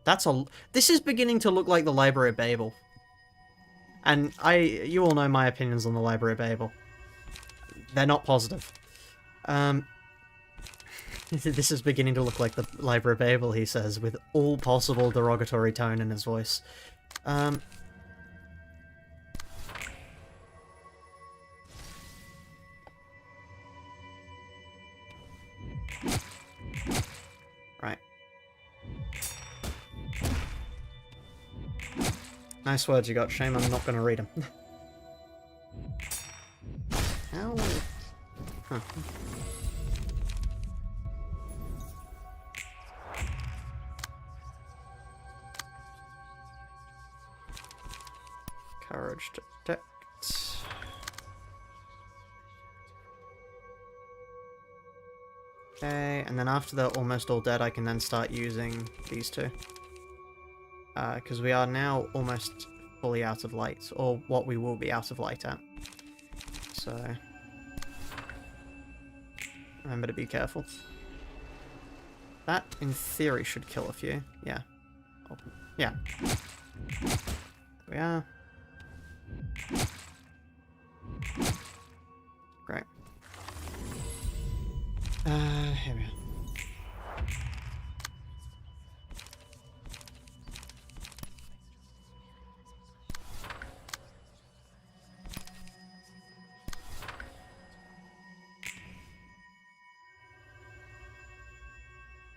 That's a... This is beginning to look like the Library of Babel. And you all know my opinions on the Library of Babel. They're not positive. This is beginning to look like the Library of Babel, he says, with all possible derogatory tone in his voice. Right. Nice words you got. Shame I'm not going to read them. How? Huh. Courage detect. Okay, and then after they're almost all dead, I can then start using these two. Because we are now almost fully out of light, or what we will be out of light at. So, remember to be careful. That, in theory, should kill a few. Yeah. Oh, yeah. There we are. Great. Here we are.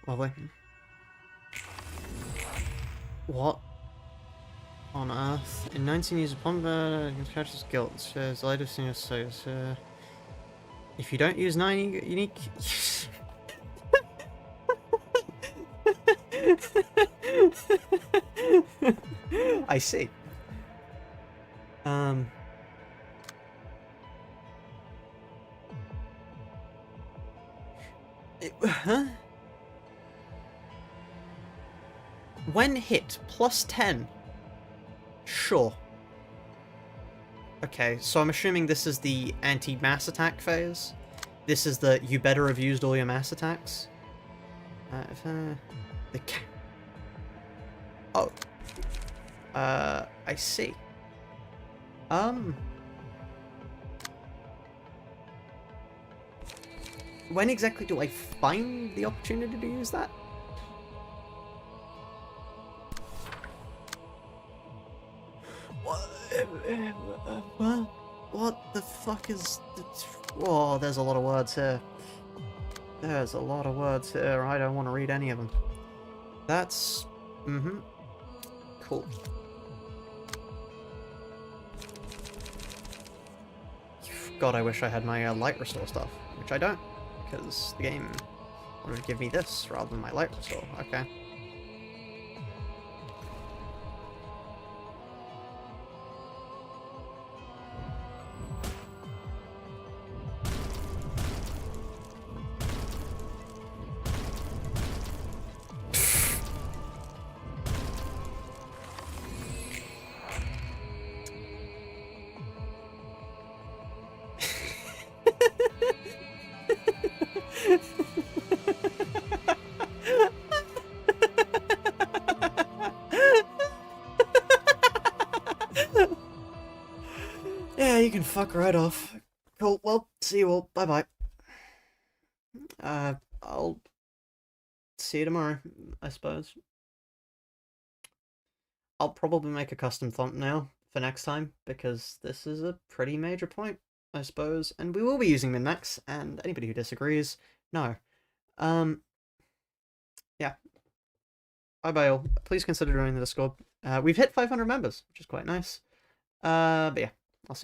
Lovely. What on earth? In 19 years upon character's guilt says the latest thing says if you don't use 9 unique I see. Huh? When hit, +10. Sure. Okay, so I'm assuming this is the anti-mass attack phase. This is the you better have used all your mass attacks. Oh. I see. When exactly do I find the opportunity to use that? What the fuck is... Oh, there's a lot of words here. There's a lot of words here. I don't want to read any of them. That's... Cool. God, I wish I had my light restore stuff, which I don't, because the game wanted to give me this rather than my light restore. Okay. Yeah, you can fuck right off. Cool, well, see you all. Bye-bye. I'll see you tomorrow, I suppose. I'll probably make a custom thumbnail for next time, because this is a pretty major point, I suppose. And we will be using min-max, and anybody who disagrees, no. Yeah. Bye-bye all. Please consider joining the Discord. We've hit 500 members, which is quite nice. But yeah.